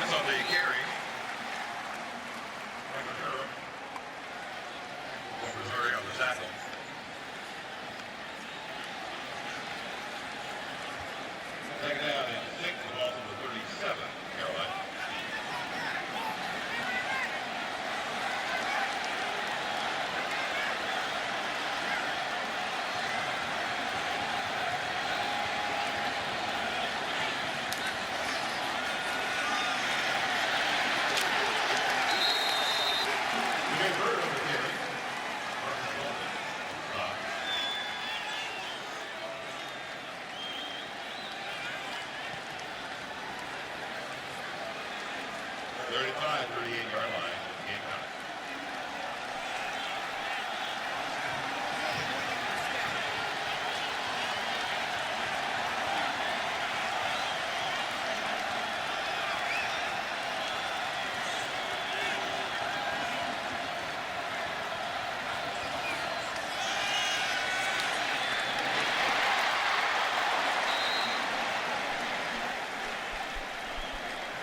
pass on the carry. Missouri on the tackle. Second down and 6, the ball from the 37, Carolina.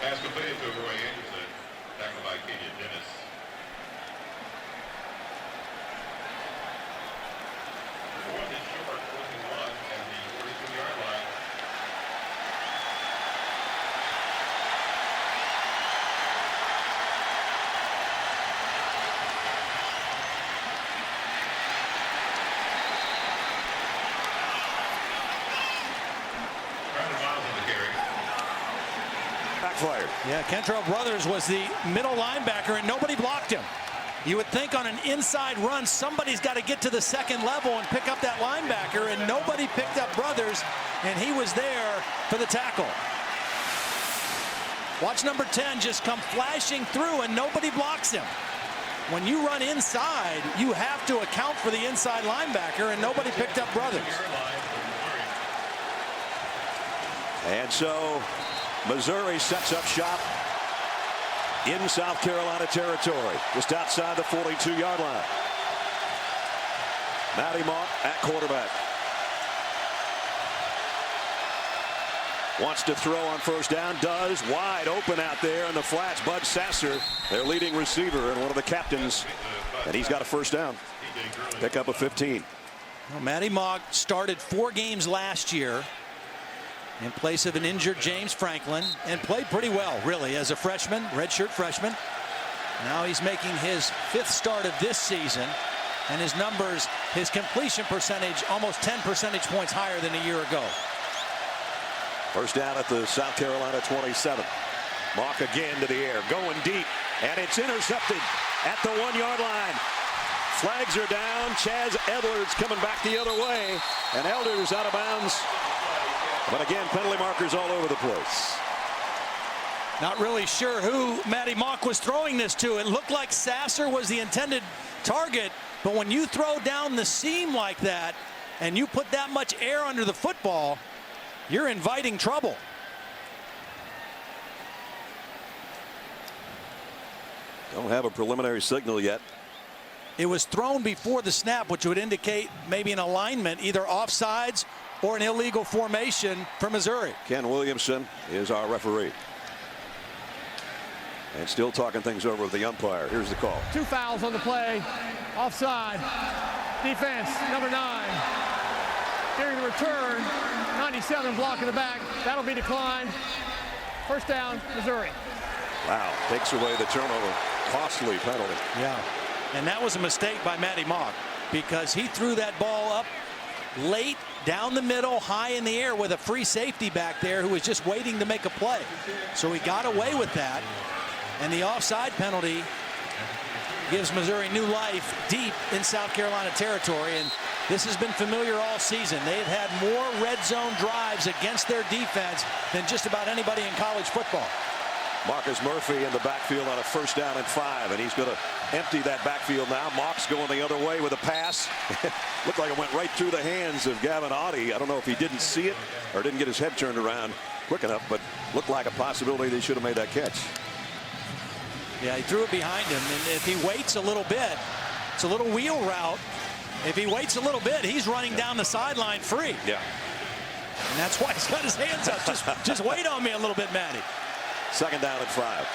Pass completed to Roy Anderson, tackled by Kenyon Dennis. One is short, 41 at the 42-yard line. Backfired. Yeah, Kentrell Brothers was the middle linebacker and nobody blocked him. You would think on an inside run somebody's got to get to the second level and pick up that linebacker, and nobody picked up Brothers, and he was there for the tackle. Watch number 10 just come flashing through and nobody blocks him. When you run inside, you have to account for the inside linebacker, and nobody picked up Brothers. And so Missouri sets up shop in South Carolina territory, just outside the 42-yard line. Matty Mock at quarterback. Wants to throw on first down, does. Wide open out there in the flats. Bud Sasser, their leading receiver and one of the captains, and he's got a first down. Pick up a 15. Well, Matty Mock started 4 games last year in place of an injured James Franklin and played pretty well, really, as a freshman, redshirt freshman. Now he's making his 5th start of this season, and his numbers, his completion percentage, almost 10 percentage points higher than a year ago. First down at the South Carolina 27. Mock again to the air, going deep, and it's intercepted at the 1-yard line. Flags are down. Chaz Edwards coming back the other way, and Elders out of bounds. But again, penalty markers all over the place. Not really sure who Matty Mock was throwing this to. It looked like Sasser was the intended target, but when you throw down the seam like that and you put that much air under the football, you're inviting trouble. Don't have a preliminary signal yet. It was thrown before the snap, which would indicate maybe an alignment, either offsides or an illegal formation for Missouri. Ken Williamson is our referee. And still talking things over with the umpire. Here's the call. 2 fouls on the play. Offside. Defense, number 9. During the return, 97 blocking the back. That'll be declined. First down, Missouri. Wow, takes away the turnover. Costly penalty. Yeah, and that was a mistake by Matty Mock, because he threw that ball up late, down the middle, high in the air with a free safety back there who was just waiting to make a play. So he got away with that, and the offside penalty gives Missouri new life deep in South Carolina territory, and this has been familiar all season. They've had more red zone drives against their defense than just about anybody in college football. Marcus Murphy in the backfield on a first down and 5, and he's going to empty that backfield now. Mock's going the other way with a pass. Looked like it went right through the hands of Gavin Audie. I don't know if he didn't see it or didn't get his head turned around quick enough, but looked like a possibility they should have made that catch. Yeah, he threw it behind him, and if he waits a little bit, it's a little wheel route. If he waits a little bit, he's running down the sideline free. Yeah. And that's why he's got his hands up. Just wait on me a little bit, Matty. Second down and 5.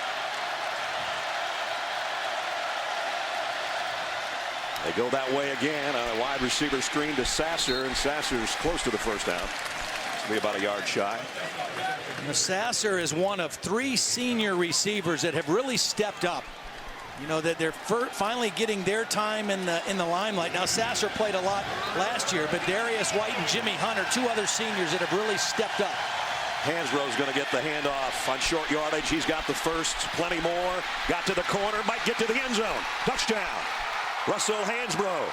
They go that way again on a wide receiver screen to Sasser, and Sasser's close to the first down. It's be about a yard shy. Now, Sasser is one of 3 senior receivers that have really stepped up. You know that they're finally getting their time in the limelight. Now Sasser played a lot last year, but Darius White and Jimmy Hunt are 2 other seniors that have really stepped up. Hansbrough's going to get the handoff on short yardage. He's got the first, plenty more. Got to the corner, might get to the end zone. Touchdown. Russell Hansbrough.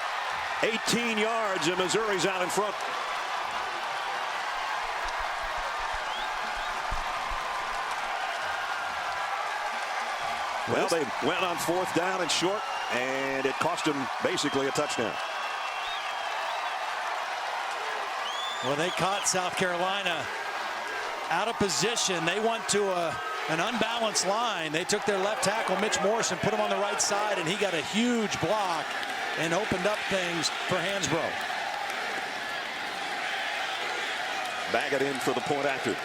18 yards, and Missouri's out in front. Well, they went on 4th down and short, and it cost them basically a touchdown. Well, they caught South Carolina out of position. They went to an unbalanced line. They took their left tackle, Mitch Morrison, put him on the right side, and he got a huge block and opened up things for Hansbrough. Bag it in for the point after.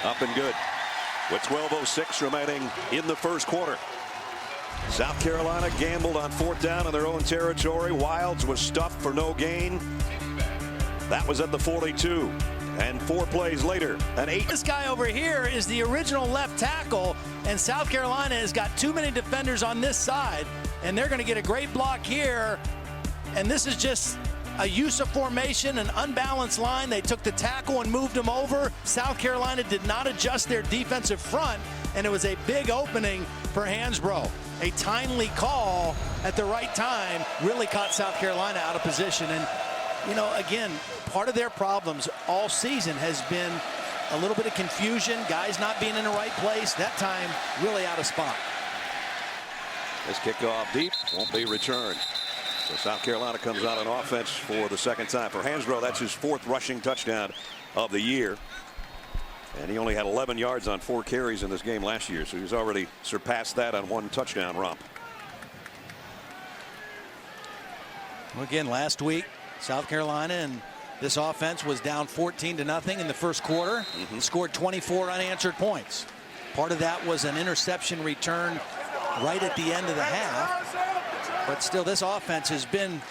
Up and good. With 12:06 remaining in the first quarter. South Carolina gambled on 4th down in their own territory. Wilds was stuffed for no gain. That was at the 42. And 4 plays later, an 8. This guy over here is the original left tackle, and South Carolina has got too many defenders on this side, and they're going to get a great block here. And this is just a use of formation, an unbalanced line. They took the tackle and moved him over. South Carolina did not adjust their defensive front, and it was a big opening for Hansbrough. A timely call at the right time really caught South Carolina out of position. And, you know, again, part of their problems all season has been a little bit of confusion, guys not being in the right place. That time, really out of spot. This kickoff deep won't be returned. So South Carolina comes out on offense for the second time. For Hansbrough, that's his 4th rushing touchdown of the year. And he only had 11 yards on 4 carries in this game last year, so he's already surpassed that on 1 touchdown romp. Well, again, last week, South Carolina and this offense was down 14-0 in the first quarter. Scored 24 unanswered points. Part of that was an interception return right at the end of the half. But still, this offense has been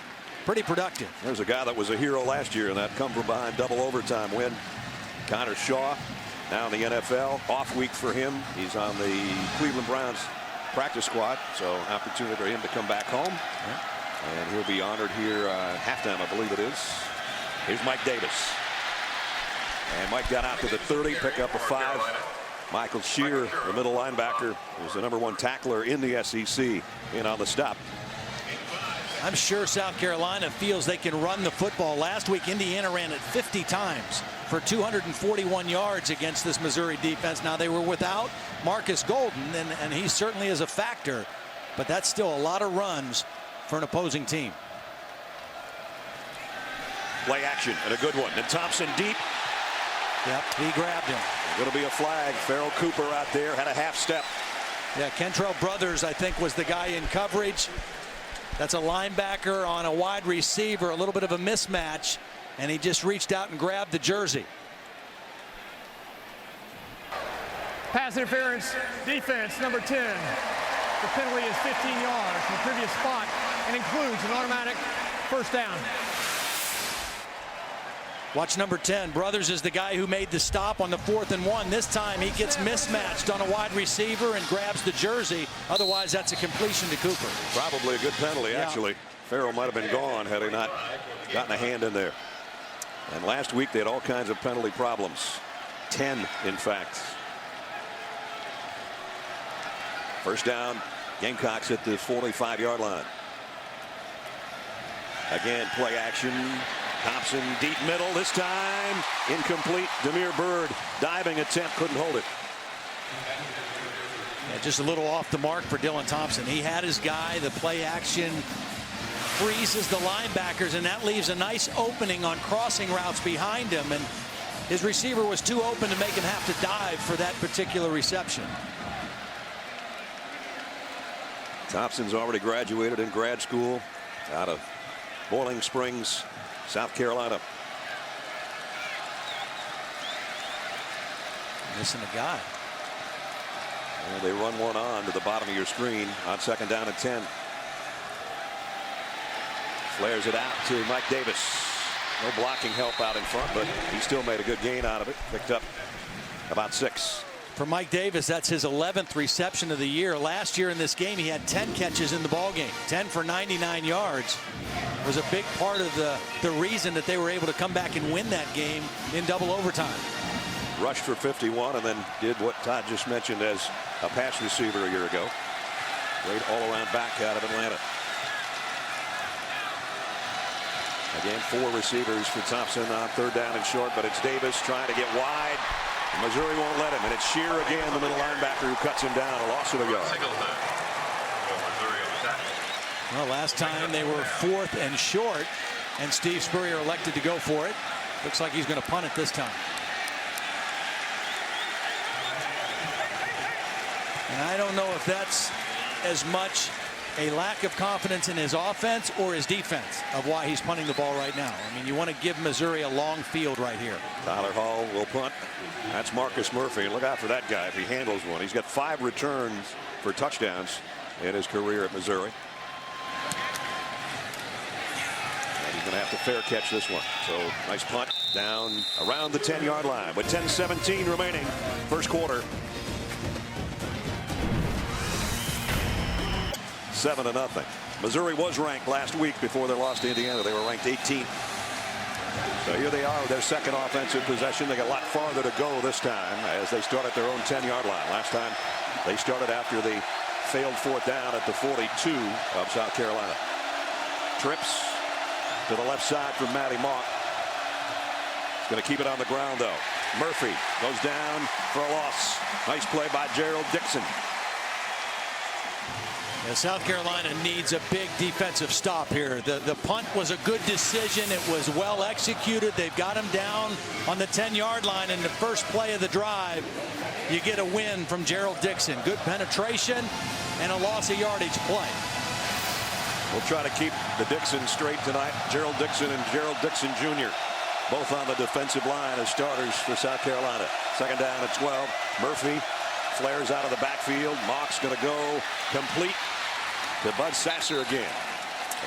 pretty productive. There's a guy that was a hero last year in that come from behind double overtime win. Connor Shaw, now in the NFL. Off week for him. He's on the Cleveland Browns practice squad, so opportunity for him to come back home. And he'll be honored here halftime, I believe it is. Here's Mike Davis. And Mike got out to the 30, pick up a 5. Michael Shear, the middle linebacker, was the #1 tackler in the SEC in on the stop. I'm sure South Carolina feels they can run the football. Last week, Indiana ran it 50 times for 241 yards against this Missouri defense. Now, they were without Marcus Golden, and he certainly is a factor, but that's still a lot of runs for an opposing team. Play action and a good one. And Thompson deep. Yep, he grabbed him. Going to be a flag. Farrell Cooper out there had a half step. Yeah, Kentrell Brothers, I think, was the guy in coverage. That's a linebacker on a wide receiver, a little bit of a mismatch, and he just reached out and grabbed the jersey. Pass interference, defense, number 10. The penalty is 15 yards from the previous spot and includes an automatic first down. Watch number 10. Brothers is the guy who made the stop on the 4th and 1. This time he gets mismatched on a wide receiver and grabs the jersey. Otherwise, that's a completion to Cooper. Probably a good penalty, actually. Farrell might have been gone had he not gotten a hand in there. And last week they had all kinds of penalty problems. 10, in fact. First down, Gamecocks at the 45-yard line. Again, play action. Thompson deep middle, this time incomplete. Demir Bird diving attempt, couldn't hold it. Yeah, just a little off the mark for Dylan Thompson. He had his guy. The play action freezes the linebackers, and that leaves a nice opening on crossing routes behind him, and his receiver was too open to make him have to dive for that particular reception. Thompson's already graduated in grad school out of Boiling Springs, South Carolina. Missing a guy. And they run one on to the bottom of your screen on 2nd down and 10. Flares it out to Mike Davis. No blocking help out in front, but he still made a good gain out of it. Picked up about 6. For Mike Davis, that's his 11th reception of the year. Last year in this game, he had 10 catches in the ball game. 10 for 99 yards. Was a big part of the reason that they were able to come back and win that game in double overtime. Rushed for 51 and then did what Todd just mentioned as a pass receiver a year ago. Great all-around back out of Atlanta. Again, 4 receivers for Thompson on 3rd down and short, but it's Davis trying to get wide. Missouri won't let him, and it's Shear again, the middle linebacker, who cuts him down, a loss of a yard. Well, last time they were 4th and short, and Steve Spurrier elected to go for it. Looks like he's going to punt it this time. And I don't know if that's as much a lack of confidence in his offense or his defense of why he's punting the ball right now. I mean, you want to give Missouri a long field right here. Tyler Hall will punt. That's Marcus Murphy. And look out for that guy if he handles one. He's got 5 returns for touchdowns in his career at Missouri. And he's going to have to fair catch this one. So nice punt down around the 10-yard line with 10:17 remaining. First quarter. 7-0. Missouri was ranked last week before their loss to Indiana. They were ranked 18th. So here they are with their second offensive possession. They got a lot farther to go this time as they start at their own 10-yard line. Last time they started after the failed 4th down at the 42 of South Carolina. Trips to the left side from Matty Mock. He's going to keep it on the ground though. Murphy goes down for a loss. Nice play by Gerald Dixon. Yeah, South Carolina needs a big defensive stop here. The punt was a good decision. It was well executed. They've got him down on the 10-yard line in the first play of the drive. You get a win from Gerald Dixon. Good penetration and a loss of yardage play. We'll try to keep the Dixon straight tonight. Gerald Dixon and Gerald Dixon Jr. both on the defensive line as starters for South Carolina. 2nd down at 12. Murphy flares out of the backfield. Mock's going to go complete to Bud Sasser again.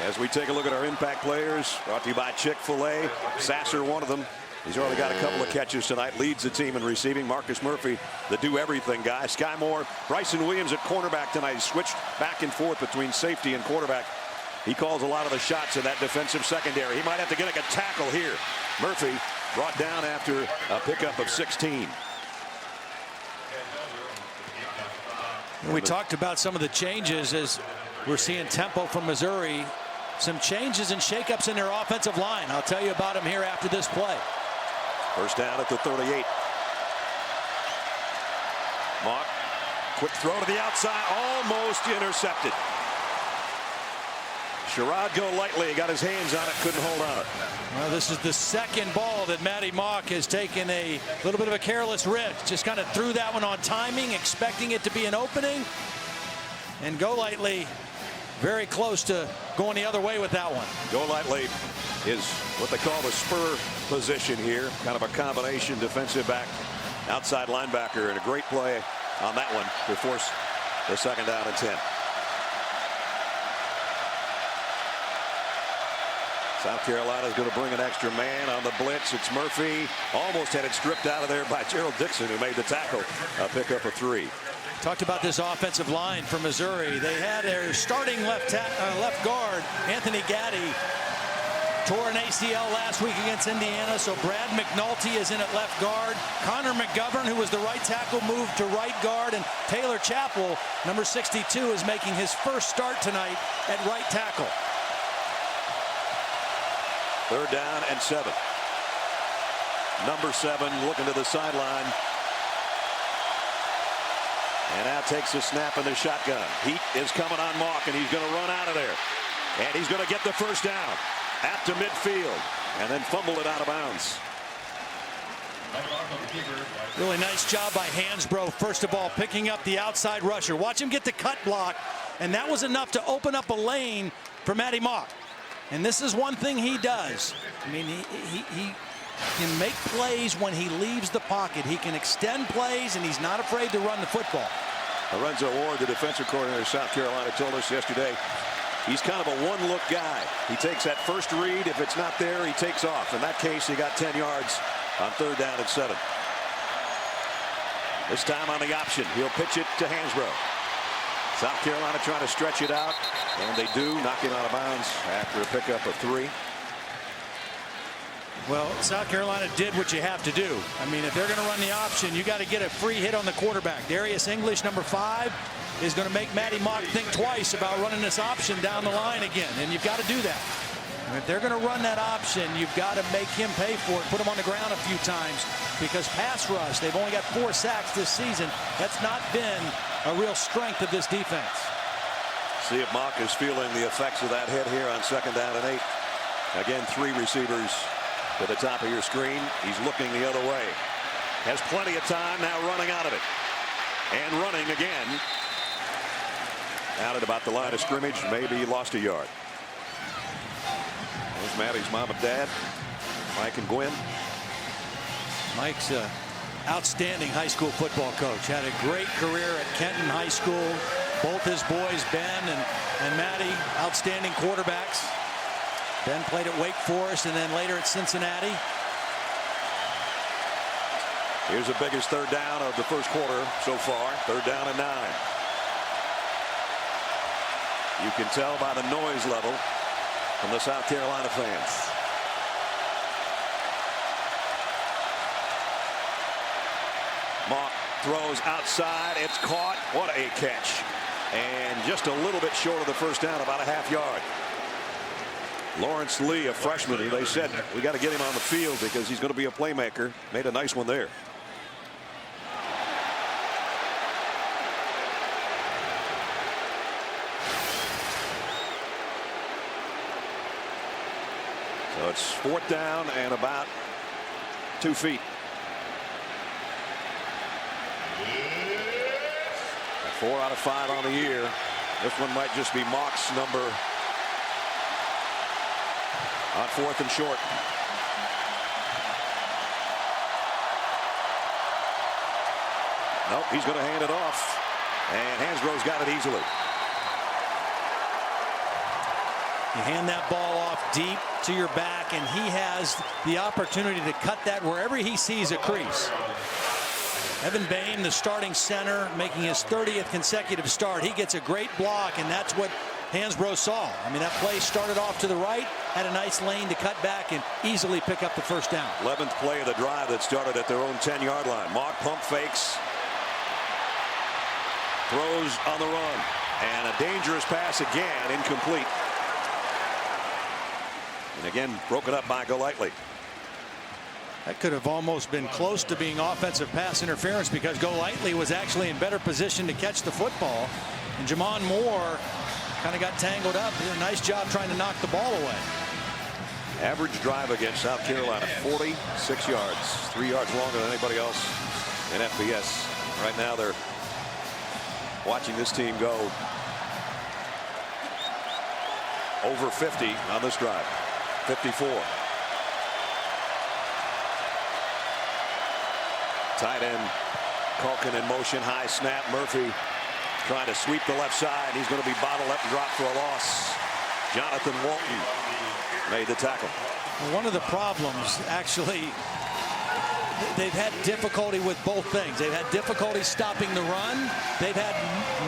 As we take a look at our impact players, brought to you by Chick-fil-A. Sasser, one of them. He's already got a couple of catches tonight. Leads the team in receiving. Marcus Murphy, the do-everything guy. Sky Moore, Bryson Williams at cornerback tonight. He switched back and forth between safety and quarterback. He calls a lot of the shots in that defensive secondary. He might have to get like a tackle here. Murphy brought down after a pickup of 16. We talked about some of the changes as we're seeing tempo from Missouri. Some changes and shakeups in their offensive line. I'll tell you about them here after this play. First down at the 38. Mock, quick throw to the outside, almost intercepted. Sherrod Golightly got his hands on it, couldn't hold on it. Well, this is the second ball that Matty Mock has taken a little bit of a careless risk. Just kind of threw that one on timing, expecting it to be an opening. And Golightly very close to going the other way with that one. Golightly is what they call the spur position here. Kind of a combination defensive back, outside linebacker, and a great play on that one to force the 2nd down and 10. South Carolina is going to bring an extra man on the blitz. It's Murphy. Almost had it stripped out of there by Gerald Dixon, who made the tackle. A pickup of 3. Talked about this offensive line for Missouri. They had their starting left guard, Anthony Gaddy, tore an ACL last week against Indiana, so Brad McNulty is in at left guard. Connor McGovern, who was the right tackle, moved to right guard, and Taylor Chappell, number 62, is making his first start tonight at right tackle. 3rd down and 7. Number 7 looking to the sideline. And now takes a snap in the shotgun. Heat is coming on Mock, and he's going to run out of there. And he's going to get the first down at the midfield and then fumble it out of bounds. Really nice job by Hansbrough, first of all, picking up the outside rusher. Watch him get the cut block, and that was enough to open up a lane for Matty Mock. And this is one thing he does. I mean, He can make plays when he leaves the pocket. He can extend plays, and he's not afraid to run the football. Lorenzo Ward, the defensive coordinator of South Carolina, told us yesterday he's kind of a one-look guy. He takes that first read. If it's not there, he takes off. In that case, he got 10 yards on 3rd down and 7. This time on the option, he'll pitch it to Hansbrough. South Carolina trying to stretch it out, and they do, knock him out of bounds after a pickup of 3. Well, South Carolina did what you have to do. I mean, if they're going to run the option, you got to get a free hit on the quarterback. Darius English, number 5, is going to make Matty Mock think twice about running this option down the line again, and you've got to do that. And if they're going to run that option, you've got to make him pay for it, put him on the ground a few times, because pass rush, they've only got 4 sacks this season. That's not been a real strength of this defense. See if Mock is feeling the effects of that hit here on 2nd down and 8. Again, 3 receivers to the top of your screen. He's looking the other way. Has plenty of time now, running out of it. And running again. Out at about the line of scrimmage. Maybe he lost a yard. There's Matty's mom and dad, Mike and Gwen. Mike's an outstanding high school football coach. Had a great career at Kenton High School. Both his boys, Ben and Matty, outstanding quarterbacks. Ben played at Wake Forest and then later at Cincinnati. Here's the biggest 3rd down of the first quarter so far. 3rd down and 9. You can tell by the noise level from the South Carolina fans. Mock throws outside. It's caught. What a catch. And just a little bit short of the first down, about a half yard. Lawrence Lee, a freshman, they said we got to get him on the field because he's going to be a playmaker. Made a nice one there. So it's 4th down and about 2 feet. 4 out of 5 on the year. This one might just be Mock's number on 4th and short. Nope, he's going to hand it off. And Hansbrough's got it easily. You hand that ball off deep to your back, and he has the opportunity to cut that wherever he sees a crease. Evan Bain, the starting center, making his 30th consecutive start. He gets a great block, and that's what Hansbrough saw. I mean, that play started off to the right, had a nice lane to cut back and easily pick up the first down. 11th play of the drive that started at their own 10-yard line. Mock pump fakes. Throws on the run. And a dangerous pass again, incomplete. And again, broken up by Golightly. That could have almost been close to being offensive pass interference because Golightly was actually in better position to catch the football. And Jamon Moore kind of got tangled up. Did a nice job trying to knock the ball away. Average drive against South Carolina, 46 yards, 3 yards longer than anybody else in FBS. Right now they're watching this team go over 50 on this drive. 54. Tight end Culkin in motion, high snap. Murphy trying to sweep the left side. He's going to be bottled up and dropped for a loss. Jonathan Walton made the tackle. Well, one of the problems, actually, they've had difficulty with both things. They've had difficulty stopping the run. They've had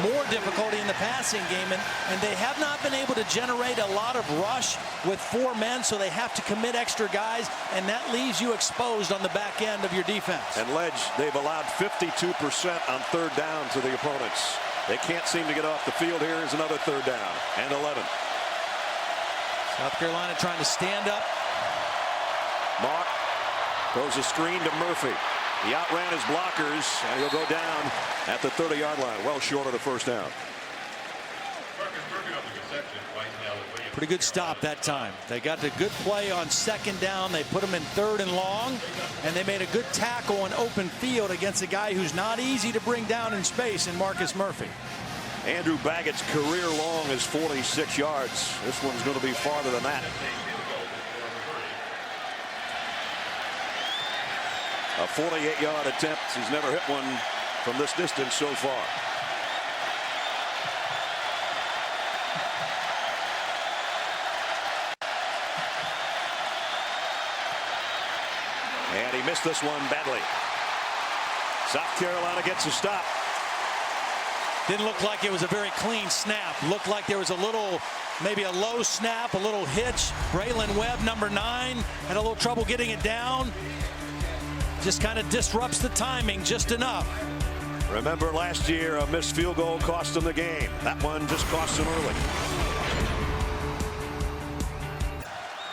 more difficulty in the passing game, and they have not been able to generate a lot of rush with 4 men, so they have to commit extra guys, and that leaves you exposed on the back end of your defense. And Ledge, they've allowed 52% on 3rd down to the opponents. They can't seem to get off the field. Here is another 3rd down and 11. South Carolina trying to stand up. Mock throws a screen to Murphy. He outran his blockers, and he'll go down at the 30-yard line, well short of the first down. Pretty good stop that time. They got the good play on 2nd down. They put him in 3rd and long, and they made a good tackle in open field against a guy who's not easy to bring down in space in Marcus Murphy. Andrew Baggett's career long is 46 yards. This one's going to be farther than that. A 48-yard attempt. He's never hit one from this distance so far. And he missed this one badly. South Carolina gets a stop. Didn't look like it was a very clean snap. Looked like there was a little, maybe a low snap, a little hitch. Braylon Webb, number 9, had a little trouble getting it down. Just kind of disrupts the timing just enough. Remember last year, a missed field goal cost him the game. That one just cost him early.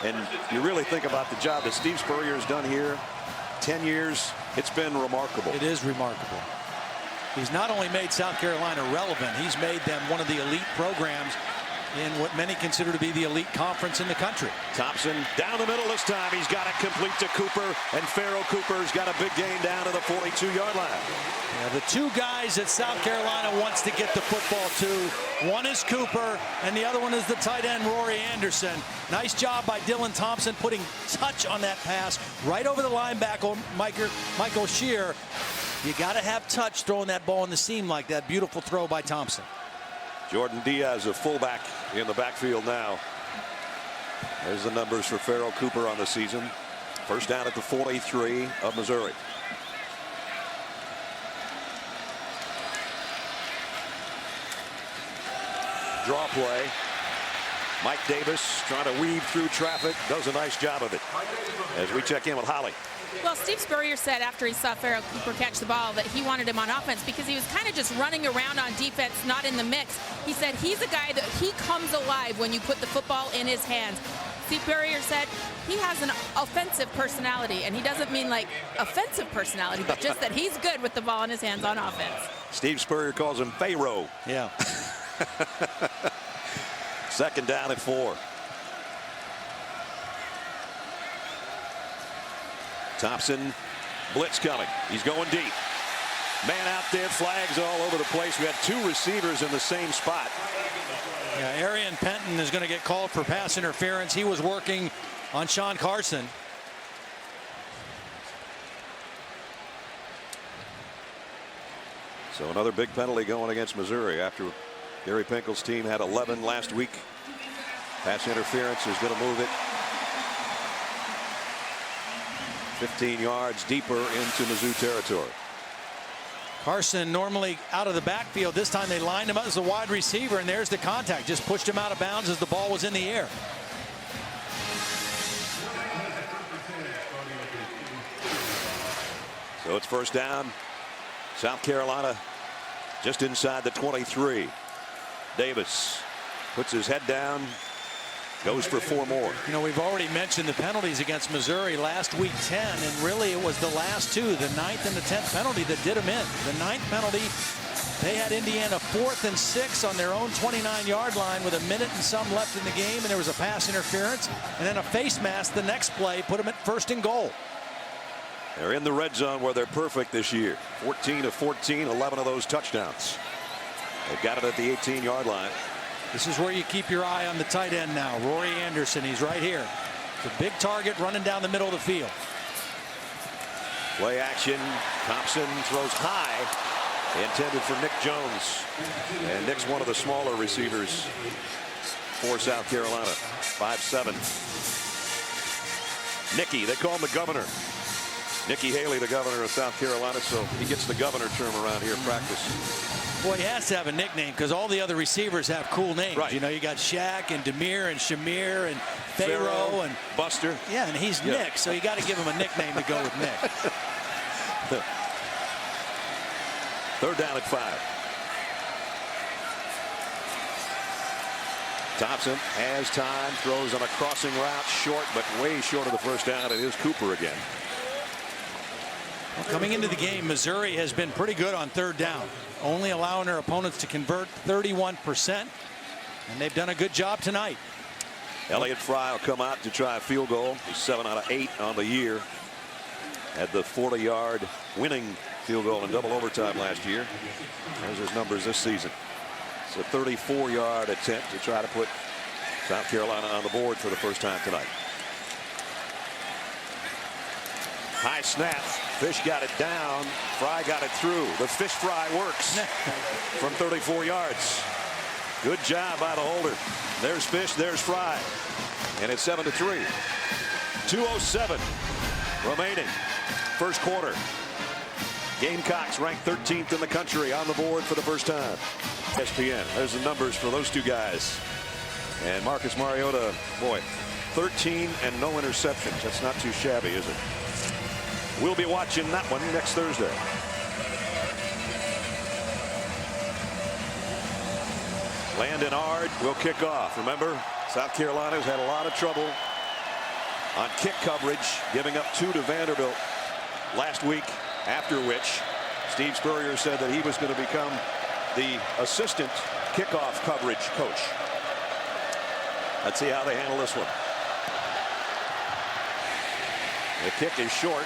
And you really think about the job that Steve Spurrier's done here. 10 years, it's been remarkable. It is remarkable. He's not only made South Carolina relevant, he's made them one of the elite programs in what many consider to be the elite conference in the country. Thompson down the middle this time. He's got it complete to Cooper, and Pharaoh Cooper's got a big gain down to the 42-yard line. Yeah, the two guys that South Carolina wants to get the football to, one is Cooper, and the other one is the tight end, Rory Anderson. Nice job by Dylan Thompson putting touch on that pass right over the linebacker, Michael Shear. You got to have touch throwing that ball in the seam like that. Beautiful throw by Thompson. Jordan Diaz, a fullback in the backfield now. There's the numbers for Pharaoh Cooper on the season. First down at the 43 of Missouri. Draw play. Mike Davis trying to weave through traffic. Does a nice job of it. As we check in with Holly. Well, Steve Spurrier said after he saw Pharaoh Cooper catch the ball that he wanted him on offense because he was kind of just running around on defense, not in the mix. He said he's a guy that he comes alive when you put the football in his hands. Steve Spurrier said he has an offensive personality, and he doesn't mean like offensive personality, but just that he's good with the ball in his hands on offense. Steve Spurrier calls him Pharaoh. Yeah. Second down at 4. Thompson, blitz coming. He's going deep. Man out there, flags all over the place. We had 2 receivers in the same spot. Yeah, Arian Penton is going to get called for pass interference. He was working on Sean Carson. So another big penalty going against Missouri after Gary Pinkel's team had 11 last week. Pass interference is going to move it 15 yards deeper into Mizzou territory. Carson normally out of the backfield. This time they lined him up as a wide receiver, and there's the contact. Just pushed him out of bounds as the ball was in the air. So it's first down. South Carolina just inside the 23. Davis puts his head down. Goes for 4 more. You know, we've already mentioned the penalties against Missouri last week 10, and really it was the last 2, the 9th and the 10th penalty that did them in. The 9th penalty, they had Indiana 4th and 6 on their own 29-yard line with a minute and some left in the game, and there was a pass interference and then a face mask the next play put them at 1st and goal. They're in the red zone where they're perfect this year. 14 of 14, 11 of those touchdowns. They've got it at the 18-yard line. This is where you keep your eye on the tight end now. Rory Anderson, he's right here. It's a big target running down the middle of the field. Play action. Thompson throws high. Intended for Nick Jones. And Nick's one of the smaller receivers for South Carolina. 5'7". Nicky, they call him the governor. Nikki Haley, the governor of South Carolina, so he gets the governor term around here in practice. Well, he has to have a nickname because all the other receivers have cool names. Right. You know, you got Shaq and Demir and Shamir and Pharaoh and Buster. Yeah, and he's Nick, so you got to give him a nickname to go with Nick. Third down at 5. Thompson has time, throws on a crossing route, short, but way short of the first down. It is Cooper again. Well, coming into the game, Missouri has been pretty good on third down, only allowing their opponents to convert 31%, and they've done a good job tonight. Elliott Fry will come out to try a field goal. He's 7 out of 8 on the year. Had the 40-yard winning field goal in double overtime last year. There's his numbers this season. It's a 34-yard attempt to try to put South Carolina on the board for the first time tonight. High snap. Fish got it down. Fry got it through. The fish fry works from 34 yards. Good job by the holder. There's Fish, there's Fry. And it's 7-3. 2:07 remaining. First quarter. Gamecocks ranked 13th in the country on the board for the first time. ESPN. There's the numbers for those two guys. And Marcus Mariota, boy, 13 and no interceptions. That's not too shabby, is it? We'll be watching that one next Thursday. Landon Ard will kick off. Remember, South Carolina's had a lot of trouble on kick coverage, giving up 2 to Vanderbilt last week, after which Steve Spurrier said that he was going to become the assistant kickoff coverage coach. Let's see how they handle this one. The kick is short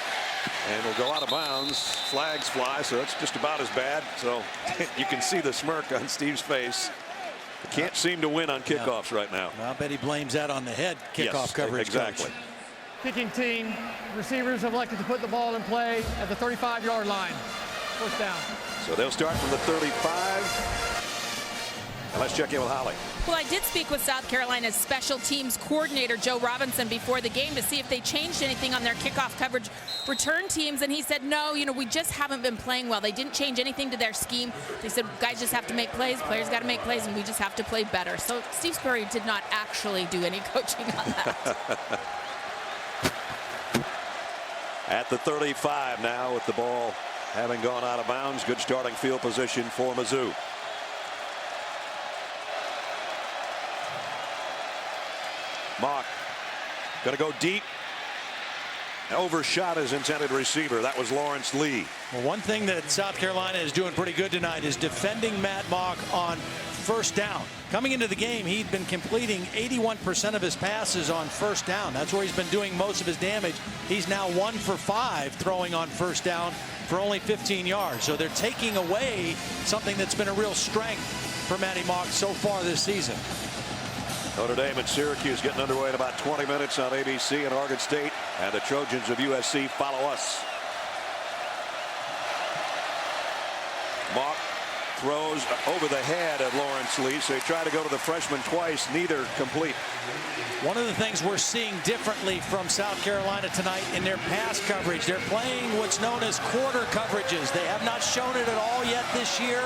and will go out of bounds. Flags fly, so it's just about as bad. So you can see the smirk on Steve's face. Can't seem to win on kickoffs right now. Well, I bet he blames that on the head kickoff coverage. Exactly. Coach. Kicking team, receivers have elected to put the ball in play at the 35-yard line. First down. So they'll start from the 35. And let's check in with Holly. Well, I did speak with South Carolina's special teams coordinator, Joe Robinson, before the game to see if they changed anything on their kickoff coverage return teams. And he said, no, we just haven't been playing well. They didn't change anything to their scheme. They said, guys just have to make plays. Players got to make plays, and we just have to play better. So Steve Spurrier did not actually do any coaching on that. At the 35 now, with the ball having gone out of bounds. Good starting field position for Mizzou. Mock going to go deep. Overshot his intended receiver. That was Lawrence Lee. Well, one thing that South Carolina is doing pretty good tonight is defending Matt Mock on first down. Coming into the game, he'd been completing 81% of his passes on first down. That's where he's been doing most of his damage. He's now 1 for 5 throwing on first down for only 15 yards. So they're taking away something that's been a real strength for Matty Mock so far this season. Notre Dame and Syracuse getting underway in about 20 minutes on ABC, and Oregon State and the Trojans of USC follow us. Mock throws over the head of Lawrence Lee, so he tried to go to the freshman twice, neither complete. One of the things we're seeing differently from South Carolina tonight in their pass coverage, they're playing what's known as quarter coverages. They have not shown it at all yet this year.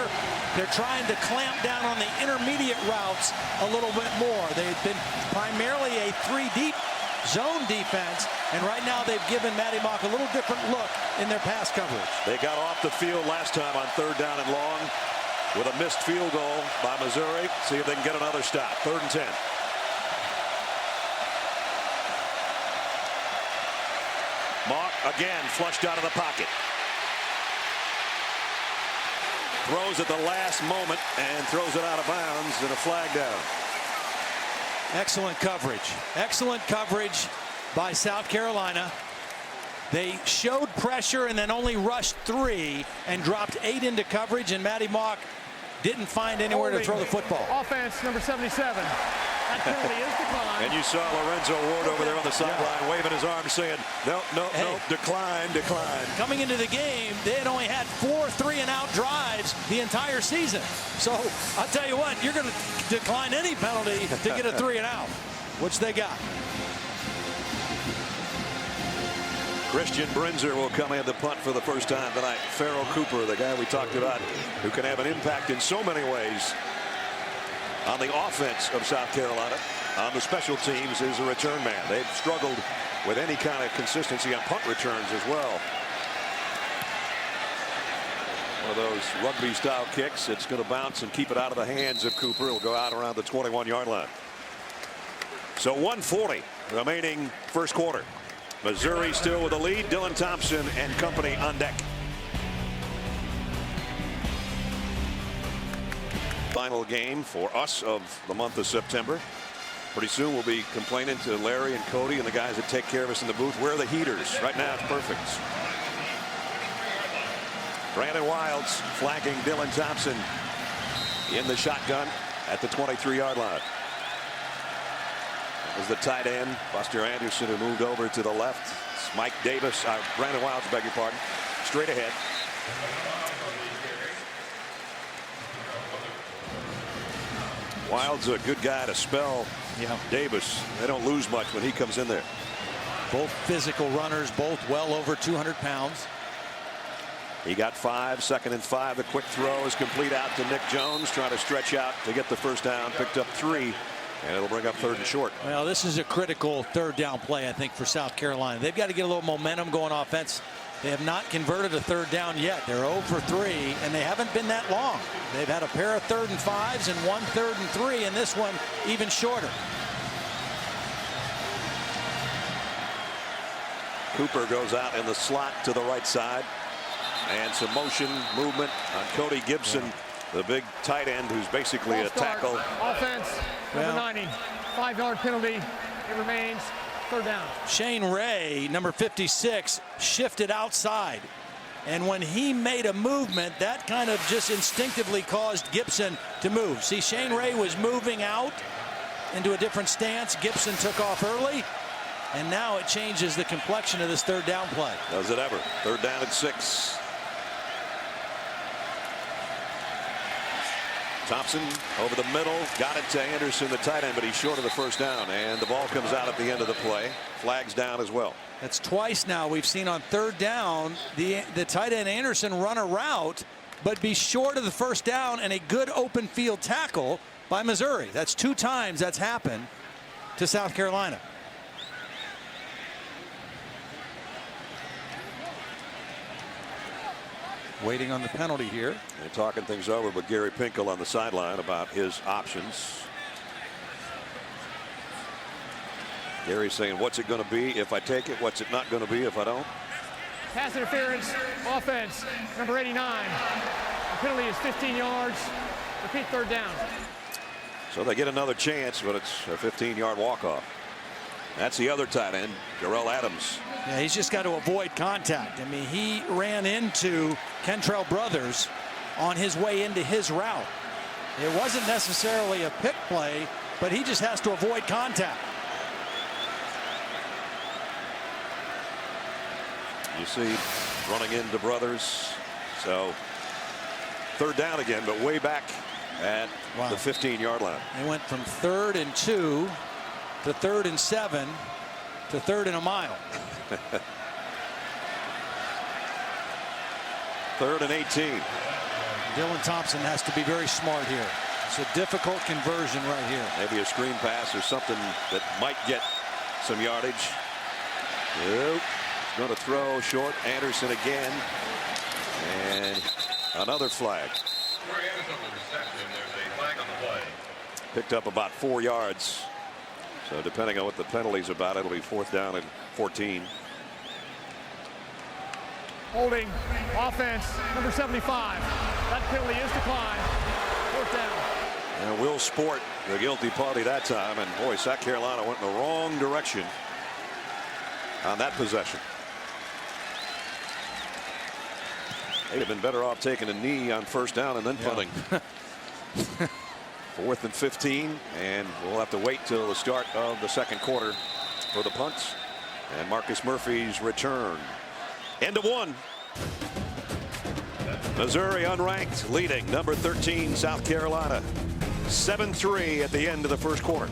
They're trying to clamp down on the intermediate routes a little bit more. They've been primarily a 3-deep zone defense, and right now they've given Matty Mock a little different look in their pass coverage. They got off the field last time on 3rd down and long with a missed field goal by Missouri. See if they can get another stop. 3rd and 10. Mock again flushed out of the pocket. Throws at the last moment and throws it out of bounds, and a flag down. Excellent coverage. Excellent coverage by South Carolina. They showed pressure and then only rushed 3 and dropped 8 into coverage, and Matty Mock didn't find anywhere to throw the football. Offense, number 77. That penalty is declined. And you saw Lorenzo Ward over there on the sideline waving his arms saying, no, decline. Coming into the game, they had only had 4 3-and-out drives the entire season. So I'll tell you what, you're going to decline any penalty to get a 3-and-out, which they got. Christian Brinzer will come in to punt for the first time tonight. Farrell Cooper, the guy we talked about, who can have an impact in so many ways on the offense of South Carolina. On the special teams is a return man. They've struggled with any kind of consistency on punt returns as well. One of those rugby-style kicks. It's going to bounce and keep it out of the hands of Cooper. It'll go out around the 21-yard line. So 1:40 remaining first quarter. Missouri still with the lead. Dylan Thompson and company on deck. Final game for us of the month of September. Pretty soon we'll be complaining to Larry and Cody and the guys that take care of us in the booth. Where are the heaters? Right now it's perfect. Brandon Wilds flagging Dylan Thompson in the shotgun at the 23-yard line. Is the tight end, Buster Anderson, who moved over to the left. Mike Davis, Brandon Wilds, beg your pardon, straight ahead. Wilds a good guy to spell Davis. They don't lose much when he comes in there. Both physical runners, both well over 200 pounds. He got 5, 2nd and 5. The quick throw is complete out to Nick Jones, trying to stretch out to get the first down. Picked up 3, and it'll bring up 3rd and short. Well, this is a critical 3rd down play, I think, for South Carolina. They've got to get a little momentum going offense. They have not converted a 3rd down yet. They're 0 for 3, and they haven't been that long. They've had a pair of 3rd and 5s and 1 3rd and 3, and this one even shorter. Cooper goes out in the slot to the right side. And some motion movement on Cody Gibson, the big tight end who's basically a tackle. Offense, number 90, 5-yard penalty. It remains 3rd down. Shane Ray, number 56, shifted outside. And when he made a movement, that kind of just instinctively caused Gibson to move. See, Shane Ray was moving out into a different stance. Gibson took off early. And now it changes the complexion of this 3rd down play. Does it ever? 3rd down and 6. Thompson over the middle, got it to Anderson, the tight end, but he's short of the first down, and the ball comes out at the end of the play. Flags down as well. That's twice now we've seen on 3rd down the tight end Anderson run a route, but be short of the first down, and a good open field tackle by Missouri. That's 2 times that's happened to South Carolina. Waiting on the penalty here. And talking things over with Gary Pinkel on the sideline about his options. Gary's saying, what's it going to be if I take it? What's it not going to be if I don't? Pass interference, offense, number 89. The penalty is 15 yards. Repeat 3rd down. So they get another chance, but it's a 15-yard walk-off. That's the other tight end, Darrell Adams. Yeah, he's just got to avoid contact. I mean, he ran into Kentrell Brothers on his way into his route. It wasn't necessarily a pick play, but he just has to avoid contact. You see running into Brothers. So 3rd down again, but way back at the 15-yard line. They went from 3rd and 2 to 3rd and 7 to 3rd and a mile. 3rd and 18. Dylan Thompson has to be very smart here. It's a difficult conversion right here. Maybe a screen pass or something that might get some yardage. Nope. Going to throw short. Anderson again. And another flag. Picked up about 4 yards. So depending on what the penalty's about, it'll be 4th down and 14. Holding, offense, number 75. That penalty is declined. 4th down. And Will Sport, the guilty party that time. And boy, South Carolina went in the wrong direction on that possession. They'd have been better off taking a knee on 1st down and then punting. 4th and 15, and we'll have to wait till the start of the 2nd quarter for the punts and Marcus Murphy's return. End of 1. Missouri unranked, leading number 13 South Carolina 7-3 at the end of the 1st quarter.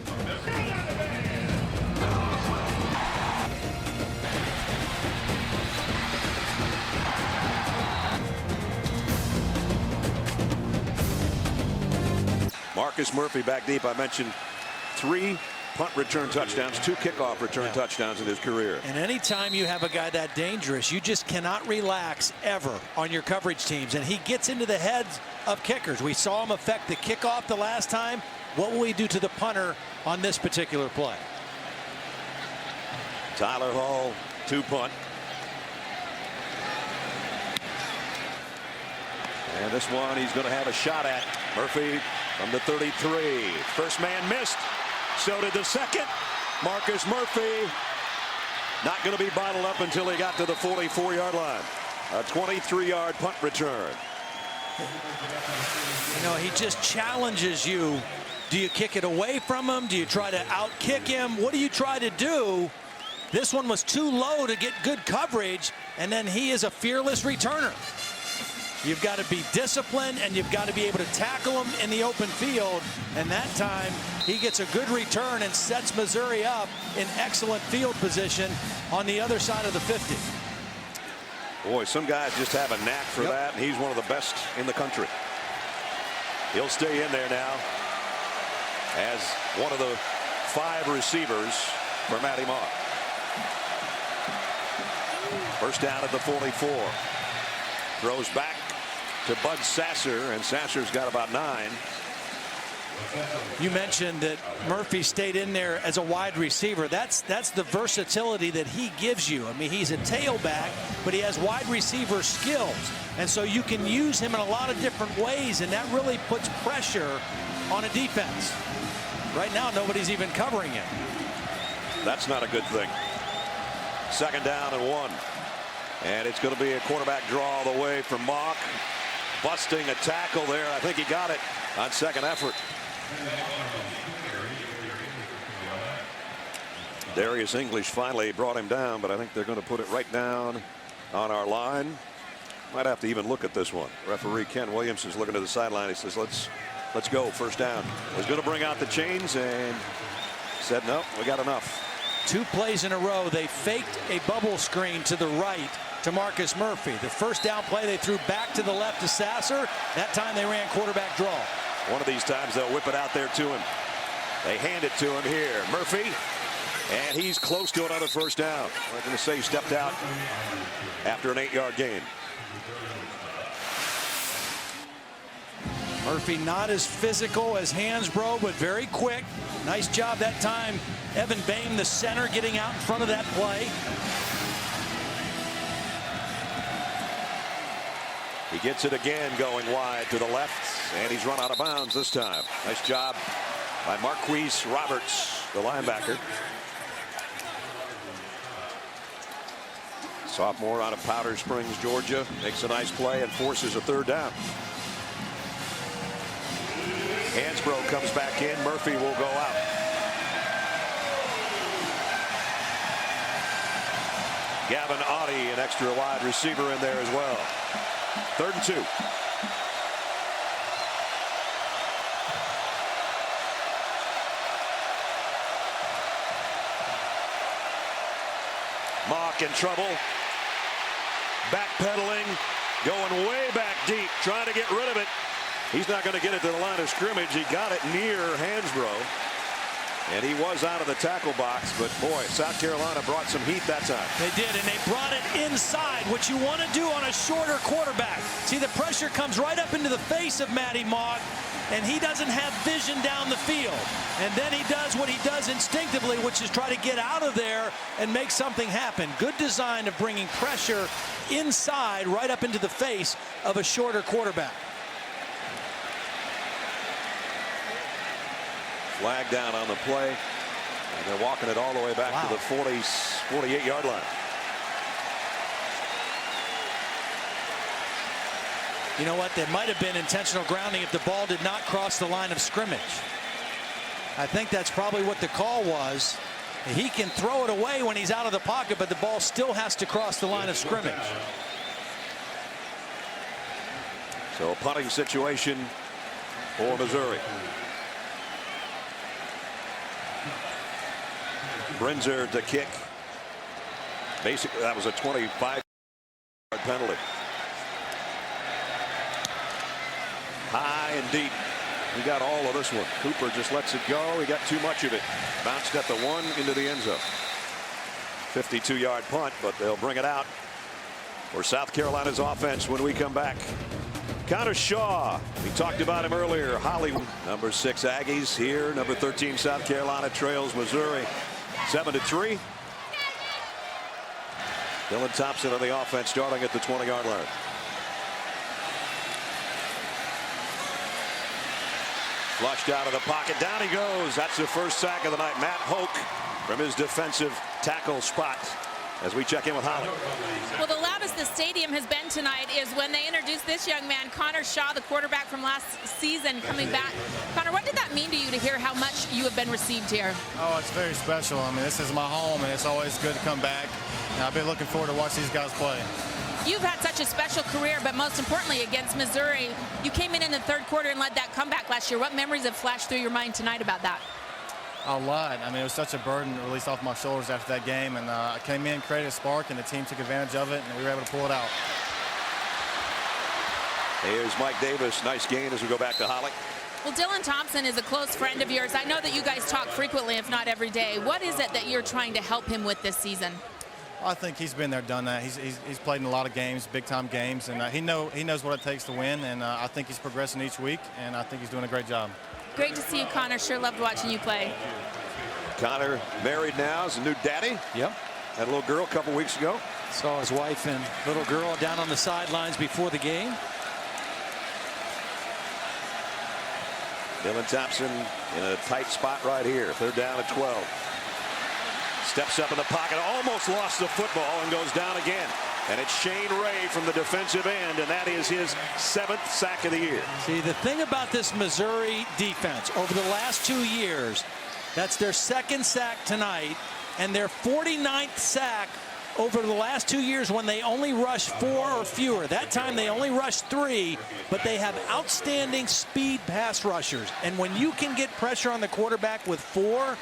Marcus Murphy back deep. I mentioned 3 punt return touchdowns, 2 kickoff return touchdowns in his career. And anytime you have a guy that dangerous, you just cannot relax ever on your coverage teams. And he gets into the heads of kickers. We saw him affect the kickoff the last time. What will he do to the punter on this particular play? Tyler Hall, 2 punt. And this one he's going to have a shot at. Murphy from the 33. First man missed. So did the second. Marcus Murphy not going to be bottled up until he got to the 44-yard line. A 23-yard punt return. You know, he just challenges you. Do you kick it away from him? Do you try to out-kick him? What do you try to do This one was too low to get good coverage, and then he is a fearless returner. You've got to be disciplined, and you've got to be able to tackle him in the open field. And that time, he gets a good return and sets Missouri up in excellent field position on the other side of the 50. Boy, some guys just have a knack for that, and he's one of the best in the country. He'll stay in there now as one of the 5 receivers for Matty Mock. First down at the 44. Throws back to Bud Sasser, and Sasser's got about 9. You mentioned that Murphy stayed in there as a wide receiver. That's the versatility that he gives you. I mean, he's a tailback, but he has wide receiver skills. And so you can use him in a lot of different ways, and that really puts pressure on a defense. Right now, nobody's even covering him. That's not a good thing. Second down and 1. And it's going to be a quarterback draw all the way from Mock. Busting a tackle there. I think he got it on second effort. Darius English finally brought him down, but I think they're going to put it right down on our line. Might have to even look at this one. Referee Ken Williams is looking to the sideline. He says, let's go. First down. Was going to bring out the chains and said, no, we got enough. 2 plays in a row, they faked a bubble screen to the right to Marcus Murphy. The first down play, they threw back to the left to Sasser. That time they ran quarterback draw. One of these times they'll whip it out there to him. They hand it to him here. Murphy, and he's close to another first down. I'm going to say he stepped out after an 8-yard gain. Murphy not as physical as Hansbrough, but very quick. Nice job that time. Evan Boehm, the center, getting out in front of that play. He gets it again going wide to the left, and he's run out of bounds this time. Nice job by Marquise Roberts, the linebacker. Sophomore out of Powder Springs, Georgia, makes a nice play and forces a third down. Hansbrough comes back in. Murphy will go out. Gavin Audie, an extra wide receiver in there as well. 3rd and 2. Mock in trouble. Backpedaling. Going way back deep. Trying to get rid of it. He's not going to get it to the line of scrimmage. He got it near Hansbrough. And he was out of the tackle box, but boy, South Carolina brought some heat that time. They did, and they brought it inside, what you want to do on a shorter quarterback. See, the pressure comes right up into the face of Matty Mock, and he doesn't have vision down the field. And then he does what he does instinctively, which is try to get out of there and make something happen. Good design of bringing pressure inside right up into the face of a shorter quarterback. Flag down on the play, and they're walking it all the way back to the 48-yard line. You know what? There might have been intentional grounding if the ball did not cross the line of scrimmage. I think that's probably what the call was. He can throw it away when he's out of the pocket, but the ball still has to cross the line of scrimmage. So a punting situation for Missouri. Brinzer to kick. Basically, that was a 25-yard penalty. High and deep. He got all of this one. Cooper just lets it go. He got too much of it. Bounced at the 1 into the end zone. 52-yard punt, but they'll bring it out for South Carolina's offense when we come back. Connor Shaw, we talked about him earlier. Hollywood, number 6 Aggies here. Number 13 South Carolina trails Missouri 7-3. Dylan Thompson on the offense starting at the 20-yard line. Flushed out of the pocket. Down he goes. That's the first sack of the night. Matt Hoke from his defensive tackle spot. as we check in with Holly. Well, the loudest the stadium has been tonight is when they introduced this young man, Connor Shaw, the quarterback from last season, coming back. Connor, what did that mean to you to hear how much you have been received here? Oh, it's very special. I mean, this is my home, and it's always good to come back. And I've been looking forward to watch these guys play. You've had such a special career, but most importantly against Missouri, you came in the third quarter and led that comeback last year. What memories have flashed through your mind tonight about that? A lot. I mean, it was such a burden released off my shoulders after that game, and I came in, created a spark, and the team took advantage of it, and we were able to pull it out. Here's Mike Davis. Nice gain as we go back to Holly. Well, Dylan Thompson is a close friend of yours. I know that you guys talk frequently, if not every day. What is it that you're trying to help him with this season? I think he's been there, done that. He's played in a lot of games, big-time games, and he knows what it takes to win, and I think he's progressing each week, and I think he's doing a great job. Great to see you, Connor. Sure loved watching you play. Connor married now, is a new daddy. Yep. Had a little girl a couple weeks ago. Saw his wife and little girl down on the sidelines before the game. Dylan Thompson in a tight spot right here. Third down at 12. Steps up in the pocket, almost lost the football and goes down again. And it's Shane Ray from the defensive end, and that is his 7th sack of the year. See, the thing about this Missouri defense over the last 2 years, that's their 2nd sack tonight and their 49th sack over the last 2 years when they only rushed 4 or fewer. That time they only rushed 3, but they have outstanding speed pass rushers. And when you can get pressure on the quarterback with 4,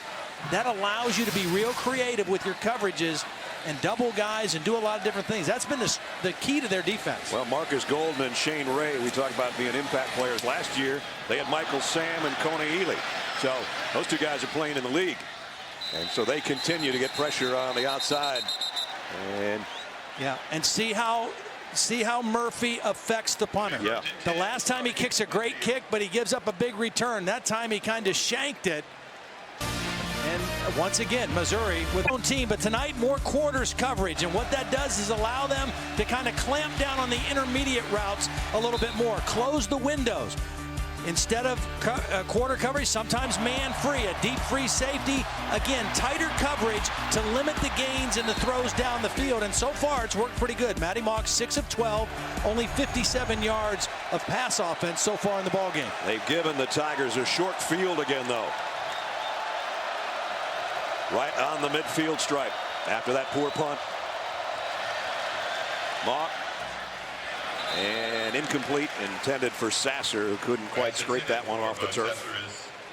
that allows you to be real creative with your coverages and double guys and do a lot of different things. That's been the key to their defense. Well, Marcus Golden and Shane Ray, we talked about being impact players last year. They had Michael Sam and Coney Ely. So those 2 guys are playing in the league. And so they continue to get pressure on the outside. And yeah, and see how Murphy affects the punter. Yeah. The last time he kicks a great kick, but he gives up a big return. That time he kind of shanked it. And once again, Missouri with their own team, but tonight more quarters coverage. And what that does is allow them to kind of clamp down on the intermediate routes a little bit more, close the windows. Instead of quarter coverage, sometimes man free, a deep free safety. Again, tighter coverage to limit the gains and the throws down the field. And so far, it's worked pretty good. Matty Mock, 6 of 12, only 57 yards of pass offense so far in the ballgame. they've given the Tigers a short field again, though. Right on the midfield stripe after that poor punt. Mock. And incomplete, intended for Sasser, who couldn't quite scrape that one off the turf.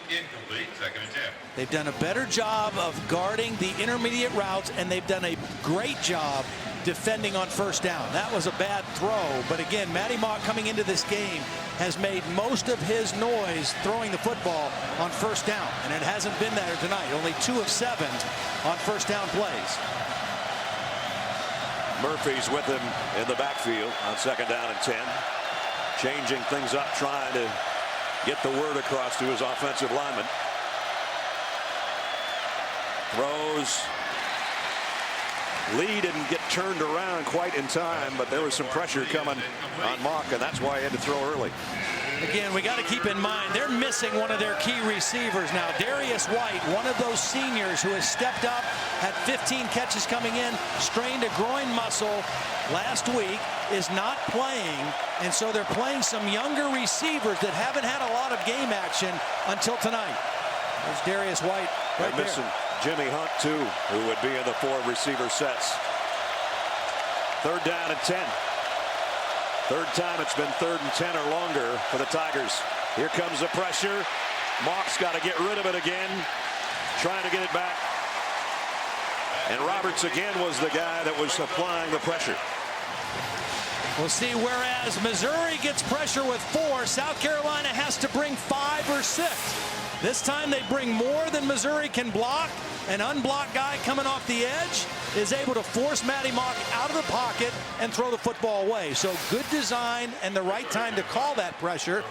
Incomplete, 2nd and 10. They've done a better job of guarding the intermediate routes, and they've done a great job defending on 1st down. That was a bad throw, but again, Matty Mock coming into this game has made most of his noise throwing the football on 1st down, and it hasn't been there tonight. Only 2 of 7 on 1st down plays. Murphy's with him in the backfield on 2nd down and 10. Changing things up, trying to get the word across to his offensive lineman. Throws. Lee didn't get turned around quite in time, but there was some pressure coming on Mock, and that's why he had to throw early. Again, we got to keep in mind they're missing one of their key receivers now. Darius White, one of those seniors who has stepped up, had 15 catches coming in, strained a groin muscle last week, is not playing, and so they're playing some younger receivers that haven't had a lot of game action until tonight. There's Darius White right They're missing Jimmy Hunt too, who would be in the 4 receiver sets. 3rd down and 10. 3rd time it's been 3rd and 10 or longer for the Tigers. Here comes the pressure. Mock's got to get rid of it again, trying to get it back. And Roberts again was the guy that was applying the pressure. We'll see, whereas Missouri gets pressure with 4, South Carolina has to bring 5 or 6. This time they bring more than Missouri can block. An unblocked guy coming off the edge is able to force Matty Mock out of the pocket and throw the football away. So good design and the right time to call that pressure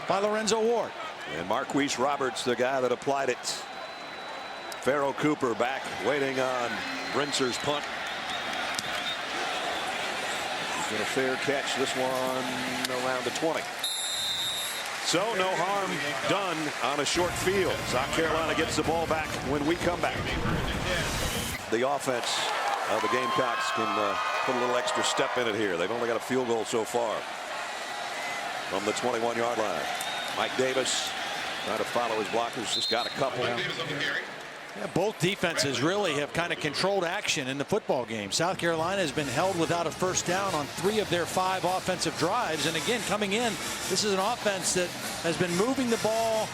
by Lorenzo Ward. And Marquise Roberts, the guy that applied it. Farrell Cooper back waiting on Brincer's punt. He's got a fair catch, this one around the 20. So no harm done on a short field. South Carolina gets the ball back when we come back. The offense the Gamecocks can put a little extra step in it here. They've only got a field goal so far from the 21-yard line. Mike Davis trying to follow his blockers. Just got a couple. Yeah, both defenses really have kind of controlled action in the football game. South Carolina has been held without a first down on 3 of their 5 offensive drives. And again, coming in, this is an offense that has been moving the ball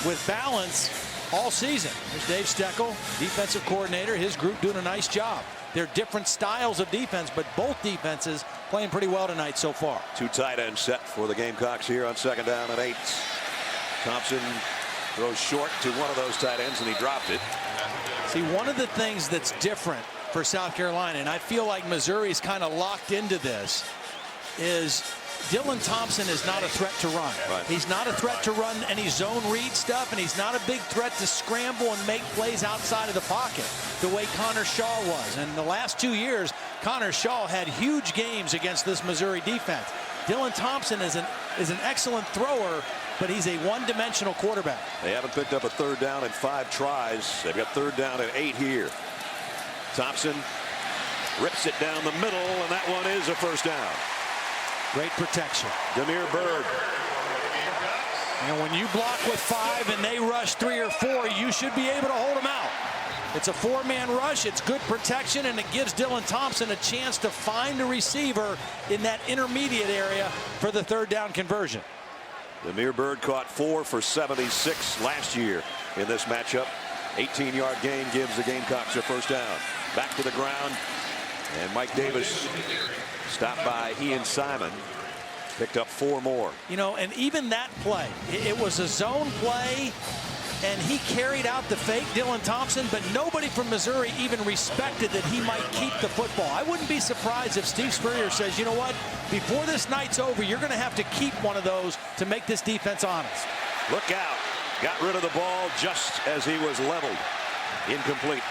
with balance all season. There's Dave Steckel, defensive coordinator, his group doing a nice job. They're different styles of defense, but both defenses playing pretty well tonight so far. 2 tight ends set for the Gamecocks here on 2nd down and 8. Thompson throws short to one of those tight ends, and he dropped it. See, one of the things that's different for South Carolina, and I feel like Missouri's kind of locked into this, is Dylan Thompson is not a threat to run. Right. He's not a threat to run any zone read stuff, and he's not a big threat to scramble and make plays outside of the pocket the way Connor Shaw was. And the last 2 years, Connor Shaw had huge games against this Missouri defense. Dylan Thompson is an excellent thrower, but he's a one-dimensional quarterback. They haven't picked up a 3rd down in 5 tries. They've got 3rd down and 8 here. Thompson rips it down the middle, and that one is a first down. Great protection. Demir Bird. And when you block with 5 and they rush 3 or 4, you should be able to hold them out. It's a 4-man rush. It's good protection, and it gives Dylan Thompson a chance to find a receiver in that intermediate area for the 3rd down conversion. Demir Bird caught 4 for 76 last year in this matchup. 18-yard gain gives the Gamecocks a first down. Back to the ground, and Mike Davis stopped by Ian Simon. Picked up 4 more. You know, and even that play, it was a zone play, and he carried out the fake, Dylan Thompson, but nobody from Missouri even respected that he might keep the football. I wouldn't be surprised if Steve Spurrier says, you know what, before this night's over, you're going to have to keep one of those to make this defense honest. Look out. Got rid of the ball just as he was leveled. Incomplete.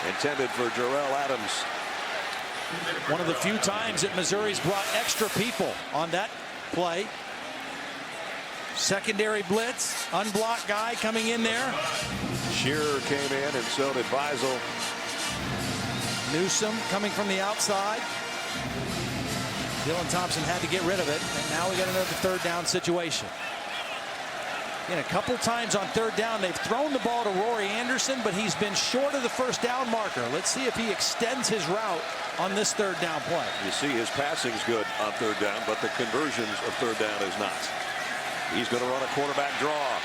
Intended for Jarrell Adams. One of the few times that Missouri's brought extra people on that play. Secondary blitz, unblocked guy coming in there. Shearer came in, and so did Beisel. Newsom coming from the outside. Dylan Thompson had to get rid of it, and now we got another 3rd down situation. And a couple times on 3rd down, they've thrown the ball to Rory Anderson, but he's been short of the first down marker. Let's see if he extends his route on this 3rd down play. You see his passing's good on 3rd down, but the conversions of 3rd down is not. He's going to run a quarterback draw.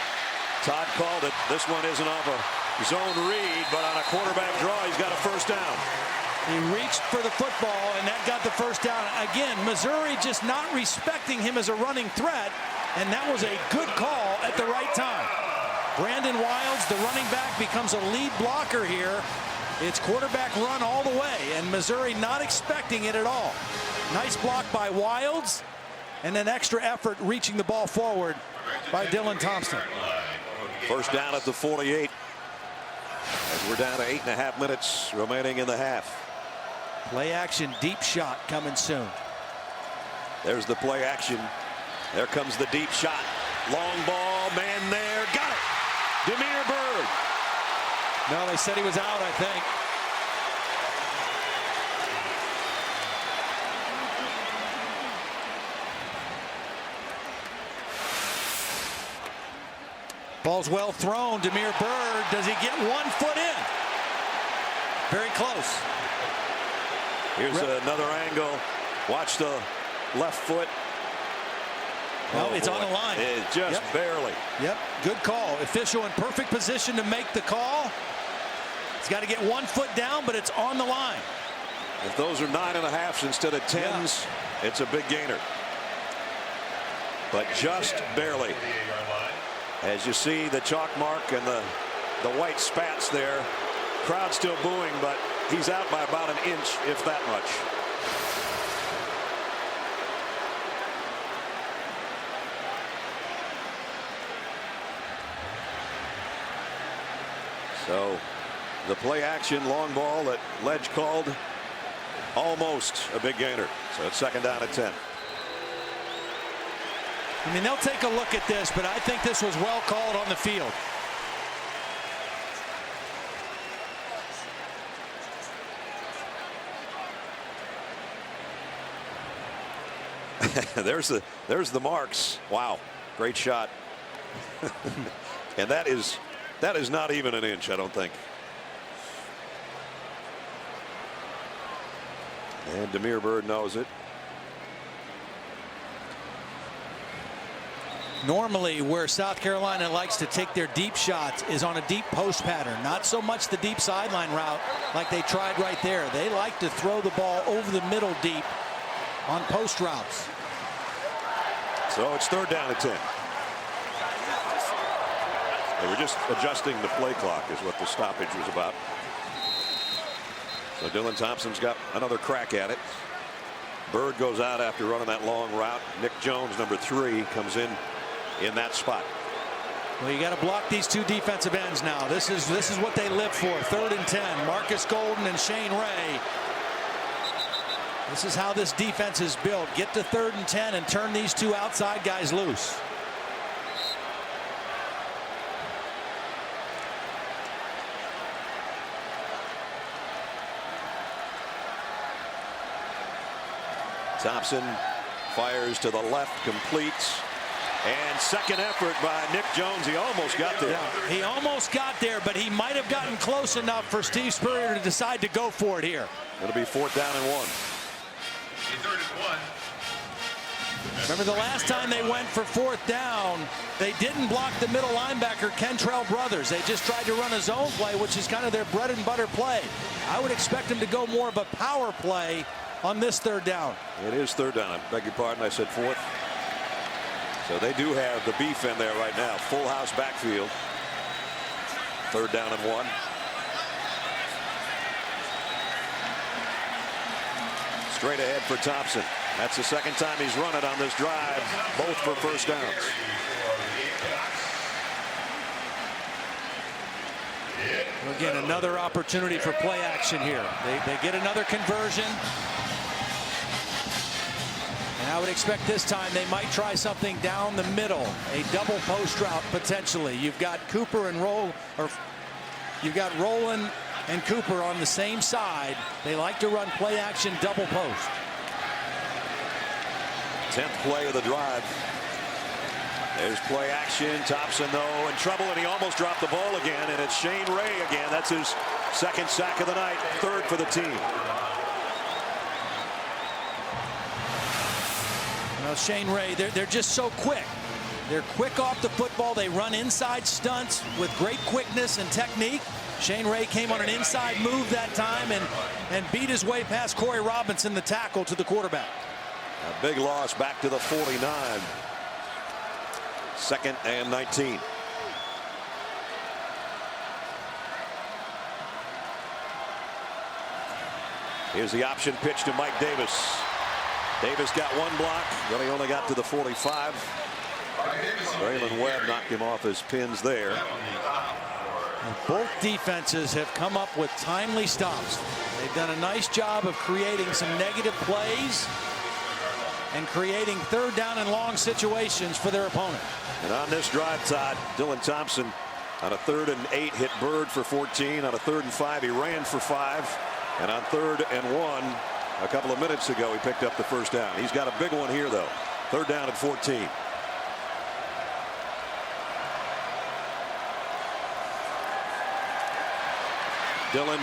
Todd called it. This one isn't off a zone read, but on a quarterback draw, he's got a first down. He reached for the football, and that got the first down. Again, Missouri just not respecting him as a running threat, and that was a good call at the right time. Brandon Wilds, the running back, becomes a lead blocker here. It's quarterback run all the way, and Missouri not expecting it at all. Nice block by Wilds, and an extra effort reaching the ball forward by Dylan Thompson. First down at the 48. As we're down to 8.5 minutes remaining in the half. Play action, deep shot coming soon. There's the play action. There comes the deep shot. Long ball, man there, got it. Demir Bird. No, they said he was out, I think. Ball's well thrown. Demir Bird, does he get 1 foot in? Very close. Here's another angle. Watch the left foot. No, Oh, it's boy. on the line. It's just barely. Yep, good call. Official in perfect position to make the call. He's got to get 1 foot down, but it's on the line. If those are 9.5s instead of 10s, it's a big gainer. But just barely. As you see the chalk mark and the white spats there. Crowd still booing, but he's out by about an inch, if that much. So the play action long ball that Ledge called, almost a big gainer. So it's 2nd down at 10. I mean, they'll take a look at this, but I think this was well called on the field. There's the marks. Wow, great shot. And that is not even an inch, I don't think. And Demir Bird knows it. Normally, where South Carolina likes to take their deep shots is on a deep post pattern, not so much the deep sideline route like they tried right there. They like to throw the ball over the middle deep on post routes. So it's 3rd down and 10. They were just adjusting the play clock is what the stoppage was about. So Dylan Thompson's got another crack at it. Bird goes out after running that long route. Nick Jones, number 3, comes in that spot. Well, you got to block these 2 defensive ends now. This is what they live for. 3rd and 10. Marcus Golden and Shane Ray. This is how this defense is built. Get to 3rd and 10 and turn these 2 outside guys loose. Thompson fires to the left, completes. And second effort by Nick Jones. He almost got there. Yeah, he almost got there, but he might have gotten close enough for Steve Spurrier to decide to go for it here. It'll be 4th down and 1. 3rd and 1. Remember the last time they went for 4th down, they didn't block the middle linebacker, Kentrell Brothers. They just tried to run a zone play, which is kind of their bread and butter play. I would expect them to go more of a power play on this 3rd down. It is 3rd down. I beg your pardon. I said 4th. So they do have the beef in there right now. Full house backfield. 3rd down and 1. Straight ahead for Thompson. That's the 2nd time he's run it on this drive, both for 1st downs. Again, another opportunity for play action here. They get another conversion. And I would expect this time they might try something down the middle, a double post route potentially. You've got Cooper and you've got Rowland and Cooper on the same side. They like to run play action double post. 10th play of the drive. There's play action. Thompson, though, in trouble, and he almost dropped the ball again. And it's Shane Ray again. That's his 2nd sack of the night, 3rd for the team. Well, Shane Ray, they're just so quick. They're quick off the football. They run inside stunts with great quickness and technique. Shane Ray came on an inside move that time and beat his way past Corey Robinson, the tackle, to the quarterback. A big loss back to the 49. 2nd and 19. Here's the option pitch to Mike Davis. Davis got 1 block, but he only got to the 45. Braylon Webb knocked him off his pins there. And both defenses have come up with timely stops. They've done a nice job of creating some negative plays and creating 3rd down and long situations for their opponent. And on this drive, Todd, Dylan Thompson on a 3rd and 8 hit Bird for 14. On a 3rd and 5, he ran for 5. And on 3rd and 1, a couple of minutes ago, he picked up the 1st down. He's got a big one here, though. 3rd down and 14. Dylan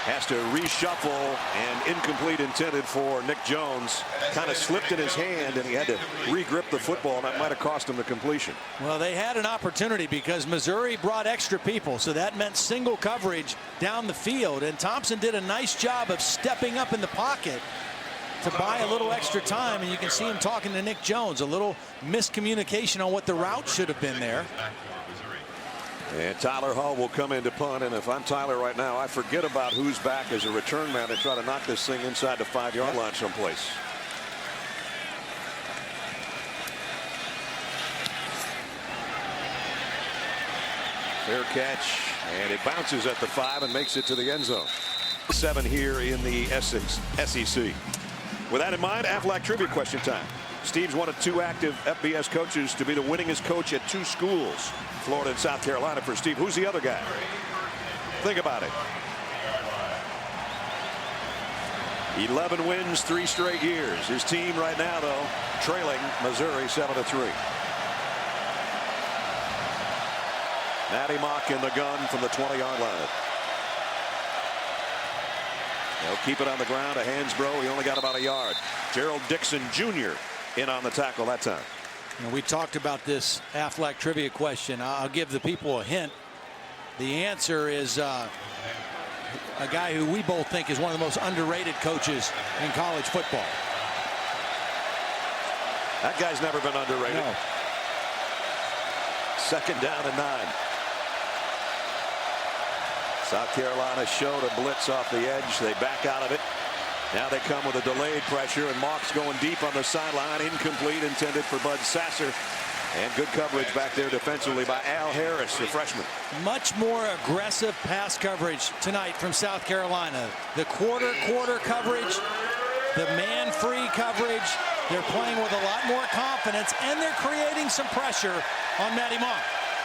has to reshuffle, and incomplete intended for Nick Jones. Kind of slipped in his hand, and he had to re-grip the football, and that might have cost him the completion. Well, they had an opportunity because Missouri brought extra people, so that meant single coverage down the field, and Thompson did a nice job of stepping up in the pocket to buy a little extra time, and you can see him talking to Nick Jones. A little miscommunication on what the route should have been there. And Tyler Hall will come in to punt, and if I'm Tyler right now, I forget about who's back as a return man and try to knock this thing inside the 5-yard line someplace. Fair catch, and it bounces at the 5 and makes it to the end zone. 7 here in the SEC. With that in mind, Aflac trivia question time. Steve's one of 2 active FBS coaches to be the winningest coach at 2 schools, Florida and South Carolina. For Steve, who's the other guy? Think about it. 11 wins, 3 straight years. His team right now, though, trailing Missouri 7-3. Matty Mock in the gun from the 20-yard line. They'll keep it on the ground to Hansbrough. He only got about a yard. Gerald Dixon Jr. in on the tackle that time. We talked about this Aflac trivia question. I'll give the people a hint. The answer is a guy who we both think is one of the most underrated coaches in college football. That guy's never been underrated. No. 2nd down and 9. South Carolina showed a blitz off the edge. They back out of it. Now they come with a delayed pressure, and Mock's going deep on the sideline. Incomplete, intended for Bud Sasser. And good coverage back there defensively by Al Harris, the freshman. Much more aggressive pass coverage tonight from South Carolina. The quarter coverage, the man-free coverage. They're playing with a lot more confidence, and they're creating some pressure on Matty Mock.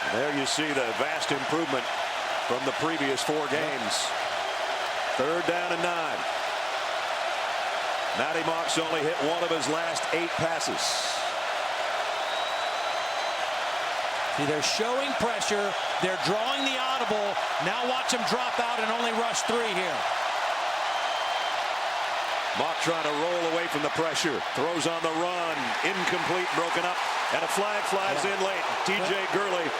And there you see the vast improvement from the previous 4 games. 3rd down and 9. Matty Mock's only hit 1 of his last 8 passes. See, they're showing pressure. They're drawing the audible. Now watch them drop out and only rush 3 here. Mock trying to roll away from the pressure. Throws on the run. Incomplete, broken up. And a flag flies in late. TJ Gurley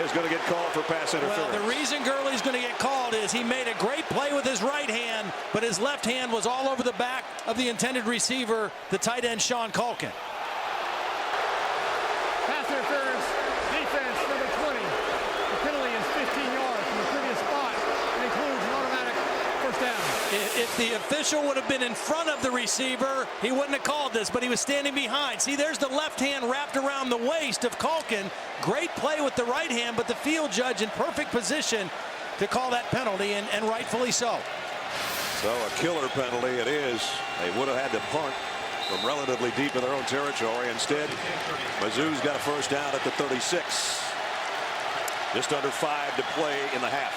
is going to get called for pass interference. Well, the reason Gurley's going to get called is he made a great play with his right hand, but his left hand was all over the back of the intended receiver, the tight end Sean Culkin. Pass interference, defense number 20. The penalty is 15 yards from the previous spot and includes an automatic first down. If the official would have been in front of the receiver, he wouldn't have called this, but he was standing behind. See, there's the left hand wrapped around the waist of Culkin. Great play with the right hand, but the field judge in perfect position to call that penalty, and rightfully so. So a killer penalty it is. They would have had to punt from relatively deep in their own territory. Instead, Mizzou's got a first down at the 36. Just under 5 to play in the half.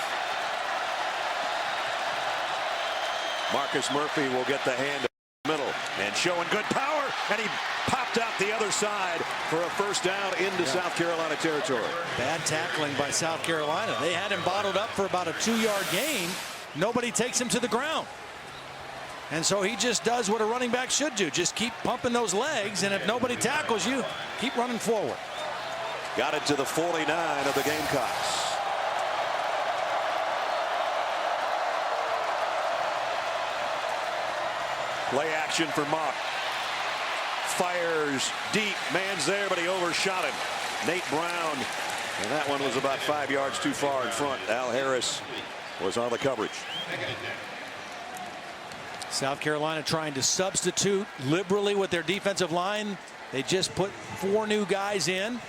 Marcus Murphy will get the hand in the middle and showing good power, and he popped out the other side for a first down into South Carolina territory. Bad tackling by South Carolina. They had him bottled up for about a 2-yard gain. Nobody takes him to the ground. And so he just does what a running back should do. Just keep pumping those legs, and if nobody tackles you, keep running forward. Got it to the 49 of the Gamecocks. Play action for Mock. Fires deep. Man's there, but he overshot him. Nate Brown. And that one was about 5 yards too far in front. Al Harris was on the coverage. South Carolina trying to substitute liberally with their defensive line. They just put 4 new guys in.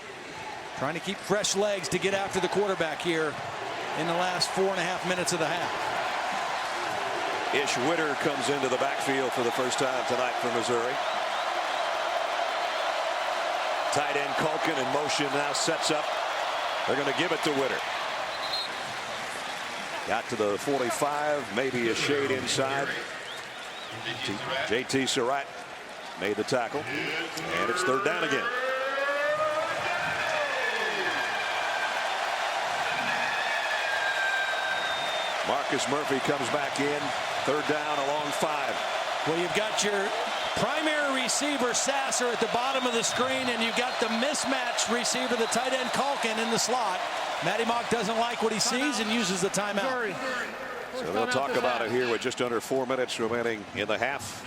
Trying to keep fresh legs to get after the quarterback here in the last 4.5 minutes of the half. Ish Witter comes into the backfield for the first time tonight for Missouri. Tight end Culkin in motion now, sets up. They're going to give it to Witter. Got to the 45, maybe a shade inside. JT Surratt made the tackle, and it's 3rd down again. Marcus Murphy comes back in. 3rd down along 5. Well, you've got your primary receiver Sasser at the bottom of the screen, and you've got the mismatched receiver, the tight end Culkin, in the slot. Matty Mock doesn't like what he sees and uses the timeout. So they'll talk about it here with just under 4 minutes remaining in the half.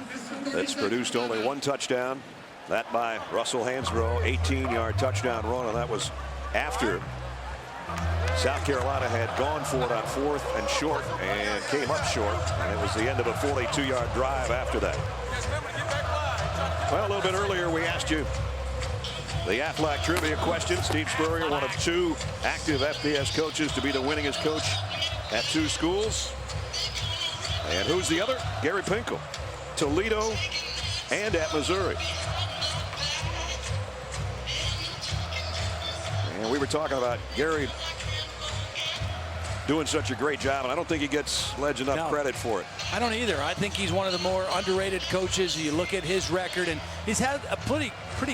That's produced only 1 touchdown. That by Russell Hansbrough, 18-yard touchdown run, and that was after South Carolina had gone for it on 4th and short and came up short, and it was the end of a 42-yard drive after that. Well, a little bit earlier we asked you the Aflac trivia question. Steve Spurrier, one of 2 active FBS coaches to be the winningest coach at 2 schools. And who's the other? Gary Pinkel, Toledo and at Missouri. And we were talking about Gary doing such a great job, and I don't think he gets Ledge enough credit for it. I don't either. I think he's one of the more underrated coaches. You look at his record, and he's had a pretty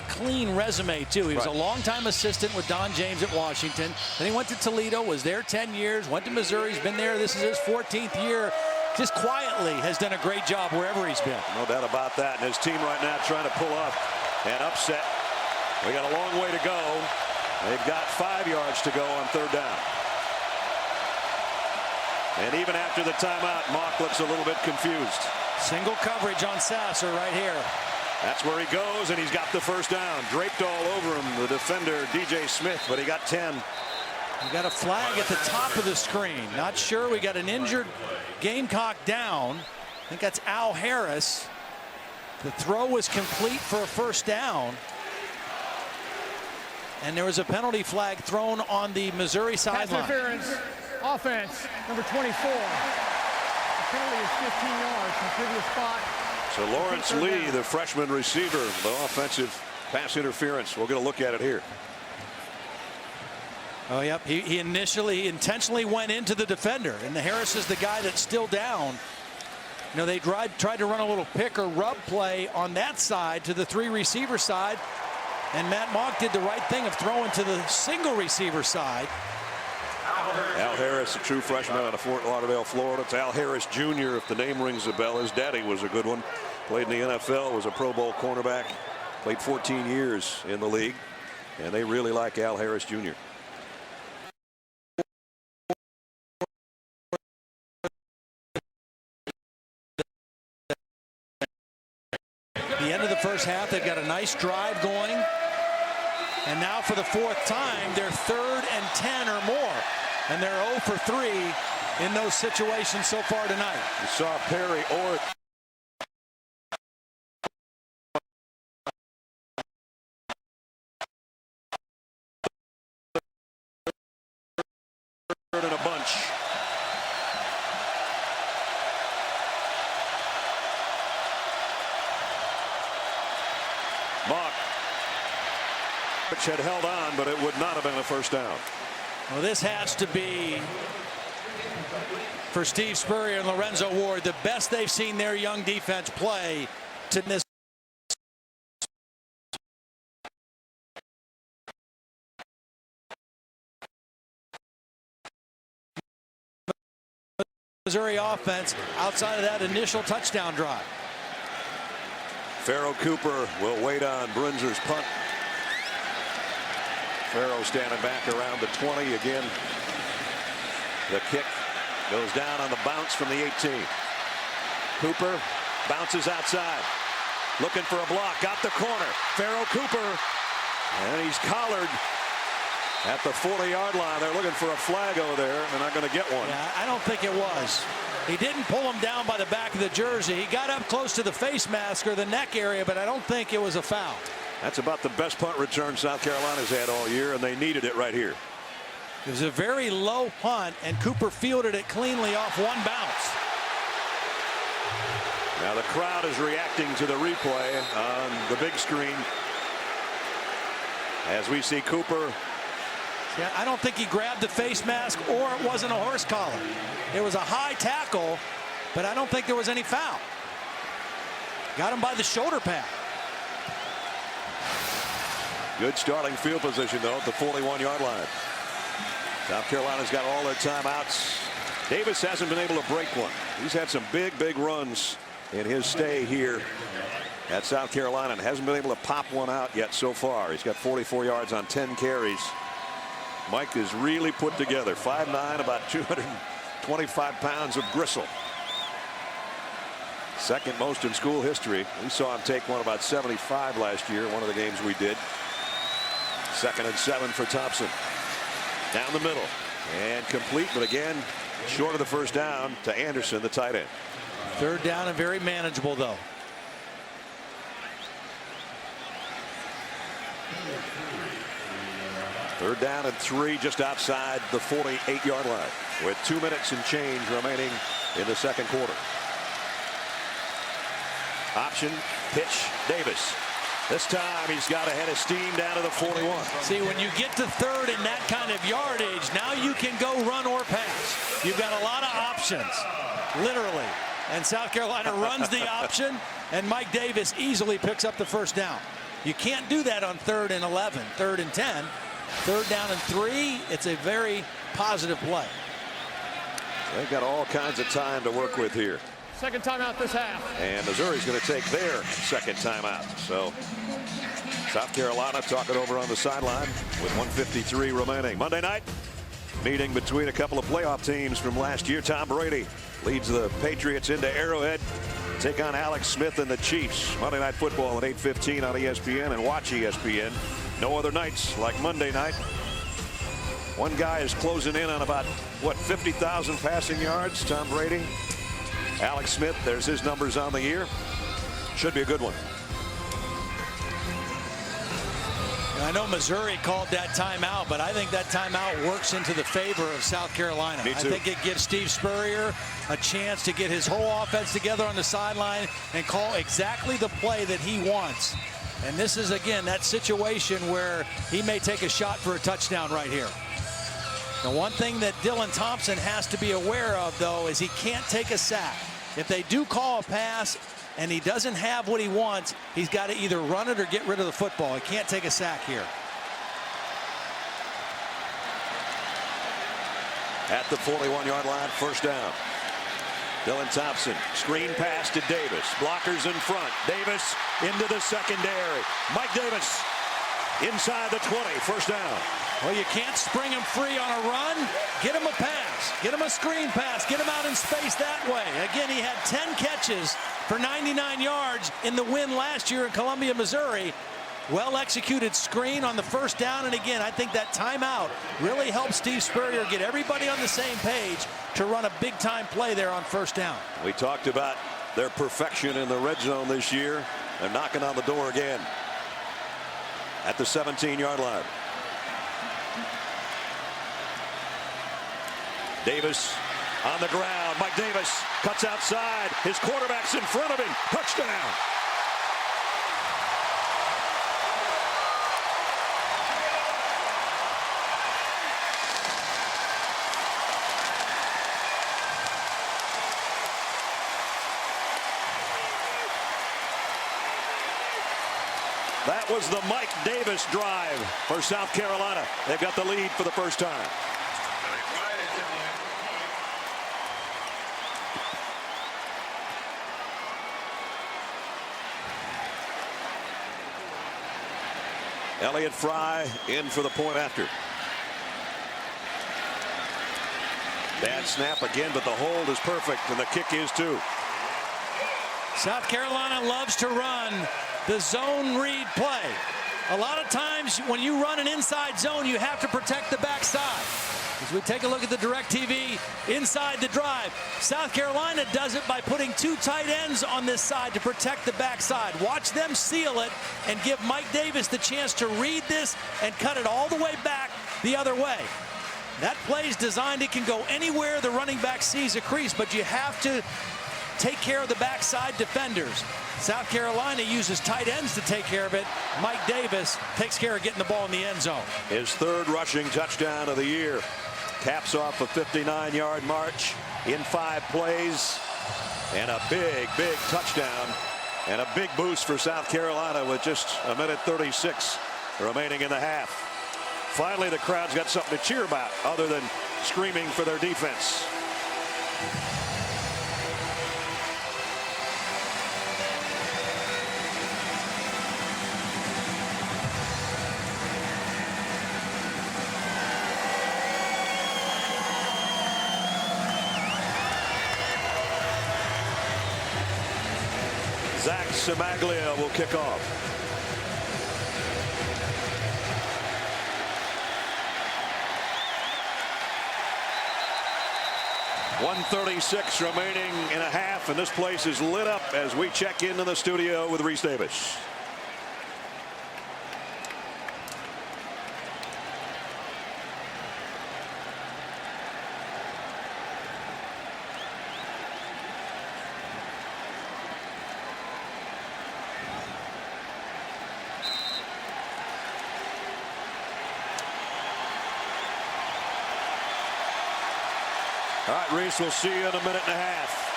clean resume, too. He was a longtime assistant with Don James at Washington. Then he went to Toledo, was there 10 years, went to Missouri. He's been there. This is his 14th year. Just quietly has done a great job wherever he's been. No doubt about that. And his team right now trying to pull up and upset. They got a long way to go. They've got 5 yards to go on 3rd down. And even after the timeout, Mock looks a little bit confused. Single coverage on Sasser right here. That's where he goes, and he's got the 1st down. Draped all over him, the defender, DJ Smith, but he got 10. We got a flag at the top of the screen. Not sure. We got an injured Gamecock down. I think that's Al Harris. The throw was complete for a 1st down. And there was a penalty flag thrown on the Missouri sideline. Interference, offense, number 24. The penalty is 15 yards from previous spot. So Lawrence Lee, the freshman receiver, the offensive pass interference. We'll get a look at it here. Oh, yep. He intentionally went into the defender, and Harris is the guy that's still down. You know, they tried to run a little pick or rub play on that side to the 3 receiver side, and Matt Mock did the right thing of throwing to the single receiver side. Al Harris, a true freshman out of Fort Lauderdale, Florida. It's Al Harris Jr., if the name rings a bell. His daddy was a good one. Played in the NFL, was a Pro Bowl cornerback. Played 14 years in the league, and they really like Al Harris Jr. The end of the 1st half, they've got a nice drive going. And now for the 4th time, they're 3rd and 10 or more. And they're 0 for 3 in those situations so far tonight. You saw Perry Orr. In a bunch. Mock, which had held on, but it would not have been a 1st down. Well, this has to be, for Steve Spurrier and Lorenzo Ward, the best they've seen their young defense play to this. Missouri offense outside of that initial touchdown drive. Farrell Cooper will wait on Brunzer's punt. Farrell standing back around the 20 again. The kick goes down on the bounce from the 18. Cooper bounces outside, looking for a block. Got the corner. Farrell Cooper, and he's collared at the 40-yard line. They're looking for a flag over there. They're not going to get one. Yeah, I don't think it was. He didn't pull him down by the back of the jersey. He got up close to the face mask or the neck area, but I don't think it was a foul. That's about the best punt return South Carolina's had all year, and they needed it right here. It was a very low punt, and Cooper fielded it cleanly off one bounce. Now the crowd is reacting to the replay on the big screen as we see Cooper. Yeah, I don't think he grabbed the face mask, or it wasn't a horse collar. It was a high tackle, but I don't think there was any foul. Got him by the shoulder pad. Good starting field position, though, at the 41-yard line. South Carolina's got all their timeouts. Davis hasn't been able to break one. He's had some big runs in his stay here at South Carolina and hasn't been able to pop one out yet so far. He's got 44 yards on 10 carries. Mike is really put together. 5'9", about 225 pounds of gristle. Second most in school history. We saw him take one about 75 last year, one of the games we did. 2nd and 7 for Thompson. Down the middle and complete, but again short of the 1st down to Anderson, the tight end. 3rd down and very manageable, though. Third down and 3 just outside the 48-yard line with 2 minutes and change remaining in the 2nd quarter. Option pitch, Davis This time he's got a head of steam down to the 41. See, when you get to third in that kind of yardage, now you can go run or pass. You've got a lot of options, literally. And South Carolina runs the option, and Mike Davis easily picks up the first down. You can't do that on 3rd and 11, 3rd and 10. 3rd down and 3, it's a very positive play. They've got all kinds of time to work with here. Second timeout this half. And Missouri's going to take their second timeout. So South Carolina talking over on the sideline with 1:53 remaining. Monday night meeting between a couple of playoff teams from last year. Tom Brady leads the Patriots into Arrowhead. Take on Alex Smith and the Chiefs. Monday Night Football at 8:15 on ESPN, and watch ESPN. No other nights like Monday night. One guy is closing in on about, what, 50,000 passing yards, Tom Brady. Alex Smith, there's his numbers on the year. Should be a good one. I know Missouri called that timeout, but I think that timeout works into the favor of South Carolina. Me too. I think it gives Steve Spurrier a chance to get his whole offense together on the sideline and call exactly the play that he wants. And this is, again, that situation where he may take a shot for a touchdown right here. The one thing that Dylan Thompson has to be aware of, though, is he can't take a sack. If they do call a pass and he doesn't have what he wants, he's got to either run it or get rid of the football. He can't take a sack here. At the 41-yard line, first down. Dylan Thompson, screen pass to Davis. Blockers in front. Davis into the secondary. Mike Davis inside the 20, first down. Well, you can't spring him free on a run. Get him a pass. Get him a screen pass. Get him out in space that way. Again, he had 10 catches for 99 yards in the win last year in Columbia, Missouri. Well-executed screen on the first down. And again, I think that timeout really helps Steve Spurrier get everybody on the same page to run a big-time play there on first down. We talked about their perfection in the red zone this year. They're knocking on the door again at the 17-yard line. Davis on the ground. Mike Davis cuts outside. His quarterback's in front of him. Touchdown. That was the Mike Davis drive for South Carolina. They've got the lead for the first time. Elliott Fry in for the point after. Bad snap again, but the hold is perfect, and the kick is too. South Carolina loves to run the zone read play. A lot of times when you run an inside zone, you have to protect the backside. As we take a look at the DirecTV inside the drive, South Carolina does it by putting 2 tight ends on this side to protect the backside. Watch them seal it and give Mike Davis the chance to read this and cut it all the way back the other way. That play is designed, it can go anywhere the running back sees a crease, but you have to take care of the backside defenders. South Carolina uses tight ends to take care of it. Mike Davis takes care of getting the ball in the end zone. His 3rd rushing touchdown of the year. Caps off a 59-yard march in 5 plays. And a big, big touchdown. And a big boost for South Carolina with just 1:36 remaining in the half. Finally, the crowd's got something to cheer about other than screaming for their defense. Zach Simaglia will kick off. .136 remaining in a half, and this place is lit up as we check into the studio with Reese Davis. All right, Reese, we'll see you in a minute and a half.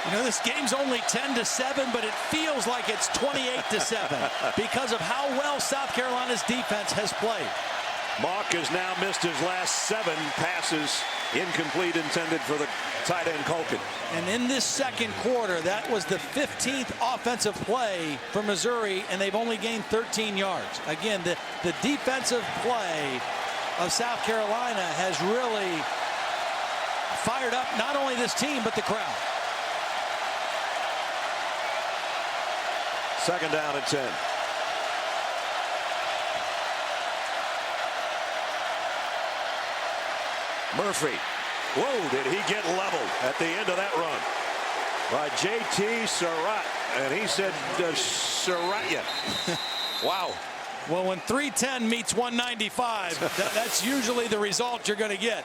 You know, this game's only 10-7, but it feels like it's 28-7 because of how well South Carolina's defense has played. Mock has now missed his last 7 passes, incomplete, intended for the tight end Colkin. And in this second quarter, that was the 15th offensive play for Missouri, and they've only gained 13 yards. Again, the defensive play of South Carolina has really fired up not only this team, but the crowd. Second down and 10. Murphy. Whoa, did he get leveled at the end of that run by J.T. Surratt. And he said, Surratt. Wow. Well, when 310 meets 195, that's usually the result you're going to get.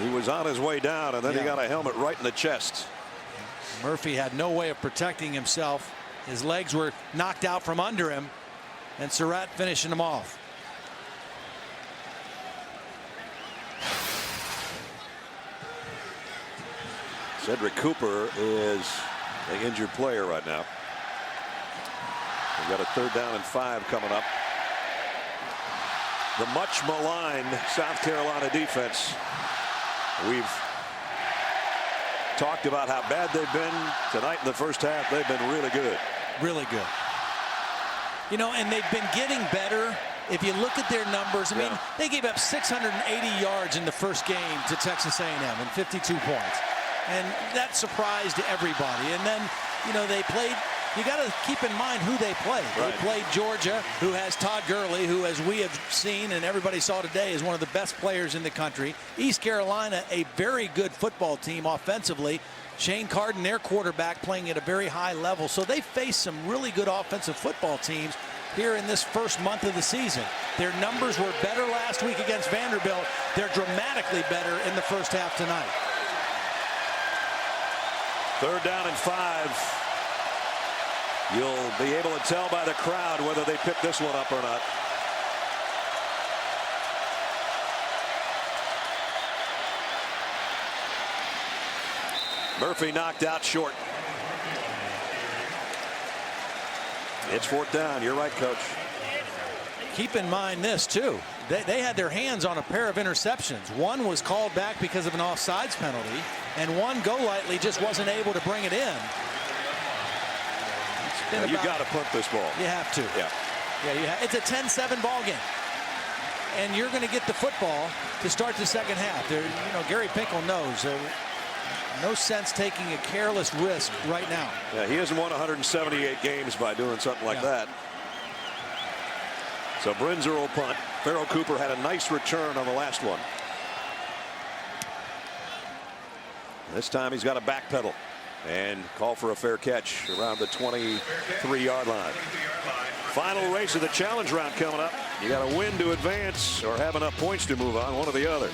He was on his way down, and then he got a helmet right in the chest. Murphy had no way of protecting himself. His legs were knocked out from under him, and Surratt finishing him off. Cedric Cooper is an injured player right now. We've got a 3rd down and 5 coming up. The much maligned South Carolina defense. We've talked about how bad they've been tonight in the first half. They've been really good. Really good. You know, and they've been getting better. If you look at their numbers, I mean, they gave up 680 yards in the first game to Texas A&M and 52 points. And that surprised everybody. And then, you know, they played. You got to keep in mind who they played. Right. They played Georgia, who has Todd Gurley, who, as we have seen and everybody saw today, is one of the best players in the country. East Carolina, a very good football team offensively. Shane Carden, their quarterback, playing at a very high level. So they faced some really good offensive football teams here in this first month of the season. Their numbers were better last week against Vanderbilt. They're dramatically better in the first half tonight. 3rd down and 5. You'll be able to tell by the crowd whether they pick this one up or not. Murphy knocked out short. It's 4th down. You're right, Coach. Keep in mind this, too. They had their hands on a pair of interceptions. One was called back because of an offsides penalty, and one Golightly just wasn't able to bring it in. You got to punt this ball. You have to. Yeah. It's a 10-7 ball game, and you're going to get the football to start the second half. You know, Gary Pinkel knows no sense taking a careless risk right now. Yeah, he hasn't won 178 games by doing something like that. So Brinzer will punt. Farrell Cooper had a nice return on the last one. This time he's got to backpedal and call for a fair catch around the 23-yard line. Final race of the challenge round coming up. You got to win to advance or have enough points to move on, one or the other.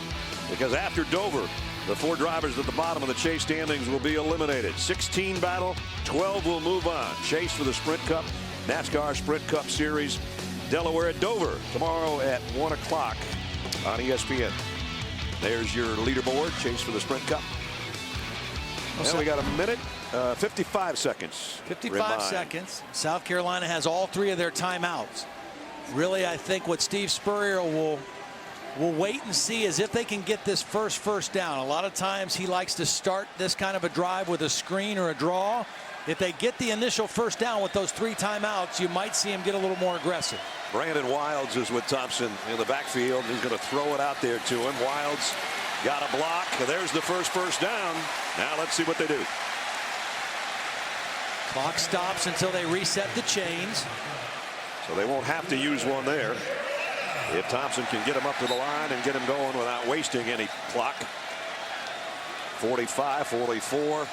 Because after Dover, the 4 drivers at the bottom of the Chase standings will be eliminated. 16 battle, 12 will move on. Chase for the Sprint Cup, NASCAR Sprint Cup Series, Delaware at Dover tomorrow at 1 o'clock on ESPN. There's your leaderboard. Chase for the Sprint Cup. And we got a minute, 55 seconds. 55 seconds. South Carolina has all 3 of their timeouts. Really, I think what Steve Spurrier will wait and see is if they can get this first down. A lot of times he likes to start this kind of a drive with a screen or a draw. If they get the initial first down with those 3 timeouts, you might see him get a little more aggressive. Brandon Wilds is with Thompson in the backfield. He's going to throw it out there to him. Wilds got a block. There's the first down. Now let's see what they do. Clock stops until they reset the chains. So they won't have to use one there. If Thompson can get him up to the line and get him going without wasting any clock. 45, 44.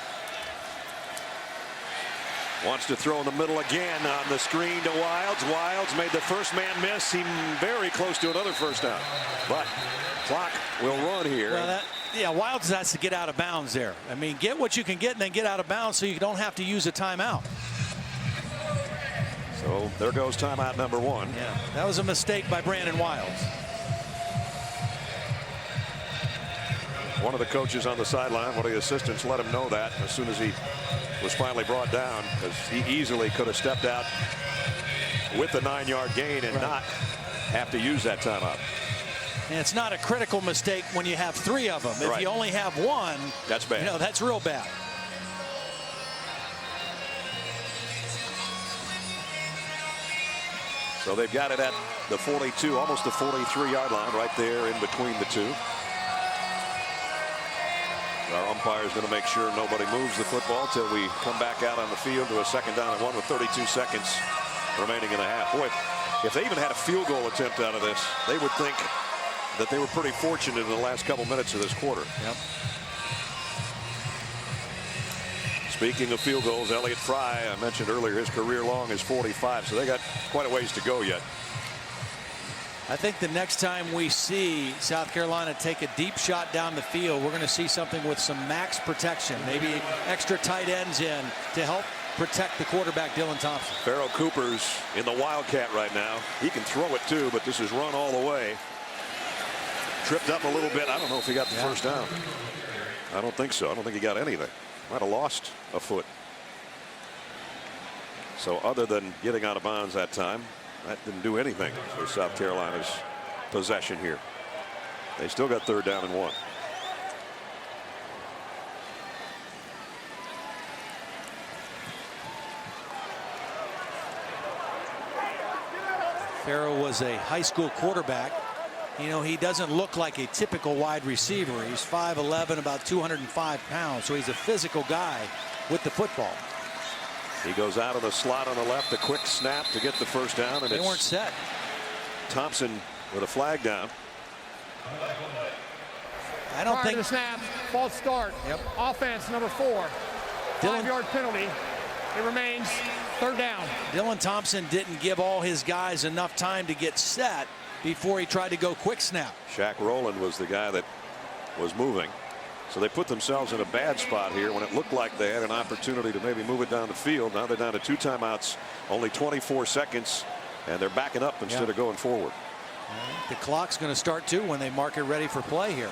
Wants to throw in the middle again on the screen to Wilds. Wilds made the first man miss. Seemed very close to another first down. But clock will run here. Well, Wilds has to get out of bounds there. I mean, get what you can get and then get out of bounds so you don't have to use a timeout. So So there goes timeout number 1. Yeah, that was a mistake by Brandon Wiles. One of the coaches on the sideline, one of the assistants, let him know that as soon as he was finally brought down, because he easily could have stepped out with the 9-yard gain and not have to use that timeout. And it's not a critical mistake when you have 3 of them. If Right. you only have 1, That's bad. You know, that's real bad. So they've got it at the 42, almost the 43-yard line, right there in between the two. Our umpire is going to make sure nobody moves the football till we come back out on the field to a 2nd down and 1 with 32 seconds remaining in the half. Boy, if they even had a field goal attempt out of this, they would think that they were pretty fortunate in the last couple minutes of this quarter. Yep. Speaking of field goals, Elliott Fry, I mentioned earlier, his career long is 45, so they got quite a ways to go yet. I think the next time we see South Carolina take a deep shot down the field, we're going to see something with some max protection, maybe extra tight ends in to help protect the quarterback, Dylan Thompson. Farrell Cooper's in the Wildcat right now. He can throw it too, but this is run all the way. Tripped up a little bit. I don't know if he got the first down. I don't think so. I don't think he got anything. Might have lost a foot. So other than getting out of bounds that time, that didn't do anything for South Carolina's possession here. They still got 3rd down and 1. Farrell was a high school quarterback. You know, he doesn't look like a typical wide receiver. He's 5'11", about 205 pounds. So he's a physical guy with the football. He goes out of the slot on the left, a quick snap to get the first down, and They weren't set. Thompson with a flag down. I don't Prior think to the snap, false start. Yep. Offense number 4. Dylan- 5-yard penalty. It remains 3rd down. Dylan Thompson didn't give all his guys enough time to get set before he tried to go quick snap. Shaq Rowland was the guy that was moving. So they put themselves in a bad spot here when it looked like they had an opportunity to maybe move it down the field. Now they're down to 2 timeouts, only 24 seconds, and they're backing up instead of going forward. The clock's going to start too when they mark it ready for play here.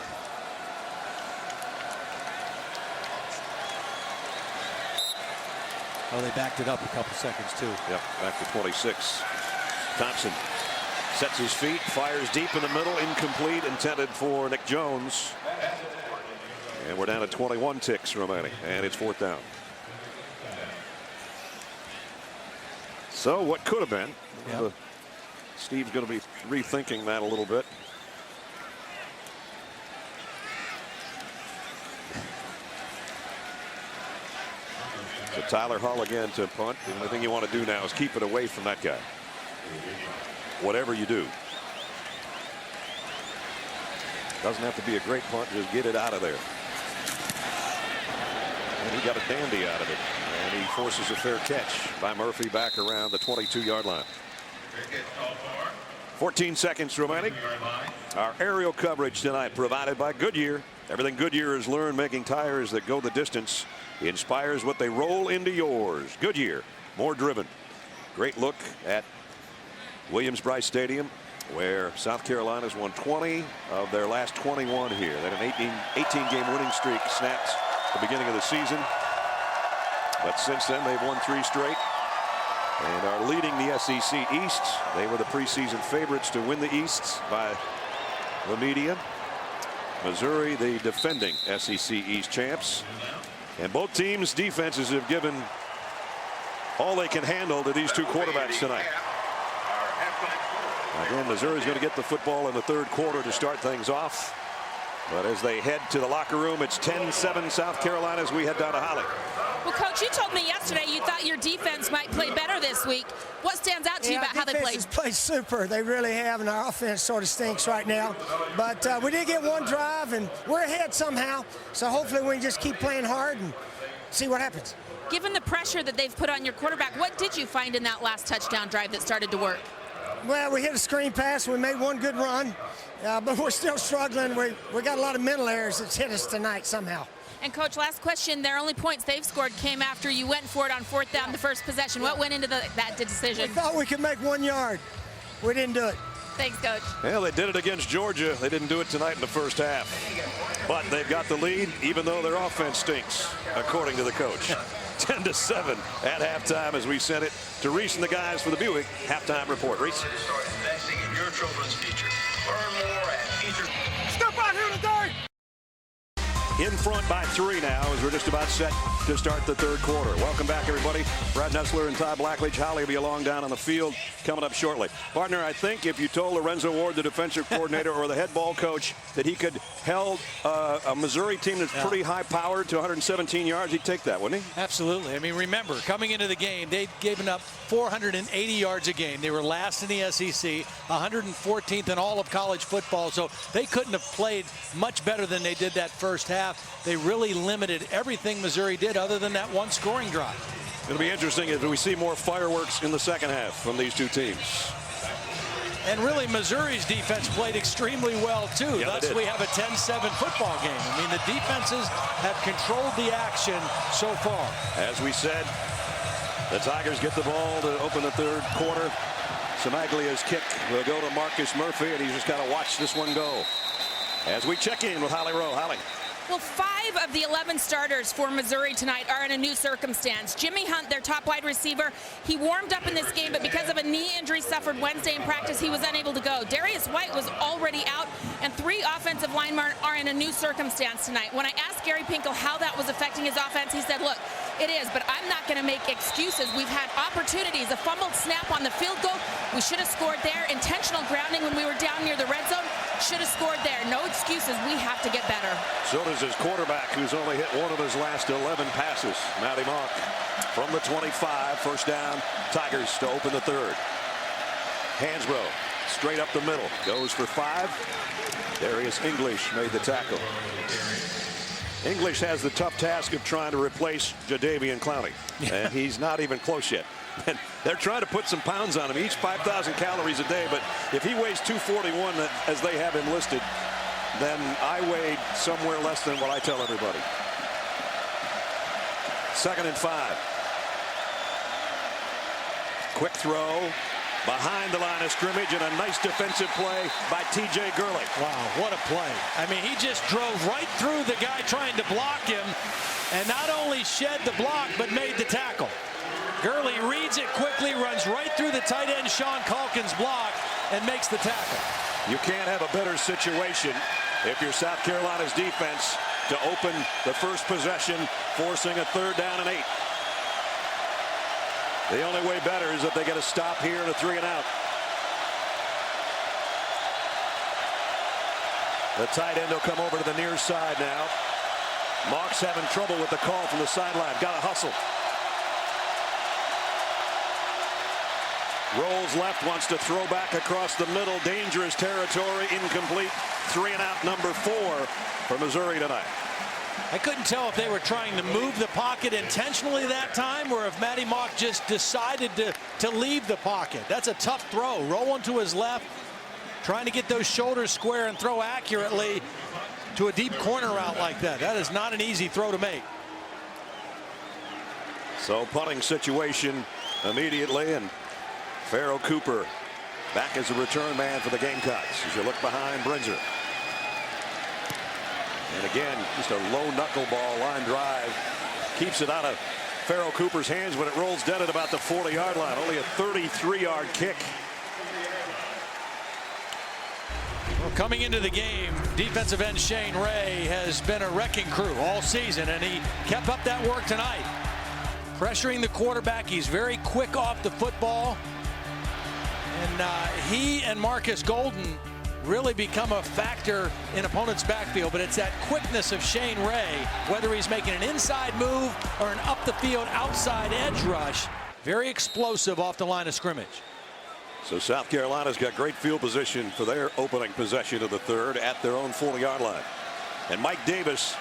Oh, they backed it up a couple seconds too. Yep, back to 26. Thompson sets his feet, fires deep in the middle, incomplete, intended for Nick Jones. And we're down to 21 ticks remaining, and it's 4th down. So what could have been, Steve's going to be rethinking that a little bit. So Tyler Hull again to punt. The only thing you want to do now is keep it away from that guy. Whatever you do. Doesn't have to be a great punt, just get it out of there. And he got a dandy out of it. And he forces a fair catch by Murphy back around the 22-yard line. 14 seconds remaining. Our aerial coverage tonight provided by Goodyear. Everything Goodyear has learned making tires that go the distance inspires what they roll into yours. Goodyear, more driven. Great look at Williams-Brice Stadium, where South Carolina's won 20 of their last 21 here. They had an 18-game winning streak snapped at the beginning of the season. But since then, they've won 3 straight and are leading the SEC East. They were the preseason favorites to win the East by the media. Missouri, the defending SEC East champs. And both teams' defenses have given all they can handle to these 2 quarterbacks tonight. Again, Missouri's going to get the football in the 3rd quarter to start things off. But as they head to the locker room, it's 10-7 South Carolina as we head down to Holly. Well, Coach, you told me yesterday you thought your defense might play better this week. What stands out to you about how they played? Our defense has played super. They really have, and our offense sort of stinks right now. But we did get 1 drive, and we're ahead somehow. So hopefully we can just keep playing hard and see what happens. Given the pressure that they've put on your quarterback, what did you find in that last touchdown drive that started to work? Well, we hit a screen pass. We made 1 good run, but we're still struggling. We got a lot of mental errors that's hit us tonight somehow. And Coach, last question, their only points they've scored came after you went for it on 4th down the first possession. What went into that decision? We thought we could make 1 yard. We didn't do it. Thanks, Coach. Well, they did it against Georgia. They didn't do it tonight in the first half. But they've got the lead, even though their offense stinks, according to the coach. 10-7 at halftime as we send it to Reese and the guys for the Buick halftime report. Reese. Start investing in your children's future. Learn more at Future. Step out here today. In front by 3 now as we're just about set to start the third quarter. Welcome back, everybody. Brad Nessler and Ty Blackledge. Holly will be along down on the field coming up shortly. Partner, I think if you told Lorenzo Ward, the defensive coordinator, or the head ball coach, that he could held a Missouri team that's pretty high-powered to 117 yards, he'd take that, wouldn't he? Absolutely. I mean, remember, coming into the game, they'd given up 480 yards a game. They were last in the SEC, 114th in all of college football, so they couldn't have played much better than they did that first half. They really limited everything Missouri did other than that one scoring drive. It'll be interesting if we see more fireworks in the second half from these two teams. And really, Missouri's defense played extremely well, too. Yeah, Thus, we have a 10-7 football game. I mean, the defenses have controlled the action so far. As we said, the Tigers get the ball to open the third quarter. Samaglia's kick will go to Marcus Murphy, and he's just got to watch this one go. As we check in with Holly Rowe. Holly. Well, 5 of the 11 starters for Missouri tonight are in a new circumstance. Jimmy Hunt, their top wide receiver, he warmed up in this game, but because of a knee injury suffered Wednesday in practice, he was unable to go. Darius White was already out, and 3 offensive linemen are in a new circumstance tonight. When I asked Gary Pinkel how that was affecting his offense, he said, look, it is, but I'm not going to make excuses. We've had opportunities, a fumbled snap on the field goal. We should have scored there. Intentional grounding when we were down near the red zone. Should have scored there. No excuses. We have to get better. So does his quarterback, who's only hit 1 of his last 11 passes. Matty Mock from the 25. First down, Tigers to open the third. Hansbrough straight up the middle. Goes for 5. Darius English made the tackle. English has the tough task of trying to replace Jadeveon Clowney. And he's not even close yet. And they're trying to put some pounds on him, each 5,000 calories a day. But if he weighs 241, as they have him listed, then I weighed somewhere less than what I tell everybody. 2nd and 5. Quick throw behind the line of scrimmage, and a nice defensive play by T.J. Gurley. Wow, what a play. I mean, he just drove right through the guy trying to block him, and not only shed the block, but made the tackle. Gurley reads it quickly, runs right through the tight end Sean Calkins' block, and makes the tackle. You can't have a better situation if you're South Carolina's defense to open the first possession, forcing a 3rd down and 8. The only way better is if they get a stop here and a 3 and out. The tight end will come over to the near side now. Mock's having trouble with the call from the sideline. Got to hustle. Rolls left, wants to throw back across the middle. Dangerous territory, incomplete. 3 and out, number 4 for Missouri tonight. I couldn't tell if they were trying to move the pocket intentionally that time or if Matty Mock just decided to leave the pocket. That's a tough throw. Roll one to his left, trying to get those shoulders square and throw accurately to a deep corner route like that. That is not an easy throw to make. So punting situation immediately, and Pharoh Cooper back as a return man for the Gamecocks. As you look behind Brinzer. And again, just a low knuckleball line drive. Keeps it out of Pharoh Cooper's hands when it rolls dead at about the 40-yard line. Only a 33-yard kick. Well, coming into the game, defensive end Shane Ray has been a wrecking crew all season, and he kept up that work tonight. Pressuring the quarterback. He's very quick off the football. And he and Marcus Golden really become a factor in opponents' backfield, but it's that quickness of Shane Ray, whether he's making an inside move or an up the field outside edge rush. Very explosive off the line of scrimmage. So South Carolina's got great field position for their opening possession of the third at their own 40-yard line. And Mike Davis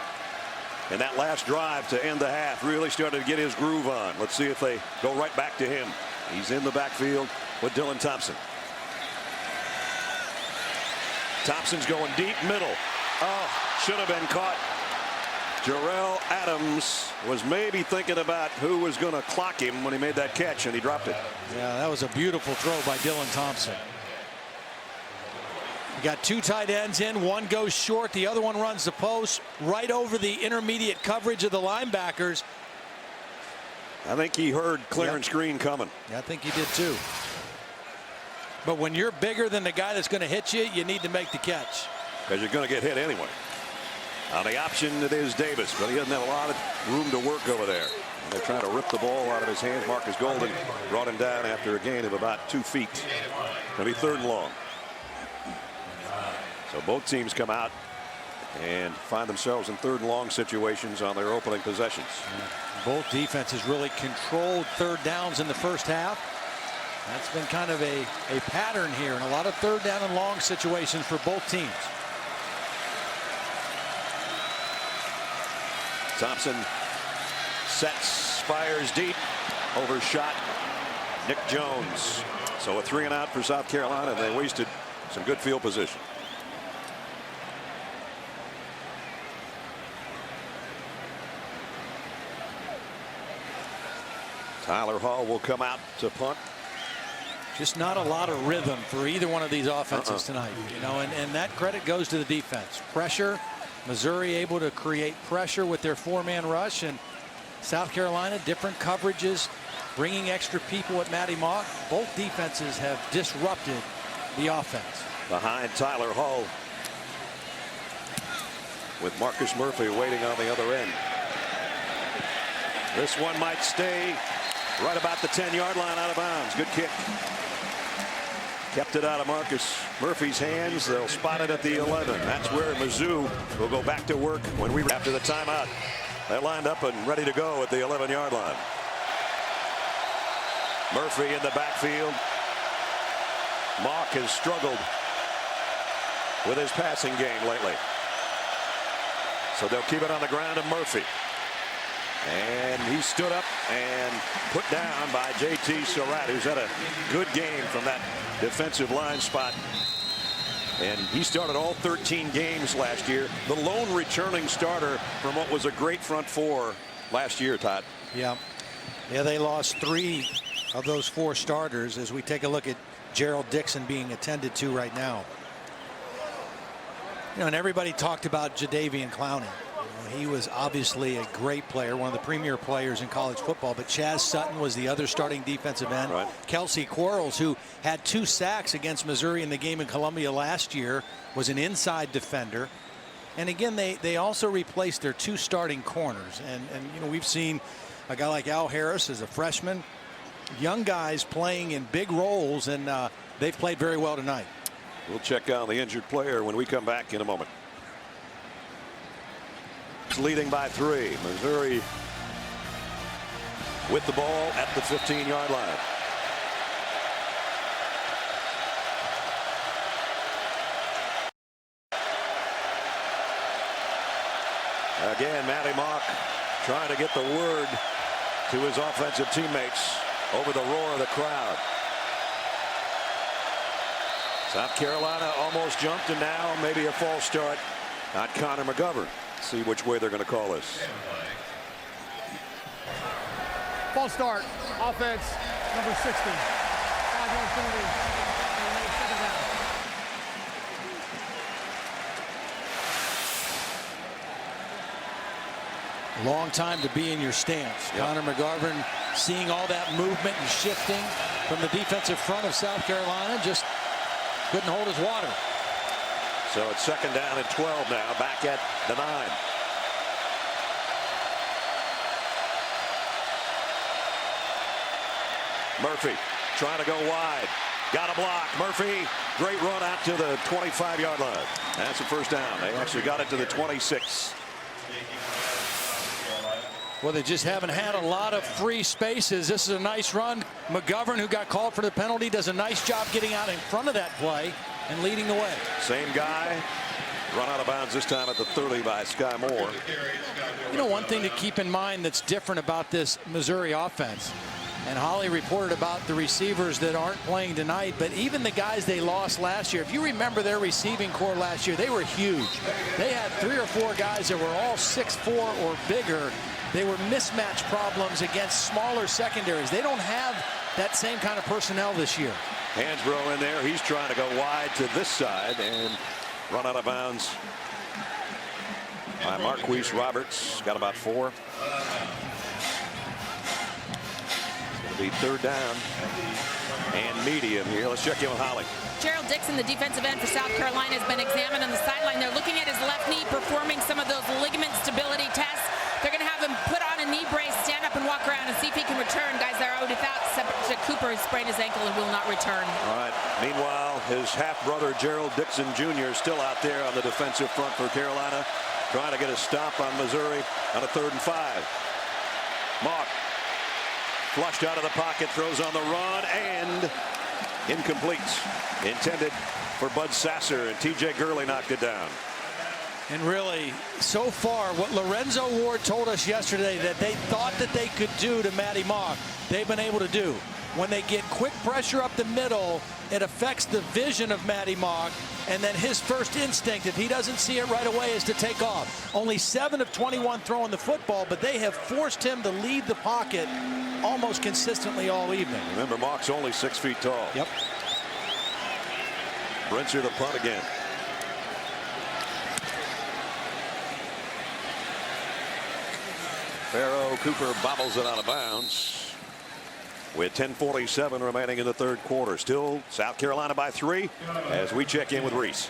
in that last drive to end the half really started to get his groove on. Let's see if they go right back to him. He's in the backfield with Dylan Thompson. Thompson's going deep middle. Oh, should have been caught Darrell Adams was maybe thinking about who was going to clock him when he made that catch, and he dropped it. Yeah, that was a beautiful throw by Dylan Thompson. You got two tight ends in. One goes short. The other one runs the post right over the intermediate coverage of the linebackers. I think he heard Clarence Green coming. Yeah, I think he did too. But when you're bigger than the guy that's going to hit you, you need to make the catch. Because you're going to get hit anyway. On the option, it is Davis, but he doesn't have a lot of room to work over there. And they're trying to rip the ball out of his hands. Marcus Golden brought him down after a gain of about 2 feet. Going to be 3rd and long. So both teams come out and find themselves in 3rd and long situations on their opening possessions. Both defenses really controlled 3rd downs in the first half. That's been kind of a pattern here, and a lot of 3rd down and long situations for both teams. Thompson sets, fires deep, overshot Nick Jones. So a 3 and out for South Carolina, and they wasted some good field position. Tyler Hall will come out to punt. Just not a lot of rhythm for either one of these offenses tonight, you know, and that credit goes to the defense. Pressure, Missouri able to create pressure with their 4-man rush, and South Carolina different coverages, bringing extra people at Matty Mock. Both defenses have disrupted the offense. Behind Tyler Hall, with Marcus Murphy waiting on the other end. This one might stay right about the 10-yard line, out of bounds. Good kick. Kept it out of Marcus Murphy's hands. They'll spot it at the 11. That's where Mizzou will go back to work when we after the timeout. They're lined up and ready to go at the 11-yard line. Murphy in the backfield. Mock has struggled with his passing game lately. So they'll keep it on the ground to Murphy. And he stood up and put down by J.T. Surratt, who's had a good game from that defensive line spot. And he started all 13 games last year. The lone returning starter from what was a great front 4 last year, Todd. Yeah, they lost 3 of those 4 starters as we take a look at Gerald Dixon being attended to right now. You know, and everybody talked about Jadeveon Clowney. He was obviously a great player, one of the premier players in college football, but Chaz Sutton was the other starting defensive end. Right. Kelsey Quarles, who had 2 sacks against Missouri in the game in Columbia last year, was an inside defender. And again, they also replaced their 2 starting corners. And you know, we've seen a guy like Al Harris as a freshman, young guys playing in big roles, and they've played very well tonight. We'll check on the injured player when we come back in a moment. Leading by 3. Missouri with the ball at the 15-yard line. Again, Matty Mock trying to get the word to his offensive teammates over the roar of the crowd. South Carolina almost jumped, and now maybe a false start on Connor McGovern. See which way they're going to call this. False start. Offense, number 60. 5-yard penalty. Second down. Long time to be in your stance. Yep. Connor McGovern seeing all that movement and shifting from the defensive front of South Carolina, just couldn't hold his water. So it's 2nd down and 12 now, back at the 9. Murphy trying to go wide. Got a block. Murphy, great run out to the 25-yard line. That's a 1st down. They actually got it to the 26. Well, they just haven't had a lot of free spaces. This is a nice run. McGovern, who got called for the penalty, does a nice job getting out in front of that play and leading the way. Same guy. Run out of bounds this time at the 30 by Sky Moore. You know, one thing to keep in mind that's different about this Missouri offense, And Holly reported about the receivers that aren't playing tonight, but even the guys they lost last year, if you remember their receiving core last year, they were huge. They had 3 or 4 guys that were all 6'4" or bigger. They were mismatch problems against smaller secondaries. They don't have that same kind of personnel this year. Hansbrough in there. He's trying to go wide to this side and run out of bounds by Marquise Roberts. Got about 4. Be 3rd down and medium here. Let's check in with Holly. Gerald Dixon, the defensive end for South Carolina, has been examined on the sideline. They're looking at his left knee, performing some of those ligament stability tests. They're going to have him put on a knee brace, stand up and walk around and see if he can return. Guys, they're already without Cooper, who sprained his ankle and will not return. All right. Meanwhile, his half-brother Gerald Dixon Jr. is still out there on the defensive front for Carolina, trying to get a stop on Missouri on a 3rd and 5. Mock flushed out of the pocket, throws on the run, and incomplete. Intended for Bud Sasser, and T.J. Gurley knocked it down. And really, so far, what Lorenzo Ward told us yesterday that they thought that they could do to Matty Mock, they've been able to do. When they get quick pressure up the middle, it affects the vision of Matty Mock, and then his first instinct, if he doesn't see it right away, is to take off. Only 7 of 21 throwing the football, but they have forced him to leave the pocket almost consistently all evening. Remember, Mock's only 6 feet tall. Yep. Brincer to punt again. Farrow Cooper bobbles it out of bounds with 10:47 remaining in the 3rd quarter. Still South Carolina by 3 as we check in with Reese.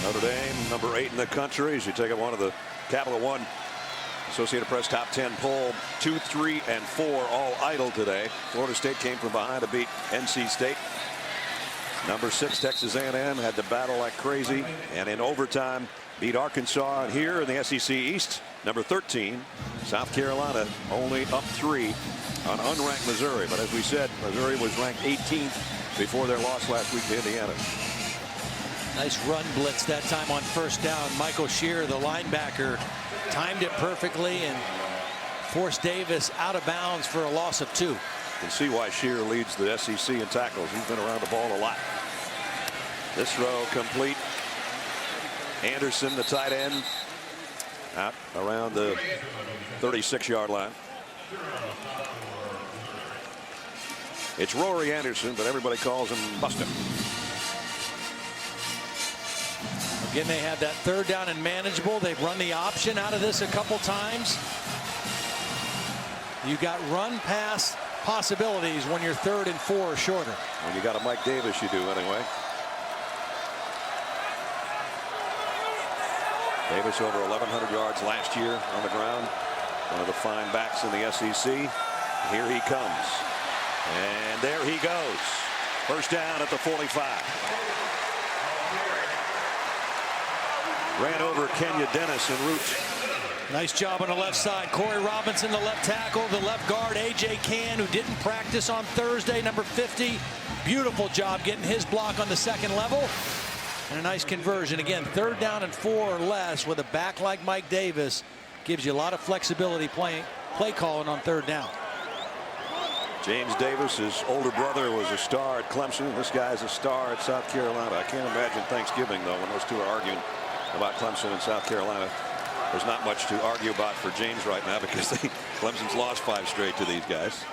Notre Dame, number 8 in the country. As you take up one of the Capital One Associated Press top 10 poll, 2, 3, and 4 all idle today. Florida State came from behind to beat NC State. Number 6 Texas A&M had to battle like crazy, and in overtime beat Arkansas. And here in the SEC East, number 13 South Carolina only up 3 on unranked Missouri. But as we said, Missouri was ranked 18th before their loss last week to Indiana. Nice run blitz that time on 1st down. Michael Shear, the linebacker, timed it perfectly and forced Davis out of bounds for a loss of 2. You can see why Shear leads the SEC in tackles. He's been around the ball a lot. This throw complete. Anderson, the tight end, out around the 36-yard line. It's Rory Anderson, but everybody calls him Buster. Again, they have that 3rd down and manageable. They've run the option out of this a couple times. You got run pass possibilities when you're 3rd and 4 or shorter. When you got a Mike Davis, you do anyway. Davis over 1,100 yards last year on the ground. One of the fine backs in the SEC. Here he comes. And there he goes. 1st down at the 45. Ran over Kenya Dennis en route. Nice job on the left side. Corey Robinson, the left tackle, the left guard, A.J. Can, who didn't practice on Thursday, number 50. Beautiful job getting his block on the 2nd level. And a nice conversion. Again, 3rd down and 4 or less with a back like Mike Davis gives you a lot of flexibility play calling on 3rd down. James Davis, his older brother, was a star at Clemson. This guy's a star at South Carolina. I can't imagine Thanksgiving, though, when those two are arguing about Clemson and South Carolina. There's not much to argue about for James right now because Clemson's lost 5 straight to these guys.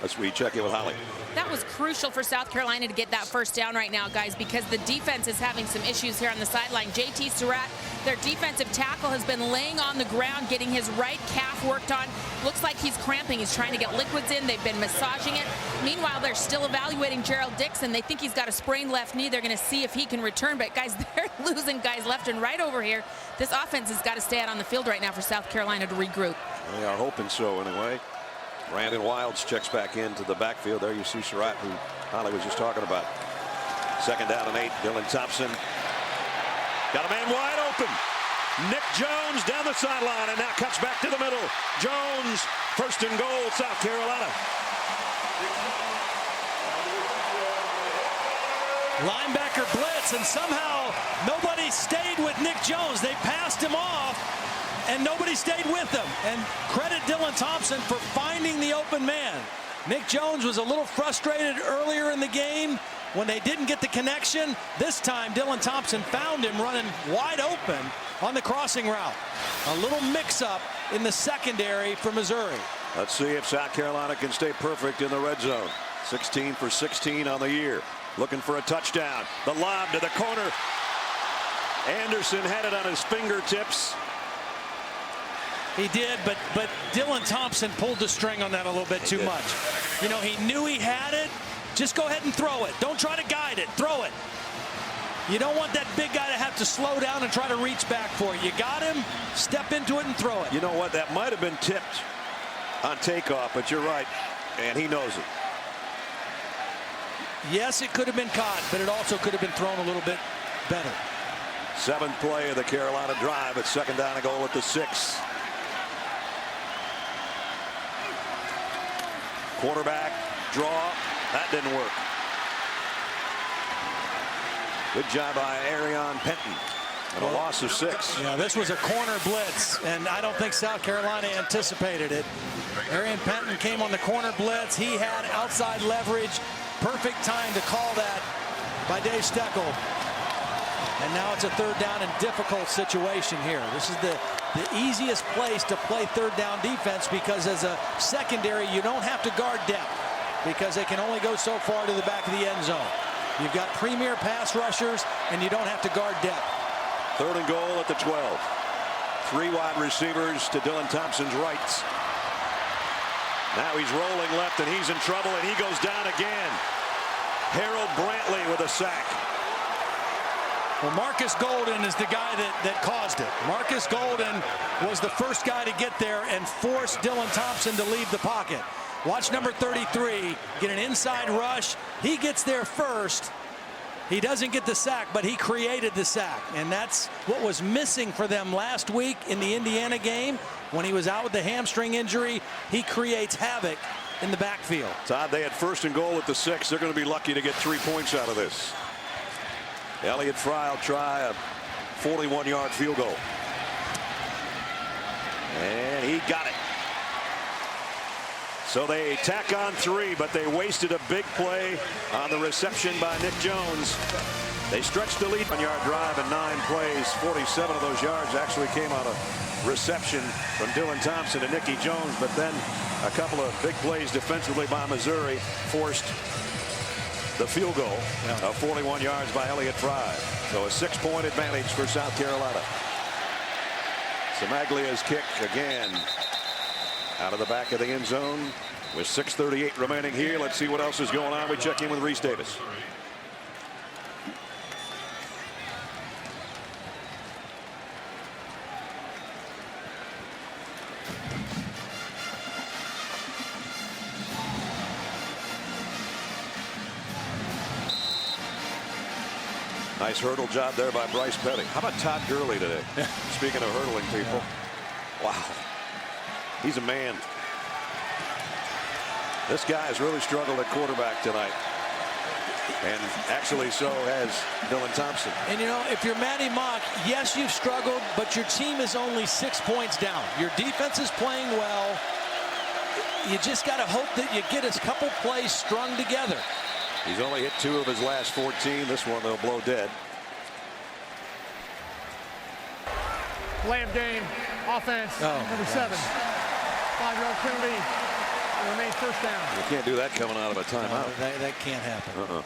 Let's recheck it with Holly. That was crucial for South Carolina to get that 1st down right now, guys, because the defense is having some issues here on the sideline. J.T. Surratt, their defensive tackle, has been laying on the ground, getting his right calf worked on. Looks like he's cramping. He's trying to get liquids in. They've been massaging it. Meanwhile, they're still evaluating Gerald Dixon. They think he's got a sprained left knee. They're going to see if he can return. But, guys, they're losing guys left and right over here. This offense has got to stay out on the field right now for South Carolina to regroup. They are hoping so, anyway. Brandon Wilds checks back into the backfield. There you see Surratt, who Holly was just talking about. 2nd down and 8. Dylan Thompson got a man wide open. Nick Jones down the sideline and now cuts back to the middle. Jones, first and goal, South Carolina. Linebacker blitz, and somehow nobody stayed with Nick Jones. They passed him off, and nobody stayed with him. And credit Dylan Thompson for finding the open man. Nick Jones was a little frustrated earlier in the game when they didn't get the connection. This time, Dylan Thompson found him running wide open on the crossing route. A little mix-up in the secondary for Missouri. Let's see if South Carolina can stay perfect in the red zone. 16 for 16 on the year. Looking for a touchdown. The lob to the corner. Anderson had it on his fingertips. He did, but Dylan Thompson pulled the string on that a little bit too much. You know, he knew he had it. Just go ahead and throw it. Don't try to guide it. Throw it. You don't want that big guy to have to slow down and try to reach back for it. You got him, step into it and throw it. You know what? That might have been tipped on takeoff, but you're right, and he knows it. Yes, it could have been caught, but it also could have been thrown a little bit better. 7th play of the Carolina drive. It's second down and goal at the 6. Quarterback draw. That didn't work. Good job by Arion Penton. And a loss of 6. Yeah, this was a corner blitz, and I don't think South Carolina anticipated it. Arion Penton came on the corner blitz. He had outside leverage. Perfect time to call that by Dave Steckel. And now it's a third down and difficult situation here. This is the easiest place to play third down defense, because as a secondary, you don't have to guard depth because they can only go so far to the back of the end zone. You've got premier pass rushers, and you don't have to guard depth. Third and goal at the 12. 3 wide receivers to Dylan Thompson's right. Now he's rolling left, and he's in trouble, and he goes down again. Harold Brantley with a sack. Well, Marcus Golden is the guy that caused it. Marcus Golden was the first guy to get there and force Dylan Thompson to leave the pocket. Watch number 33 get an inside rush. He gets there first. He doesn't get the sack, but he created the sack. And that's what was missing for them last week in the Indiana game. When he was out with the hamstring injury, he creates havoc in the backfield. Todd, they had first and goal at the 6. They're going to be lucky to get 3 points out of this. Elliott Fry will try a 41-yard field goal. And he got it. So they tack on 3, but they wasted a big play on the reception by Nick Jones. They stretched the lead. 1-yard drive in 9 plays. 47 of those yards actually came out of reception from Dylan Thompson and Nicky Jones, but then a couple of big plays defensively by Missouri forced the field goal of 41 yards by Elliott Fry. So a 6-point advantage for South Carolina. Samaglia's kick again out of the back of the end zone with 6:38 remaining here. Let's see what else is going on. We check in with Reese Davis. Nice hurdle job there by Bryce Petty. How about Todd Gurley today? Speaking of hurdling people. Wow. He's a man. This guy has really struggled at quarterback tonight. And actually so has Dylan Thompson. And you know, if you're Matty Mock, yes, you've struggled, but your team is only 6 points down. Your defense is playing well. You just got to hope that you get a couple plays strung together. He's only hit 2 of his last 14. This one they'll blow dead. Play of game, offense, number 7. 5-yard penalty. It remains first down. You can't do that coming out of a timeout. No, that can't happen.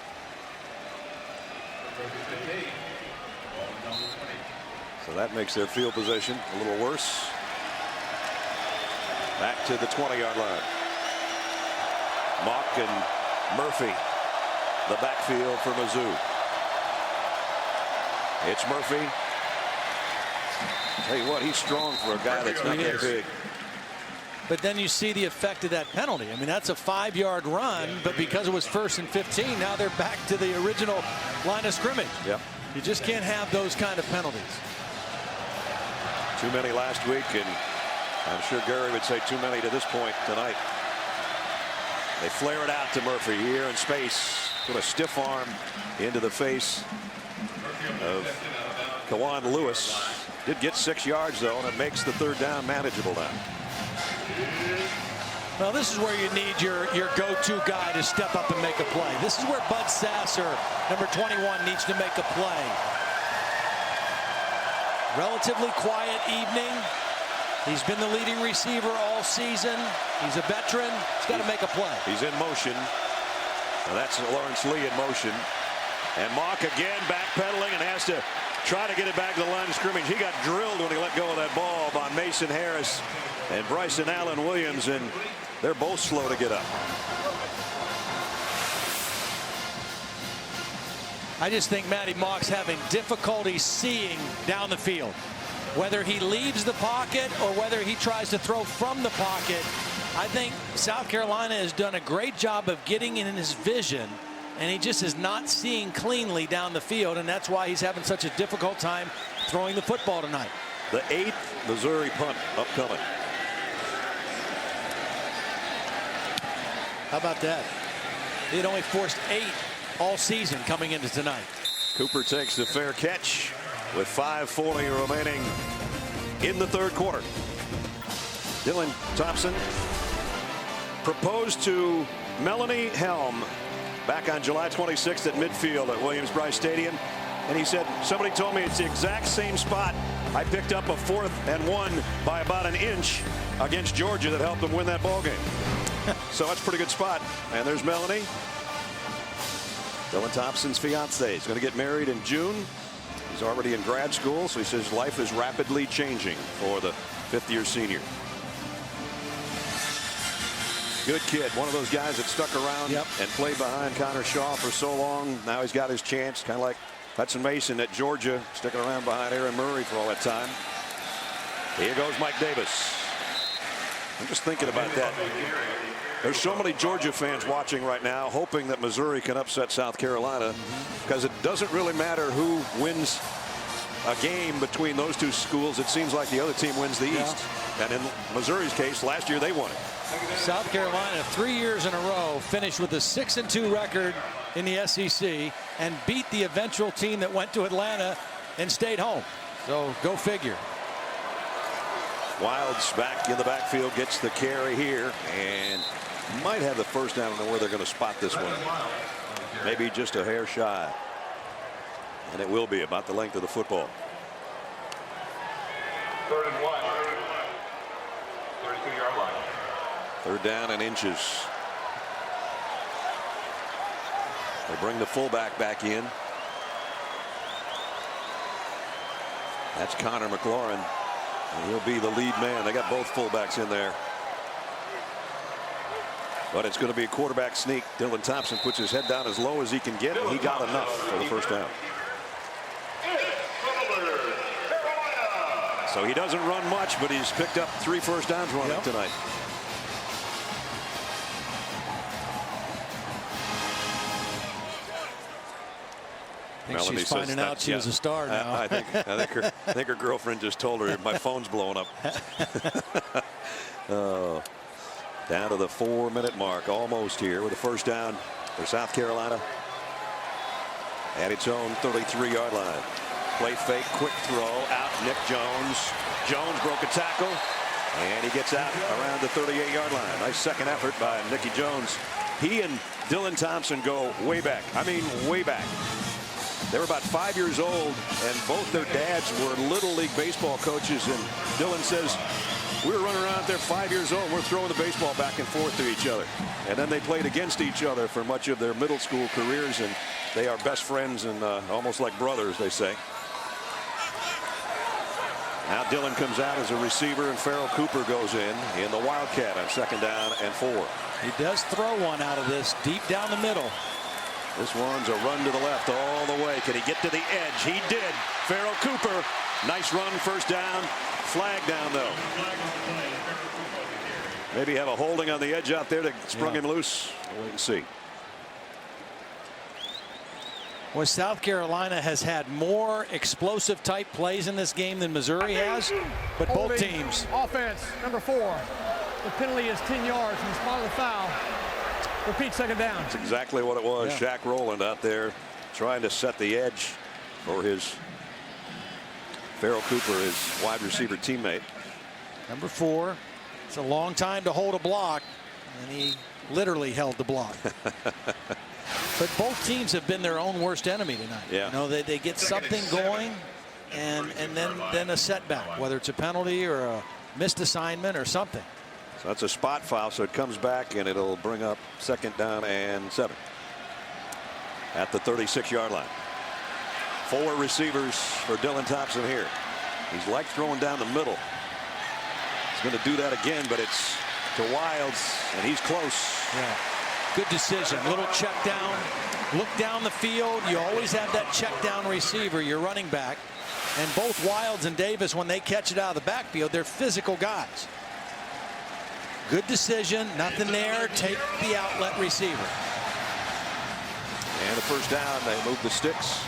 So that makes their field position a little worse. Back to the 20-yard line. Mock and Murphy, the backfield for Mizzou. It's Murphy. Tell you what, he's strong for a guy that's not that big. But then you see the effect of that penalty. I mean, that's a 5-yard run, but because it was 1st and 15, now they're back to the original line of scrimmage. Yep. You just can't have those kind of penalties. Too many last week, and I'm sure Gary would say too many to this point tonight. They flare it out to Murphy here in space. Put a stiff arm into the face of Kawan Lewis. Did get 6 yards though, and it makes the third down manageable now. Well, this is where you need your go-to guy to step up and make a play. This is where Bud Sasser, number 21, needs to make a play. Relatively quiet evening. He's been the leading receiver all season. He's a veteran. He's got to make a play. He's in motion. Now that's Lawrence Lee in motion. And Mock again backpedaling and has to try to get it back to the line of scrimmage. He got drilled when he let go of that ball by Mason Harris and Bryson Allen Williams, and they're both slow to get up. I just think Matty Mock's having difficulty seeing down the field. Whether he leaves the pocket or whether he tries to throw from the pocket, I think South Carolina has done a great job of getting in his vision, and he just is not seeing cleanly down the field, and that's why he's having such a difficult time throwing the football tonight. The 8th Missouri punt upcoming. How about that? He had only forced 8 all season coming into tonight. Cooper takes the fair catch with 5:40 remaining in the third quarter. Dylan Thompson proposed to Melanie Helm back on July 26th at midfield at Williams-Brice Stadium, and he said, somebody told me it's the exact same spot I picked up a 4th and 1 by about an inch against Georgia that helped them win that ball game. So that's a pretty good spot. And there's Melanie, Dylan Thompson's fiance. He's going to get married in June. He's already in grad school, so he says life is rapidly changing for the 5th-year senior. Good kid, one of those guys that stuck around and played behind Connor Shaw for so long. Now he's got his chance, kind of like Hudson Mason at Georgia, sticking around behind Aaron Murray for all that time. Here goes Mike Davis. I'm just thinking about that. There's so many Georgia fans watching right now, hoping that Missouri can upset South Carolina, because it doesn't really matter who wins a game between those two schools. It seems like the other team wins the East. And in Missouri's case, last year they won it. South Carolina 3 years in a row finished with a 6-2 record in the SEC and beat the eventual team that went to Atlanta and stayed home. So go figure. Wilds back in the backfield, gets the carry here and might have the first down. I don't know where they're going to spot this one. Maybe just a hair shy. And it will be about the length of the football. 3rd and 1. 32-yard line. 3rd down and inches. They bring the fullback back in. That's Connor McLaurin. And he'll be the lead man. They got both fullbacks in there. But it's going to be a quarterback sneak. Dylan Thompson puts his head down as low as he can get, and he got enough for the first down. So he doesn't run much, but he's picked up 3 first downs running tonight. I think she's finding out she was a star now. I think her girlfriend just told her my phone's blowing up. Oh, down to the 4-minute mark, almost here with a first down for South Carolina at its own 33-yard line. Play fake, quick throw out. Nick Jones. Jones broke a tackle, and he gets out around the 38-yard line. Nice second effort by Nicky Jones. He and Dylan Thompson go way back. I mean, way back. They were about 5 years old, and both their dads were Little League baseball coaches. And Dylan says, we were running around there 5 years old. We're throwing the baseball back and forth to each other. And then they played against each other for much of their middle school careers, and they are best friends and almost like brothers, they say. Now Dylan comes out as a receiver, and Farrell Cooper goes in the Wildcat on 2nd down and 4. He does throw one out of this deep down the middle. This one's a run to the left all the way. Can he get to the edge? He did. Farrell Cooper. Nice run, first down. Flag down, though. Maybe have a holding on the edge out there that sprung him loose. We'll wait and see. Well, South Carolina has had more explosive type plays in this game than Missouri has, but both Holding teams. Offense, number 4. The penalty is 10 yards from the spot of the foul. Repeat, second down. That's exactly what it was. Yeah. Shaq Rowland out there trying to set the edge for his Farrell Cooper, his wide receiver teammate. Number 4. It's a long time to hold a block, and he literally held the block. But both teams have been their own worst enemy tonight. Yeah. You know, they get something going, and then a setback, whether it's a penalty or a missed assignment or something. So that's a spot foul, so it comes back, and it'll bring up 2nd down and 7 at the 36-yard line. 4 receivers for Dylan Thompson here. He's like throwing down the middle. He's going to do that again, but it's to Wilds, and he's close. Yeah. Good decision. Little check down. Look down the field. You always have that check down receiver, your running back. And both Wilds and Davis, when they catch it out of the backfield, they're physical guys. Good decision. Nothing there. Take the outlet receiver. And a first down. They move the sticks.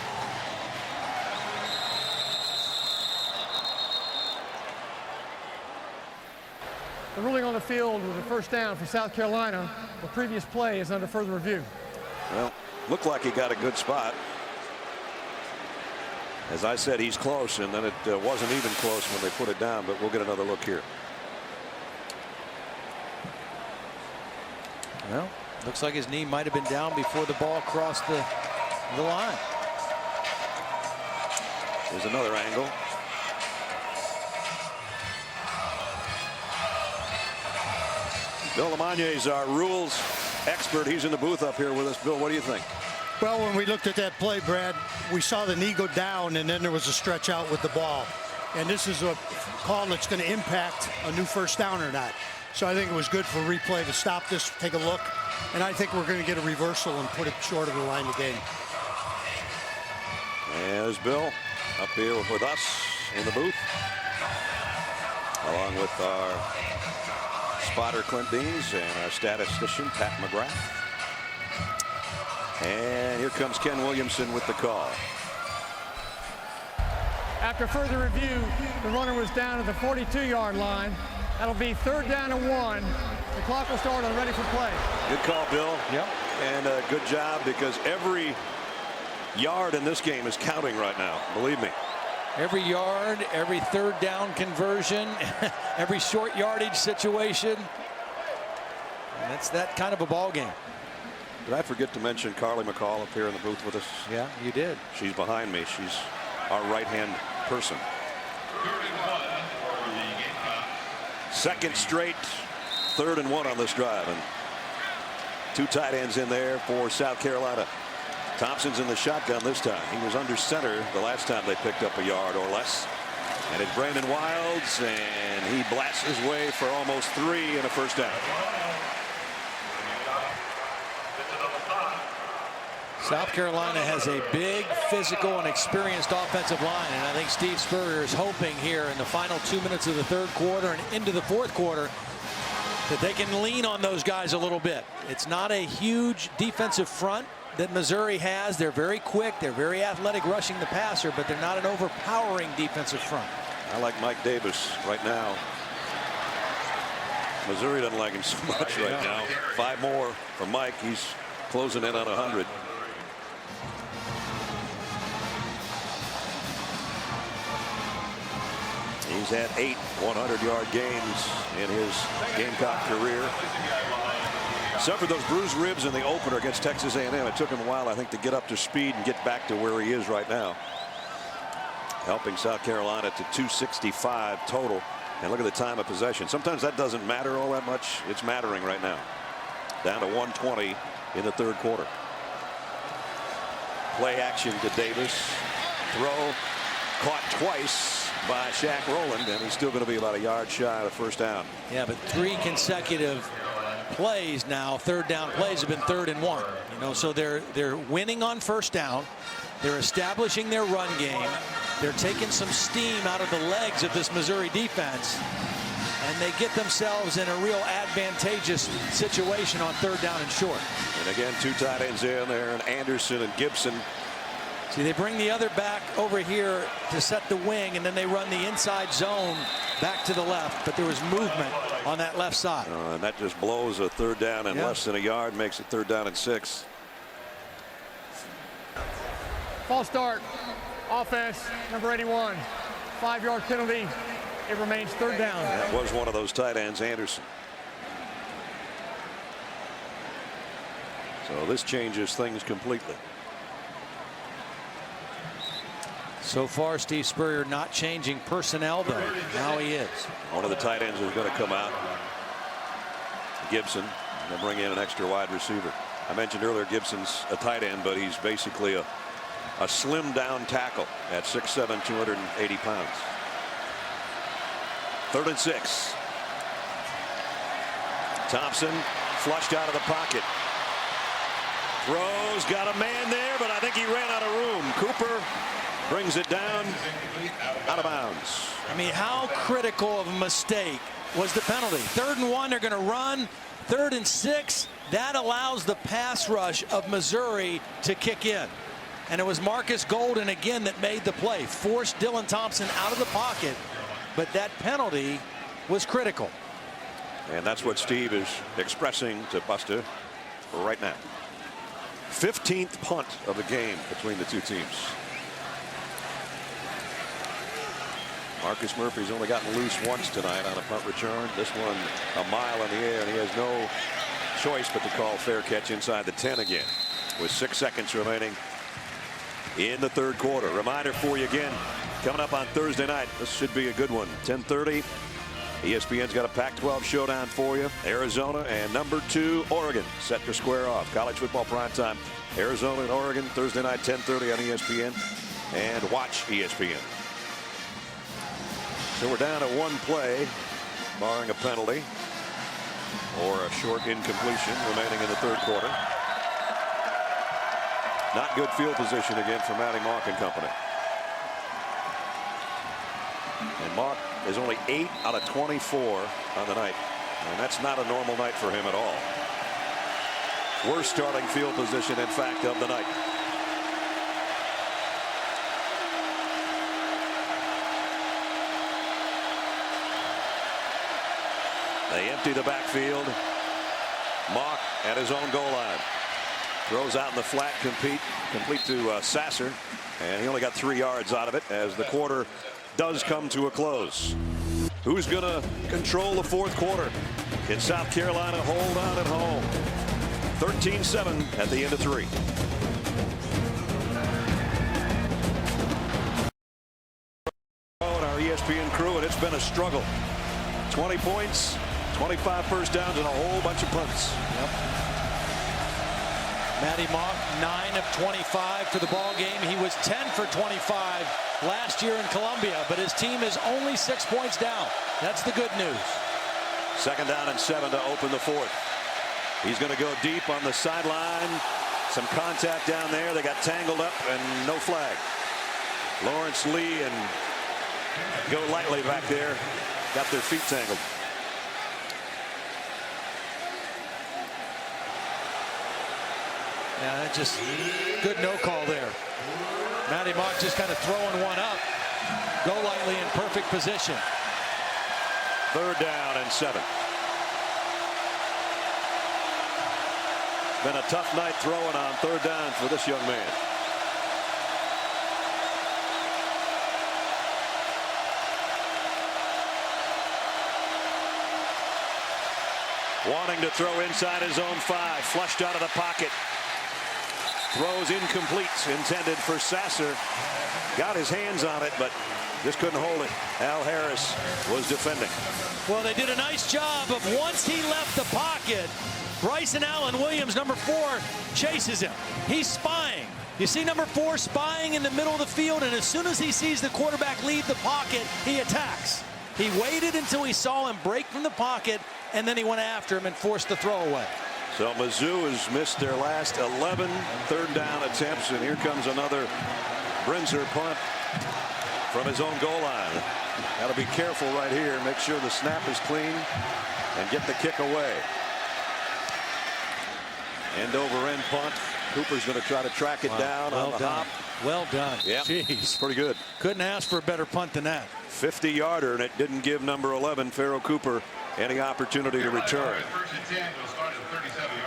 The ruling on the field was a first down for South Carolina. The previous play is under further review. Well, looked like he got a good spot. As I said, he's close, and then it wasn't even close when they put it down, but we'll get another look here. Well, looks like his knee might have been down before the ball crossed the line. Here's another angle. Bill Lamagna is our rules expert. He's in the booth up here with us. Bill, what do you think? Well, when we looked at that play, Brad, we saw the knee go down, and then there was a stretch out with the ball. And this is a call that's going to impact a new first down or not. So I think it was good for replay to stop this, take a look. And I think we're going to get a reversal and put it short of the line of the game. And there's Bill up here with us in the booth, along with our spotter Clint Deans and our statistician Pat McGrath. And here comes Ken Williamson with the call. After further review, the runner was down at the 42-yard line. That'll be 3rd down and 1. The clock will start on ready for play. Good call, Bill. Yep. And a good job, because every yard in this game is counting right now. Believe me. Every yard, every 3rd down conversion, every short yardage situation. And it's that kind of a ball game. Did I forget to mention Carly McCall up here in the booth with us? Yeah, you did. She's behind me. She's our right-hand person. 2nd straight 3rd and 1 on this drive, and 2 tight ends in there for South Carolina. Thompson's in the shotgun this time. He was under center the last time they picked up a yard or less. And it's Brandon Wilds, and he blasts his way for almost 3 and a first down. South Carolina has a big, physical, and experienced offensive line, and I think Steve Spurrier is hoping here in the final 2 minutes of the 3rd quarter and into the 4th quarter that they can lean on those guys a little bit. It's not a huge defensive front that Missouri has. They're very quick, they're very athletic rushing the passer, but they're not an overpowering defensive front. I like Mike Davis right now. Missouri doesn't like him so much right now. 5 more for Mike. He's closing in on 100. He's had 8 100-yard games in his Gamecock career. Suffered those bruised ribs in the opener against Texas A&M. It took him a while, I think, to get up to speed and get back to where he is right now. Helping South Carolina to 265 total. And look at the time of possession. Sometimes that doesn't matter all that much. It's mattering right now. Down to 120 in the 3rd quarter. Play action to Davis. Throw caught twice by Shaq Rowland, and he's still going to be about a yard shy of the first down. Yeah, but 3 consecutive plays now, 3rd down plays, have been 3rd and 1. You know, so they're winning on first down. They're establishing their run game. They're taking some steam out of the legs of this Missouri defense, and they get themselves in a real advantageous situation on 3rd down and short. And again, 2 tight ends in there, and Anderson and Gibson See, they bring the other back over here to set the wing, and then they run the inside zone back to the left. But there was movement on that left side. And that just blows a third down in less than a yard, makes it 3rd down and 6. False start. Offense, number 81. 5-yard penalty. It remains 3rd down. That was one of those tight ends, Anderson. So this changes things completely. So far, Steve Spurrier not changing personnel, though. Now he is. One of the tight ends is going to come out. Gibson. They'll bring in an extra wide receiver. I mentioned earlier Gibson's a tight end, but he's basically a slim down tackle at 6'7", 280 pounds. 3rd and 6. Thompson flushed out of the pocket. Throws, got a man there, but I think he ran out of room. Cooper brings it down out of bounds. I mean, how critical of a mistake was the penalty? 3rd and 1, they're going to run. 3rd and 6, that allows the pass rush of Missouri to kick in. And it was Marcus Golden again that made the play, forced Dylan Thompson out of the pocket, but that penalty was critical. And that's what Steve is expressing to Buster right now. 15th punt of the game between the two teams. Marcus Murphy's only gotten loose once tonight on a punt return. This one a mile in the air, and he has no choice but to call fair catch inside the 10 again with 6 seconds remaining in the 3rd quarter. Reminder for you again, coming up on Thursday night. This should be a good one. 10:30. ESPN's got a Pac-12 showdown for you. Arizona and number 2 Oregon set to square off. College football primetime. Arizona and Oregon Thursday night 10:30 on ESPN, and watch ESPN. So we're down to 1 play, barring a penalty or a short incompletion remaining in the 3rd quarter. Not good field position again for Matty Mock and company. And Mock is only 8 out of 24 on the night, and that's not a normal night for him at all. Worst starting field position, in fact, of the night. They empty the backfield. Mock at his own goal line. Throws out in the flat, complete to Sasser, and he only got 3 yards out of it as the quarter does come to a close. Who's going to control the 4th quarter? Can South Carolina hold on at home? 13-7 at the end of 3. Our ESPN crew, and it's been a struggle. 20 points, 25 first downs, and a whole bunch of punts. Matty Mock, 9 of 25 to the ball game. He was 10 for 25 last year in Columbia, but his team is only 6 points down. That's the good news. 2nd down and 7 to open the 4th. He's going to go deep on the sideline. Some contact down there. They got tangled up and no flag. Lawrence Lee and Go Lightly back there got their feet tangled. Yeah, that's just good no call there. Matty Mock just kind of throwing one up. Go Lightly in perfect position. 3rd down and 7. Been a tough night throwing on 3rd down for this young man. Wanting to throw inside his own 5, flushed out of the pocket. Throws incomplete, intended for Sasser. Got his hands on it, but just couldn't hold it. Al Harris was defending. Well, they did a nice job of once he left the pocket, Bryson Allen Williams, number 4, chases him. He's spying. You see number 4 spying in the middle of the field, and as soon as he sees the quarterback leave the pocket, he attacks. He waited until he saw him break from the pocket, and then he went after him and forced the throw away. So Mizzou has missed their last 11 3rd down attempts, and here comes another Brinzer punt from his own goal line. Got to be careful right here. Make sure the snap is clean and get the kick away. End over end punt. Cooper's going to try to track it down on the hop. Well done. Yeah, Jeez. pretty good. Couldn't ask for a better punt than that. 50-yarder, and it didn't give number 11, Pharoh Cooper, any opportunity to return.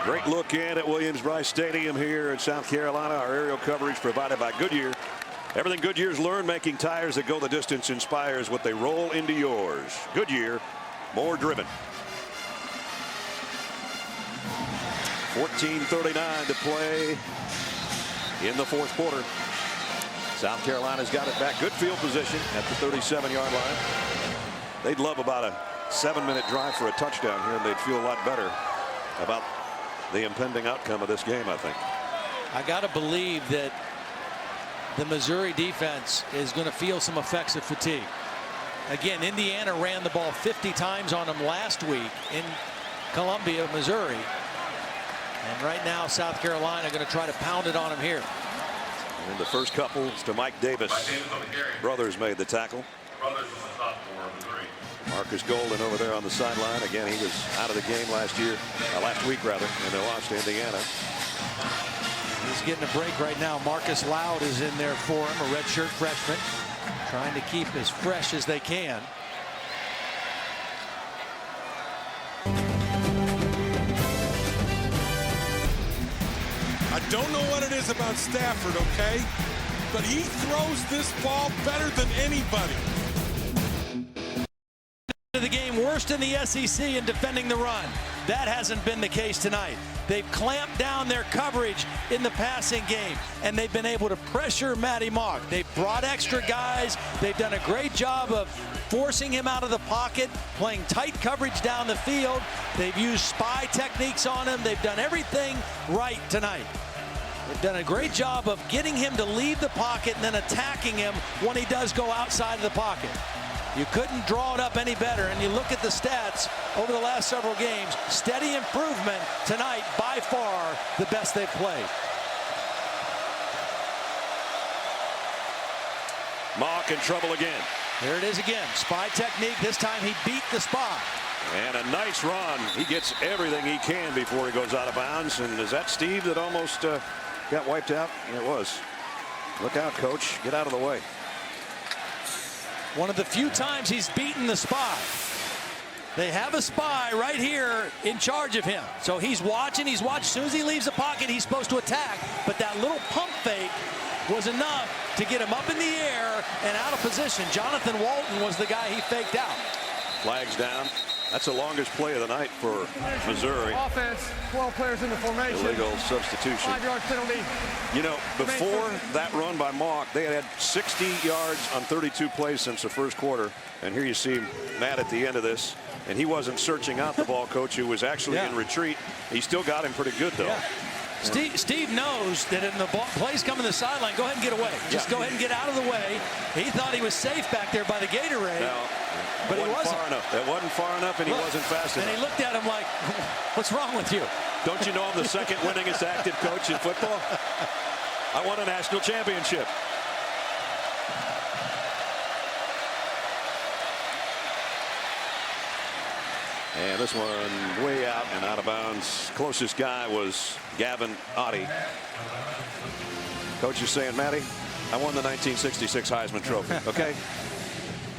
Great look in at Williams-Brice Stadium here in South Carolina. Our aerial coverage provided by Goodyear. Everything Goodyear's learned making tires that go the distance inspires what they roll into yours. Goodyear, more driven. 14:39 to play in the fourth quarter. South Carolina's got it back. Good field position at the 37-yard line. They'd love about a 7-minute drive for a touchdown here, and they'd feel a lot better about the impending outcome of this game, I think. I got to believe that the Missouri defense is going to feel some effects of fatigue. Again, Indiana ran the ball 50 times on them last week in Columbia, Missouri. And right now, South Carolina going to try to pound it on them here. And the first couple is to Mike Davis. Brothers made the tackle. Marcus Golden over there on the sideline. Again, he was out of the game last week rather, and they lost to Indiana. He's getting a break right now. Marcus Loud is in there for him, a redshirt freshman, trying to keep as fresh as they can. I don't know what it is about Stafford, okay? But he throws this ball better than anybody. The game worst in the SEC in defending the run. That hasn't been the case tonight. They've clamped down their coverage in the passing game, and they've been able to pressure Matty Mock. They've brought extra guys. They've done a great job of forcing him out of the pocket, playing tight coverage down the field. They've used spy techniques on him. They've done everything right tonight. They've done a great job of getting him to leave the pocket and then attacking him when he does go outside of the pocket. You couldn't draw it up any better, and you look at the stats over the last several games, steady improvement tonight, by far the best they've played. Mock in trouble again. There it is again. Spy technique. This time he beat the spy. And a nice run. He gets everything he can before he goes out of bounds. And is that Steve that almost got wiped out? It was. Look out, coach. Get out of the way. One of the few times he's beaten the spy. They have a spy right here in charge of him. So he's watching. He's watching. As soon as he leaves the pocket, he's supposed to attack. But that little pump fake was enough to get him up in the air and out of position. Jonathan Walton was the guy he faked out. Flags down. That's the longest play of the night for Missouri. Offense, 12 players in the formation. Illegal substitution. 5-yard penalty. You know, before that run by Mock, they had 60 yards on 32 plays since the first quarter. And here you see Matt at the end of this. And he wasn't searching out the ball coach, who was actually in retreat. He still got him pretty good, though. Yeah. Steve knows that in the plays coming to the sideline, go ahead and get away. Just go ahead and get out of the way. He thought he was safe back there by the Gatorade. No, but he wasn't. Far enough. It wasn't far enough, and he wasn't fast enough. And he looked at him like, what's wrong with you? Don't you know I'm the second winningest active coach in football? I won a national championship. And this one way out and out of bounds. Closest guy was Gavin Oddie. Coach is saying, Matty, I won the 1966 Heisman Trophy, okay?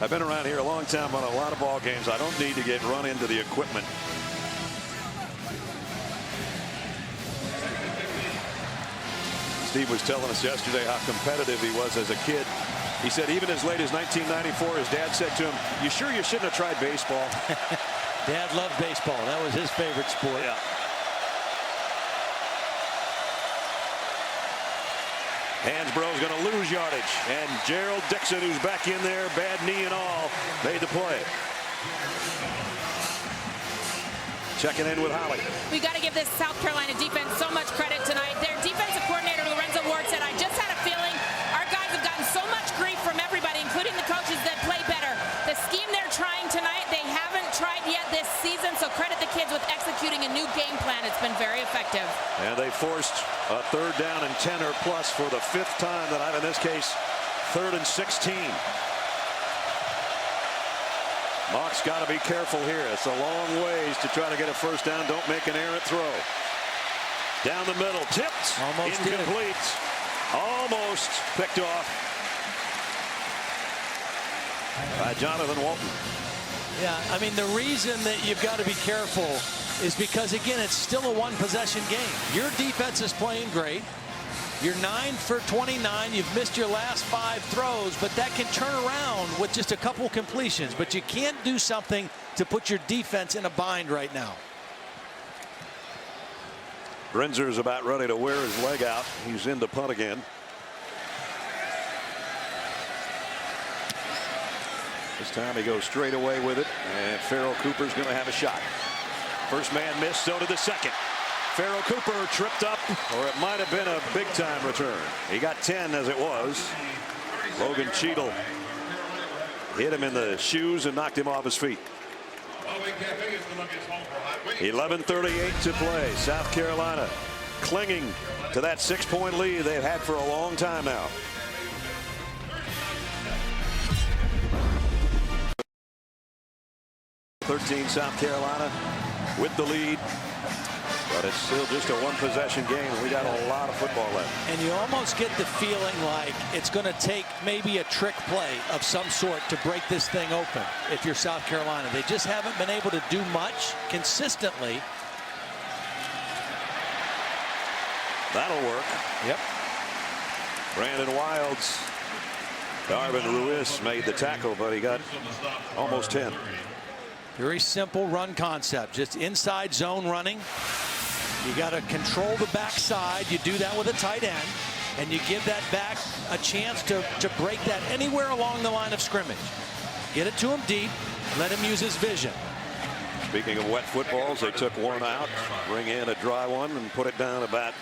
I've been around here a long time, won a lot of ball games. I don't need to get run into the equipment. Steve was telling us yesterday how competitive he was as a kid. He said even as late as 1994, his dad said to him, you sure you shouldn't have tried baseball? Dad loved baseball. That was his favorite sport. Yeah. Hansbrough's going to lose yardage. And Gerald Dixon, who's back in there, bad knee and all, made the play. Checking in with Holly. We got to give this South Carolina defense so much credit tonight. Their defensive coordinator, Lorenzo Ward, said, I just had a feeling our guys have gotten so much grief from everybody, including the coaches, that play better. The scheme they're trying tonight, they haven't tried yet this season, so credit the kids with executing a new game plan. It's been very effective. And they forced a 3rd down and 10 or plus for the 5th time tonight. In this case, 3rd and 16. Mock's got to be careful here. It's a long ways to try to get a 1st down. Don't make an errant throw. Down the middle, tipped, almost incomplete. Almost picked off by Jonathan Walton. Yeah, I mean, the reason that you've got to be careful is because, again, it's still a one-possession game. Your defense is playing great. You're 9 for 29. You've missed your last 5 throws, but that can turn around with just a couple completions. But you can't do something to put your defense in a bind right now. Brinzer's about ready to wear his leg out. He's in to punt again. This time he goes straight away with it, and Farrell Cooper's going to have a shot. First man missed, so did the second. Farrell Cooper tripped up, or it might have been a big-time return. He got 10 as it was. Logan Cheadle hit him in the shoes and knocked him off his feet. 11:38 to play. South Carolina clinging to that 6-point lead they've had for a long time now. South Carolina with the lead, but it's still just a one-possession game. We got a lot of football left. And you almost get the feeling like it's going to take maybe a trick play of some sort to break this thing open if you're South Carolina. They just haven't been able to do much consistently. That'll work. Yep. Brandon Wilds. Darvin Ruiz made the tackle, but he got almost 10. Very simple run concept, just inside zone running. You got to control the backside. You do that with a tight end, and you give that back a chance to break that anywhere along the line of scrimmage. Get it to him deep, let him use his vision. Speaking of wet footballs, they took one out, bring in a dry one, and put it down about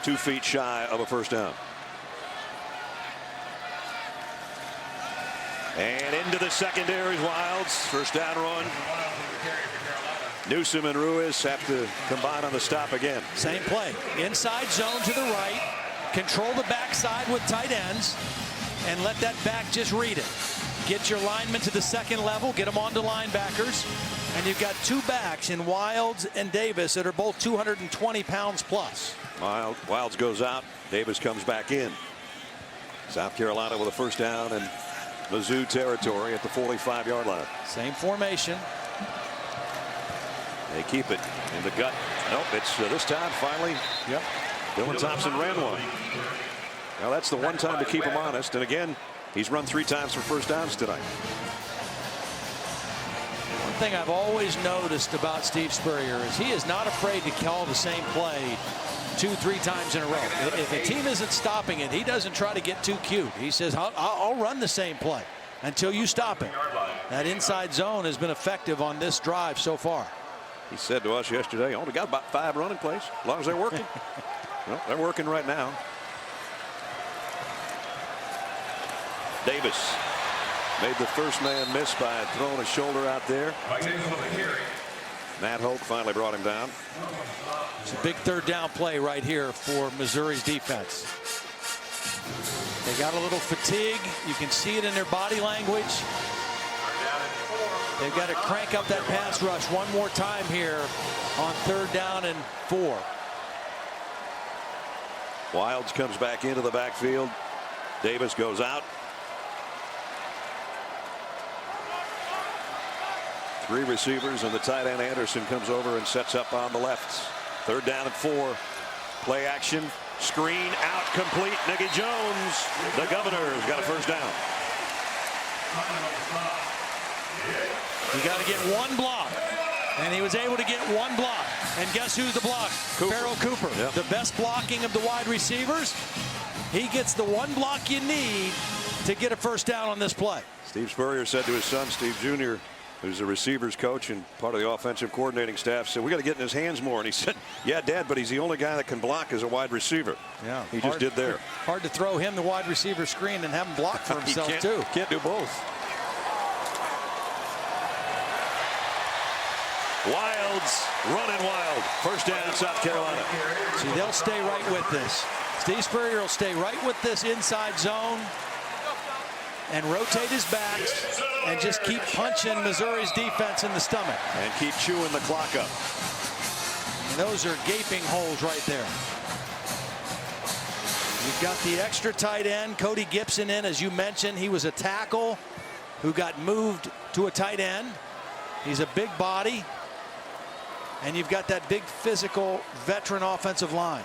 2 feet shy of a first down. And into the secondary, Wilds. First down run. Newsome and Ruiz have to combine on the stop again. Same play. Inside zone to the right. Control the backside with tight ends. And let that back just read it. Get your linemen to the second level. Get them onto linebackers. And you've got 2 backs in Wilds and Davis that are both 220 pounds plus. Wilds goes out. Davis comes back in. South Carolina with a first down and Mizzou territory at the 45-yard line. Same formation. They keep it in the gut. Nope, it's this time finally. Yep. Dylan Thompson ran one. Now that's the one time to keep him honest. And again, he's run 3 times for first downs tonight. One thing I've always noticed about Steve Spurrier is he is not afraid to call the same play 2-3 times in a row. If a team isn't stopping it, he doesn't try to get too cute. He says, I'll run the same play until you stop it. That inside zone has been effective on this drive so far. He said to us yesterday, only got about 5 running plays, as long as they're working. Well, they're working right now. Davis made the first man miss by throwing his shoulder out there. Matt Hoke finally brought him down. It's a big third down play right here for Missouri's defense. They got a little fatigue. You can see it in their body language. They've got to crank up that pass rush one more time here on 3rd down and 4. Wilds comes back into the backfield. Davis goes out. 3 receivers, and the tight end Anderson comes over and sets up on the left. 3rd down and 4. Play action. Screen out complete. Nicky Jones. The Governor's got a first down. You got to get one block. And he was able to get one block. And guess who's the block? Farrell Cooper. Yep. The best blocking of the wide receivers. He gets the one block you need to get a first down on this play. Steve Spurrier said to his son, Steve Jr., who's the receivers coach and part of the offensive coordinating staff, said, we got to get in his hands more. And he said, yeah, Dad, but he's the only guy that can block as a wide receiver. Yeah. He just did there. Hard to throw him the wide receiver screen and have him block for himself, too. Can't do both. Wilds running wild. First down, South Carolina. See, they'll stay right with this. Steve Spurrier will stay right with this inside zone and rotate his backs and just keep punching Missouri's defense in the stomach. And keep chewing the clock up. And those are gaping holes right there. You've got the extra tight end, Cody Gibson, in, as you mentioned. He was a tackle who got moved to a tight end. He's a big body. And you've got that big physical veteran offensive line,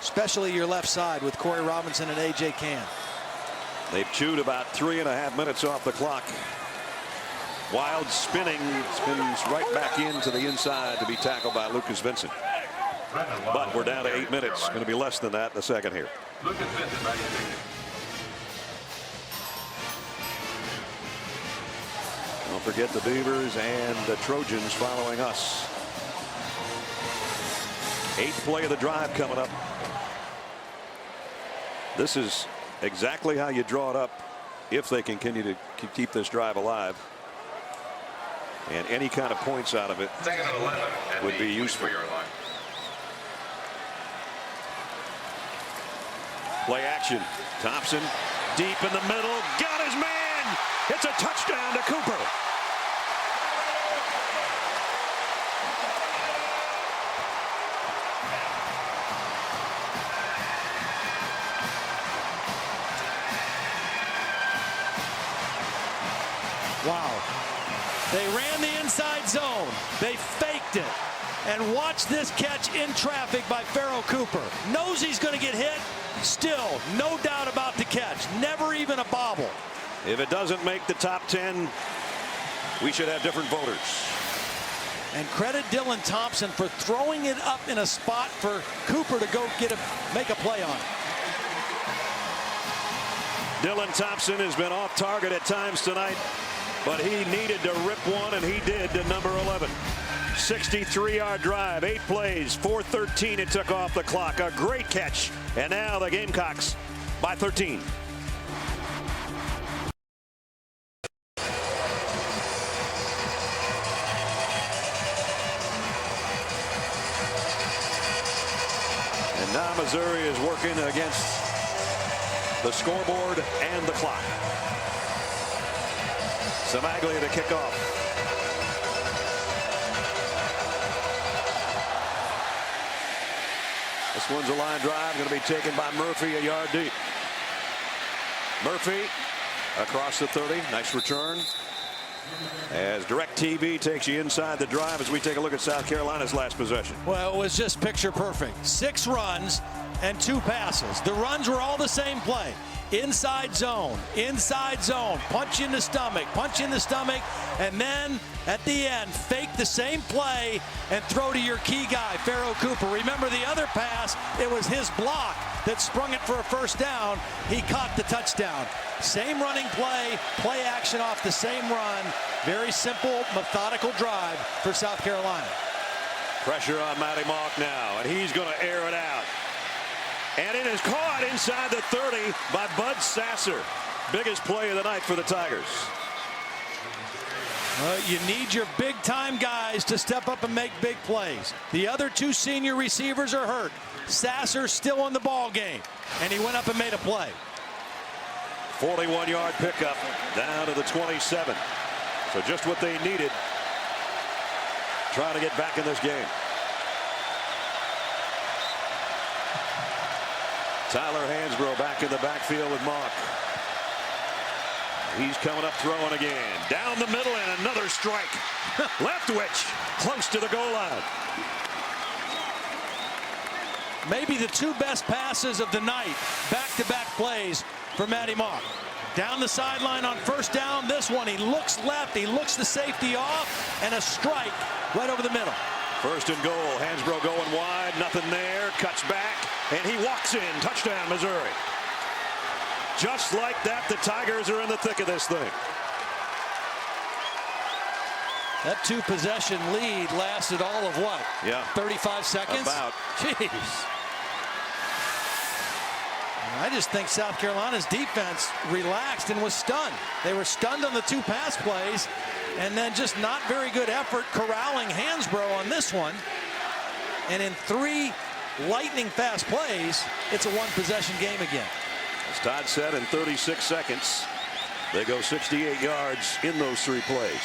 especially your left side with Corey Robinson and A.J. Cann. They've chewed about 3.5 minutes off the clock. Wild spinning, spins right back into the inside to be tackled by Lucas Vincent. But we're down to 8 minutes. Going to be less than that in the second here. Lucas Vincent by Don't forget the Beavers and the Trojans following us. 8th play of the drive coming up. This is exactly how you draw it up if they continue to keep this drive alive. And any kind of points out of it would be useful. Play action. Thompson deep in the middle. Got his man. It's a touchdown to Cooper. Wow. They ran the inside zone. They faked it. And watch this catch in traffic by Pharoh Cooper. Knows he's going to get hit. Still, no doubt about the catch. Never even a bobble. If it doesn't make the top 10, we should have different voters. And credit Dylan Thompson for throwing it up in a spot for Cooper to go make a play on it. Dylan Thompson has been off target at times tonight, but he needed to rip one, and he did to number 11. 63-yard drive, 8 plays, 4:13 it took off the clock. A great catch, and now the Gamecocks by 13. And now Missouri is working against the scoreboard and the clock. Samaglia to kick off. This one's a line drive, going to be taken by Murphy a yard deep. Murphy across the 30. Nice return. As DirecTV takes you inside the drive as we take a look at South Carolina's last possession. Well, it was just picture perfect. 6 runs and 2 passes. The runs were all the same play. Inside zone, punch in the stomach, and then at the end, fake the same play and throw to your key guy, Pharoh Cooper. Remember the other pass, it was his block that sprung it for a first down. He caught the touchdown. Same running play, play action off the same run. Very simple, methodical drive for South Carolina. Pressure on Matty Mock now, and he's going to air it out. And it is caught inside the 30 by Bud Sasser. Biggest play of the night for the Tigers. You need your big-time guys to step up and make big plays. The other 2 senior receivers are hurt. Sasser's still in the ball game, and he went up and made a play. 41-yard pickup down to the 27. So just what they needed, trying to get back in this game. Tyler Hansbrough back in the backfield with Mock. He's coming up throwing again. Down the middle and another strike. Leftwich close to the goal line. Maybe the 2 best passes of the night. Back-to-back plays for Matty Mock. Down the sideline on first down. This one, he looks left. He looks the safety off. And a strike right over the middle. First and goal. Hansbrough going wide. Nothing there. Cuts back. And he walks in. Touchdown, Missouri. Just like that, the Tigers are in the thick of this thing. That 2-possession lead lasted all of what? Yeah. 35 seconds? About. Jeez. I just think South Carolina's defense relaxed and was stunned. They were stunned on the 2 pass plays, and then just not very good effort corralling Hansbrough on this one. And in 3 lightning fast plays, it's a 1-possession game again. As Todd said, in 36 seconds, they go 68 yards in those 3 plays.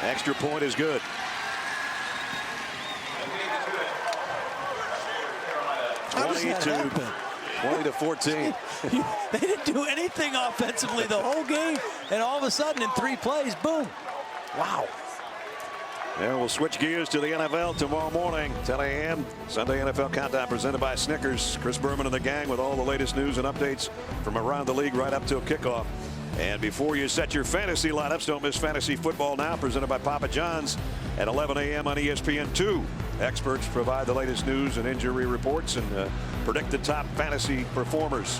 Extra point is good. 20 to 14. They didn't do anything offensively the whole game, and all of a sudden in 3 plays, boom. Wow. And we'll switch gears to the NFL tomorrow morning, 10 a.m. Sunday NFL Countdown presented by Snickers. Chris Berman and the gang with all the latest news and updates from around the league right up till kickoff. And before you set your fantasy lineups, don't miss Fantasy Football Now, presented by Papa John's at 11 a.m. on ESPN2. Experts provide the latest news and injury reports and predict the top fantasy performers.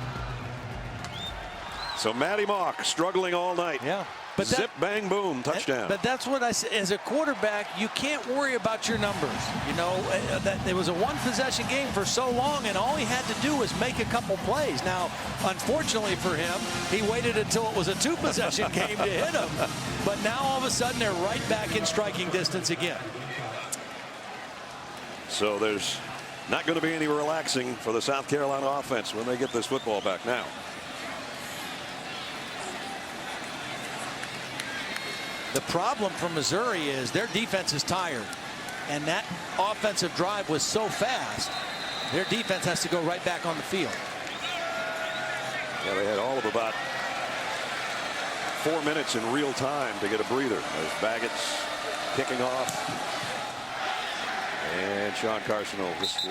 So Matty Mock struggling all night. Yeah. But zip, bang, boom, touchdown. But that's what I say. As a quarterback, you can't worry about your numbers. You know, it was a one-possession game for so long, and all he had to do was make a couple plays. Now, unfortunately for him, he waited until it was a two-possession game to hit him. But now, all of a sudden, they're right back in striking distance again. So there's not going to be any relaxing for the South Carolina offense when they get this football back now. The problem for Missouri is their defense is tired, and that offensive drive was so fast, their defense has to go right back on the field. Yeah, they had all of about 4 minutes in real time to get a breather as Baggett's kicking off. And Sean Carson will just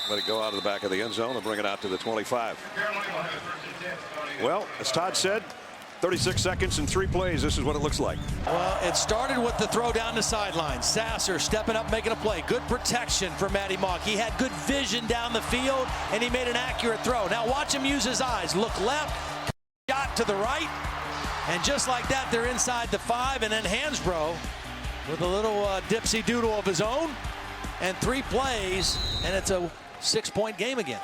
let it go out of the back of the end zone and bring it out to the 25. Well, as Todd said, 36 seconds and 3 plays. This is what it looks like. Well, it started with the throw down the sideline. Sasser stepping up, making a play. Good protection for Matty Mock. He had good vision down the field, and he made an accurate throw. Now watch him use his eyes. Look left, shot to the right, and just like that, they're inside the 5. And then Hansbrough with a little dipsy doodle of his own, and 3 plays, and it's a 6-point game again.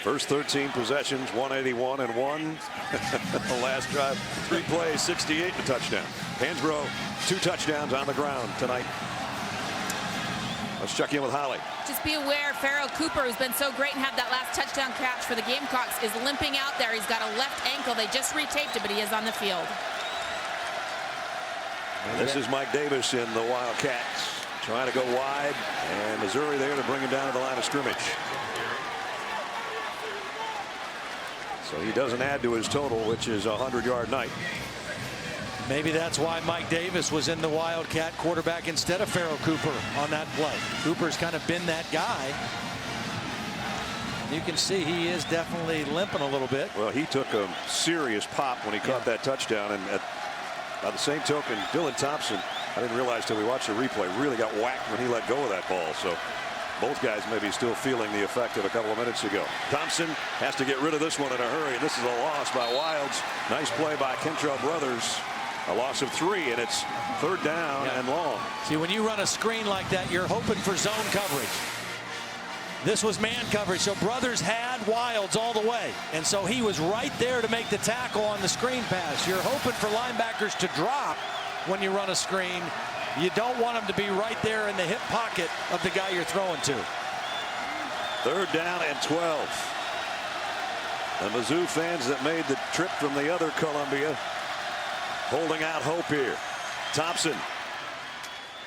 First 13 possessions, 181 and 1. The last drive, 3 plays, 68 and a touchdown. Hansbrough, 2 touchdowns on the ground tonight. Let's check in with Holly. Just be aware, Farrell Cooper, who's been so great and had that last touchdown catch for the Gamecocks, is limping out there. He's got a left ankle. They just retaped it, but he is on the field. This is Mike Davis in the Wildcats, trying to go wide, and Missouri there to bring him down to the line of scrimmage. So he doesn't add to his total, which is a 100-yard night. Maybe that's why Mike Davis was in the Wildcat quarterback instead of Farrell Cooper on that play. Cooper's kind of been that guy. You can see he is definitely limping a little bit. Well, he took a serious pop when he caught that touchdown. And by the same token, Dylan Thompson, I didn't realize till we watched the replay, really got whacked when he let go of that ball. So both guys may be still feeling the effect of a couple of minutes ago. Thompson has to get rid of this one in a hurry. This is a loss by Wilds. Nice play by Kentrell Brothers. A loss of 3, and it's 3rd down and long. See, when you run a screen like that, you're hoping for zone coverage. This was man coverage, so Brothers had Wilds all the way, and so he was right there to make the tackle on the screen pass. You're hoping for linebackers to drop when you run a screen. You don't want them to be right there in the hip pocket of the guy you're throwing to. 3rd down and 12. The Mizzou fans that made the trip from the other Columbia holding out hope here. Thompson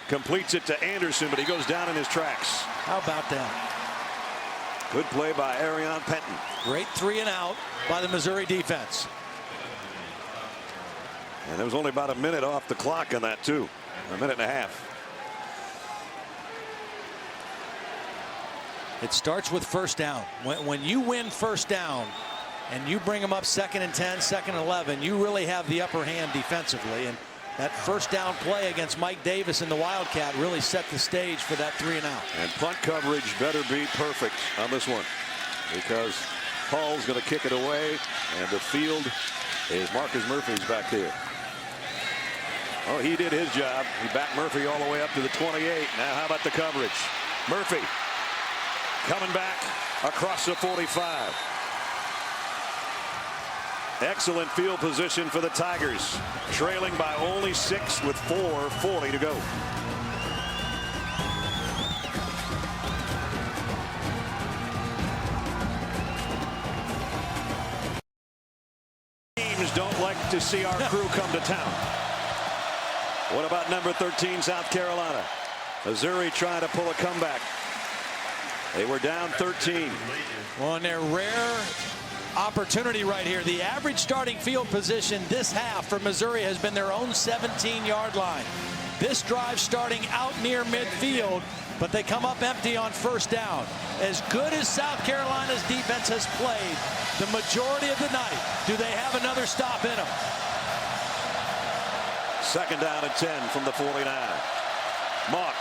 completes it to Anderson, but he goes down in his tracks. How about that? Good play by Arion Penton. Great 3 and out by the Missouri defense. And there was only about a minute off the clock on that too. A minute and a half. It starts with 1st down. When you win 1st down and you bring them up 2nd and 10, 2nd and 11, you really have the upper hand defensively. And that 1st down play against Mike Davis in the Wildcat really set the stage for that 3 and out. And punt coverage better be perfect on this one, because Hall's going to kick it away, and the field is Marcus Murphy's back there. Oh, he did his job. He backed Murphy all the way up to the 28. Now how about the coverage? Murphy coming back across the 45. Excellent field position for the Tigers, trailing by only 6 with 4:40 to go. Teams don't like to see our crew come to town. What about number 13, South Carolina? Missouri trying to pull a comeback. They were down 13. Well, in their rare opportunity right here, the average starting field position this half for Missouri has been their own 17-yard line. This drive starting out near midfield, but they come up empty on first down. As good as South Carolina's defense has played the majority of the night, do they have another stop in them? Second down and 10 from the 49. Mock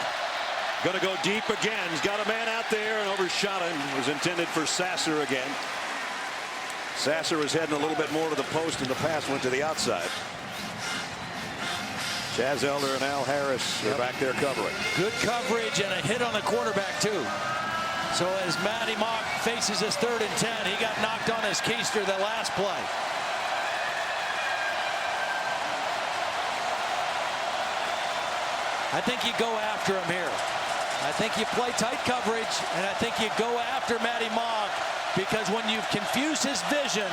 going to go deep again. He's got a man out there and overshot him. It was intended for Sasser again. Sasser was heading a little bit more to the post, and the pass went to the outside. Chaz Elder and Al Harris are back there covering. Good coverage and a hit on the quarterback, too. So as Matty Mock faces his 3rd and 10, he got knocked on his keister the last play. I think you go after him here. I think you play tight coverage, and I think you go after Matty Mock, because when you've confused his vision,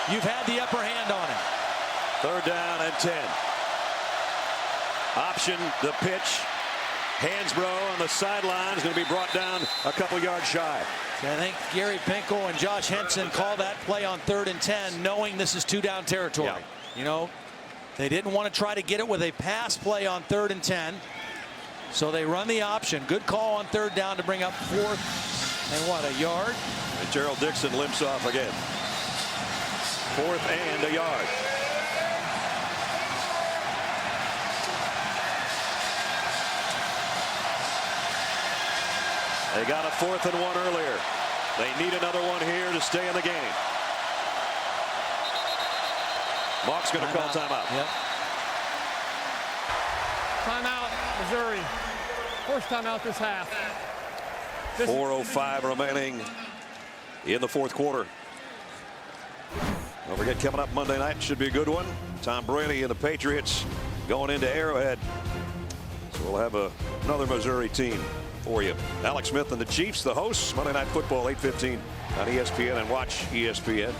you've had the upper hand on him. 3rd down and 10. Option the pitch. Hansbrough on the sideline is going to be brought down a couple yards shy. I think Gary Pinkel and Josh Henson call that play on 3rd and 10, knowing this is 2-down territory. Yeah. You know, they didn't want to try to get it with a pass play on 3rd and 10. So they run the option. Good call on 3rd down to bring up 4th and what, a yard? And Gerald Dixon limps off again. 4th and a yard. They got a 4th and 1 earlier. They need another one here to stay in the game. Mock's going to call timeout. Yep. Timeout, Missouri. First timeout this half. 4:05 remaining in the 4th quarter. Don't forget, coming up Monday night should be a good one. Tom Brady and the Patriots going into Arrowhead. So we'll have another Missouri team for you. Alex Smith and the Chiefs, the hosts, Monday Night Football, 8:15 on ESPN, and watch ESPN.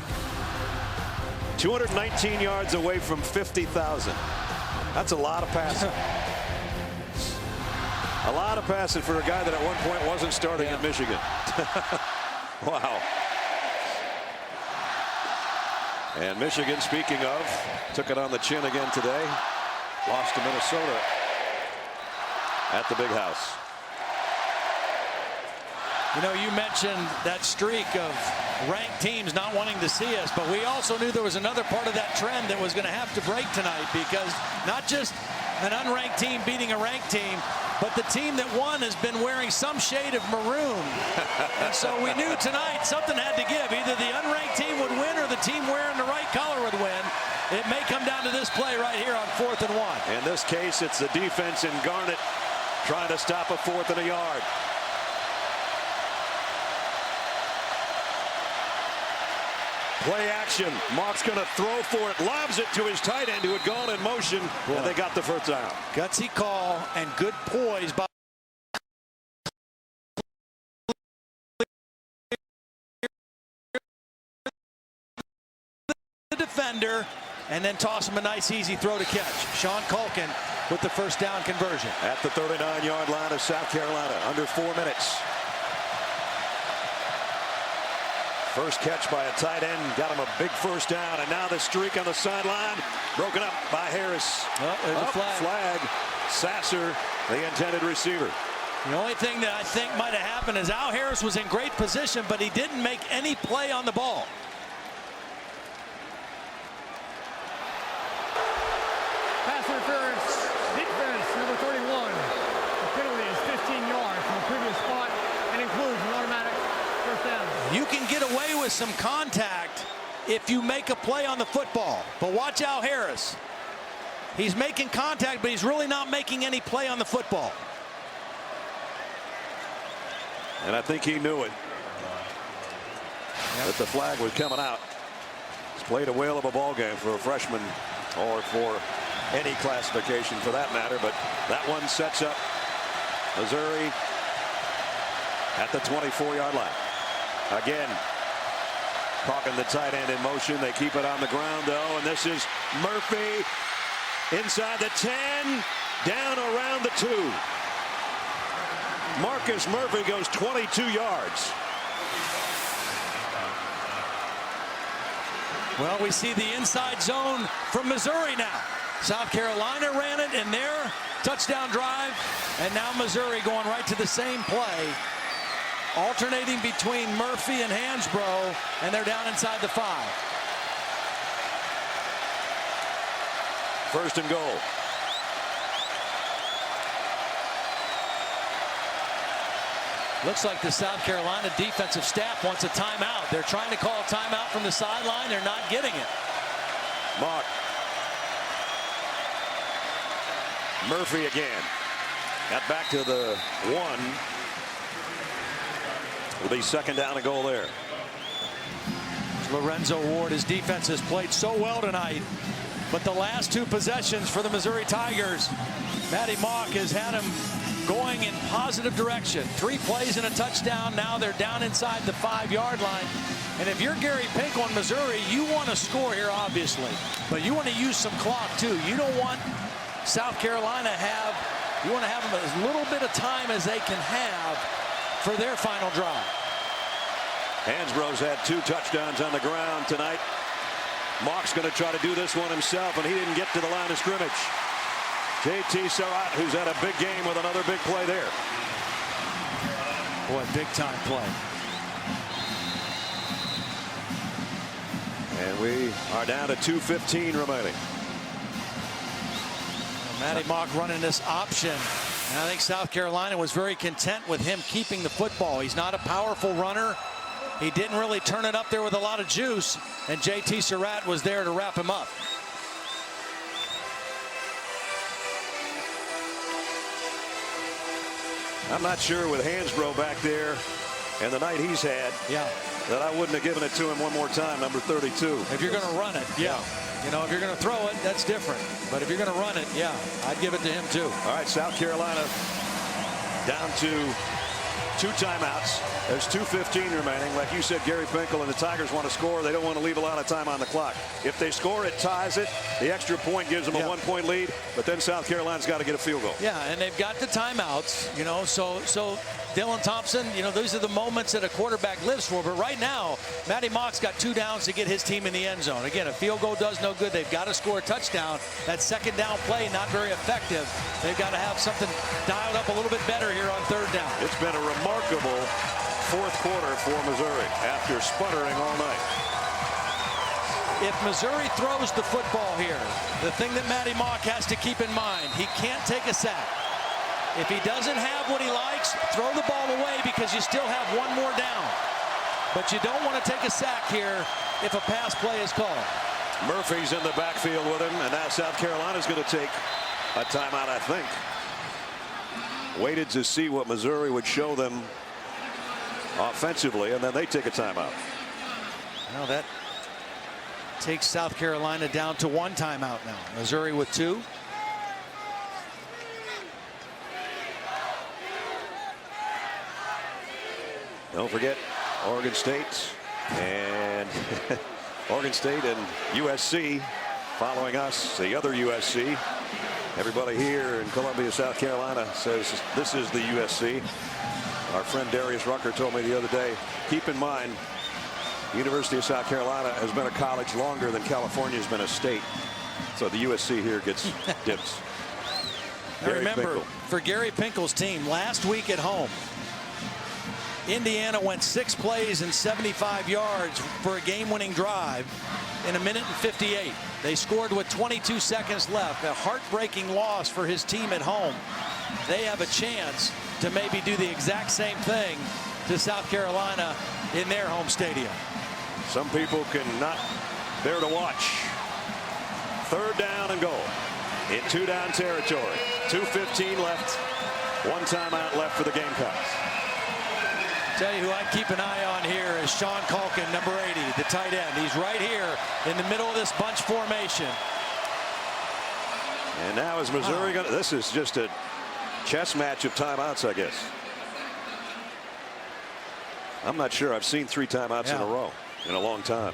219 yards away from 50,000. That's a lot of passing. A lot of passing for a guy that at one point wasn't starting in Michigan. Wow. And Michigan, speaking of, took it on the chin again today. Lost to Minnesota at the Big House. You know, you mentioned that streak of ranked teams not wanting to see us, but we also knew there was another part of that trend that was going to have to break tonight, because not just an unranked team beating a ranked team, but the team that won has been wearing some shade of maroon. And so we knew tonight something had to give. Either the unranked team would win or the team wearing the right color would win. It may come down to this play right here on 4th and 1. In this case, it's the defense in Garnet trying to stop a 4th and a yard. Play action. Mock's going to throw for it. Lobs it to his tight end who had gone in motion. Boy. And they got the first down. Gutsy call and good poise by the defender, and then toss him a nice easy throw to catch. Sean Culkin with the first down conversion. At the 39-yard line of South Carolina, under 4 minutes. First catch by a tight end, got him a big first down, and now the streak on the sideline, broken up by Harris. Oh, there's a flag. Flag. Sasser, the intended receiver. The only thing that I think might have happened is Al Harris was in great position, but he didn't make any play on the ball. Pass interference, defense, number 31. The penalty is 15 yards from the previous spot and includes an automatic first down. You can get away with some contact if you make a play on the football. But watch Al Harris. He's making contact, but he's really not making any play on the football. And I think he knew it. That the flag was coming out. He's played a whale of a ball game for a freshman, or for any classification for that matter. But that one sets up Missouri at the 24-yard line. Again, talking the tight end in motion. They keep it on the ground, though, and this is Murphy inside the 10, down around the 2. Marcus Murphy goes 22 yards. Well, we see the inside zone from Missouri now. South Carolina ran it in their touchdown drive, and now Missouri going right to the same play, alternating between Murphy and Hansbrough, and they're down inside the 5. First and goal. Looks like the South Carolina defensive staff wants a timeout. They're trying to call a timeout from the sideline. They're not getting it. Mock. Murphy again. Got back to the 1. Will be second down and goal there. Lorenzo Ward, his defense has played so well tonight, but the last 2 possessions for the Missouri Tigers, Matty Mock has had him going in positive direction. 3 plays and a touchdown. Now they're down inside the 5-yard line. And if you're Gary Pinkel in Missouri, you want to score here, obviously, but you want to use some clock too. You don't want South Carolina you want to have them as little bit of time as they can have for their final drive. Hansbrough's had 2 touchdowns on the ground tonight. Mock's going to try to do this one himself, and he didn't get to the line of scrimmage. J.T. Surratt, who's had a big game with another big play there. Boy, big time play. And we are down to 2:15 remaining. Matty Mock running this option. And I think South Carolina was very content with him keeping the football. He's not a powerful runner. He didn't really turn it up there with a lot of juice. And J.T. Surratt was there to wrap him up. I'm not sure with Hansbrough back there and the night he's had that I wouldn't have given it to him one more time, number 32. If you're going to run it, yeah. You know, if you're going to throw it, that's different. But if you're going to run it, yeah, I'd give it to him too. All right, South Carolina down to 2 timeouts. There's 2:15 remaining. Like you said, Gary Pinkel and the Tigers want to score. They don't want to leave a lot of time on the clock. If they score, it ties it. The extra point gives them a 1-point lead. But then South Carolina's got to get a field goal. Yeah, and they've got the timeouts, you know, so Dylan Thompson, you know, these are the moments that a quarterback lives for. But right now, Matty Mock's got 2 downs to get his team in the end zone. Again, a field goal does no good. They've got to score a touchdown. That second down play, not very effective. They've got to have something dialed up a little bit better here on 3rd down. It's been a remarkable 4th quarter for Missouri after sputtering all night. If Missouri throws the football here, the thing that Matty Mock has to keep in mind, he can't take a sack. If he doesn't have what he likes, throw the ball away because you still have 1 more down. But you don't want to take a sack here if a pass play is called. Murphy's in the backfield with him, and now South Carolina's going to take a timeout, I think. Waited to see what Missouri would show them offensively, and then they take a timeout. Well, that takes South Carolina down to 1 timeout now. Missouri with 2. Don't forget Oregon State and Oregon State and USC following us, the other USC. Everybody here in Columbia, South Carolina says this is the USC. Our friend Darius Rucker told me the other day, keep in mind, the University of South Carolina has been a college longer than California has been a state. So the USC here gets dips. I remember, for Gary Pinkel's team, last week at home, Indiana went 6 plays and 75 yards for a game-winning drive in 1:58. They scored with 22 seconds left. A heartbreaking loss for his team at home. They have a chance to maybe do the exact same thing to South Carolina in their home stadium. Some people cannot bear to watch. 3rd down and goal in 2-down territory. 2:15 left. 1 timeout left for the Gamecocks. Tell you who I keep an eye on here is Sean Culkin, number 80, the tight end. He's right here in the middle of this bunch formation. And now is Missouri going to, this is just a chess match of timeouts, I guess. I'm not sure I've seen 3 timeouts in a row in a long time.